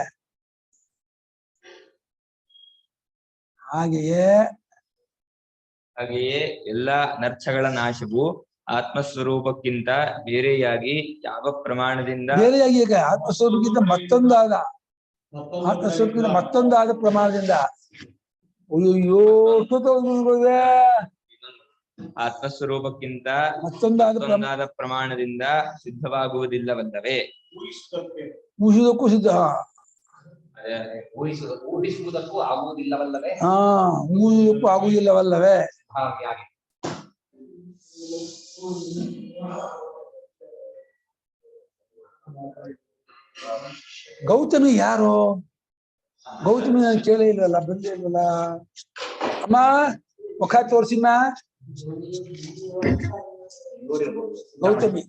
ಹಾಗೆಯೇ ಎಲ್ಲ ಅನರ್ಥಗಳ ನಾಶವು ಆತ್ಮಸ್ವರೂಪಕ್ಕಿಂತ ಬೇರೆಯಾಗಿ ಯಾವ ಪ್ರಮಾಣದಿಂದ ಬೇರೆಯಾಗಿ ಈಗ ಆತ್ಮಸ್ವರೂಪಕ್ಕಿಂತ ಮತ್ತೊಂದಾದ ಪ್ರಮಾಣದಿಂದ ಆತ್ಮಸ್ವರೂಪಕ್ಕಿಂತ ಮತ್ತೊಂದಾದ ಪ್ರಮಾಣದಿಂದ ಸಿದ್ಧವಾಗುವುದಿಲ್ಲವಲ್ಲವೇ? ಊಹಿಸುವುದಕ್ಕೂ ಸಿದ್ಧ. ಊಹಿಸುವುದಕ್ಕೂ ಆಗುವುದಿಲ್ಲವಲ್ಲವೇ? ಊಹಿಸುವುದಕ್ಕೂ ಆಗುವುದಿಲ್ಲವಲ್ಲವೇ? ಗೌತಮಿ ಯಾರು? ಗೌತಮಿ ನಾನು ಕೇಳೇ ಇಲ್ವಲ್ಲ, ಬಂದೇ ಇಲ್ವಲ್ಲ. ಅಮ್ಮ ಮುಖ ತೋರ್ಸಿಮ್ಮ. ಗೌತಮಿ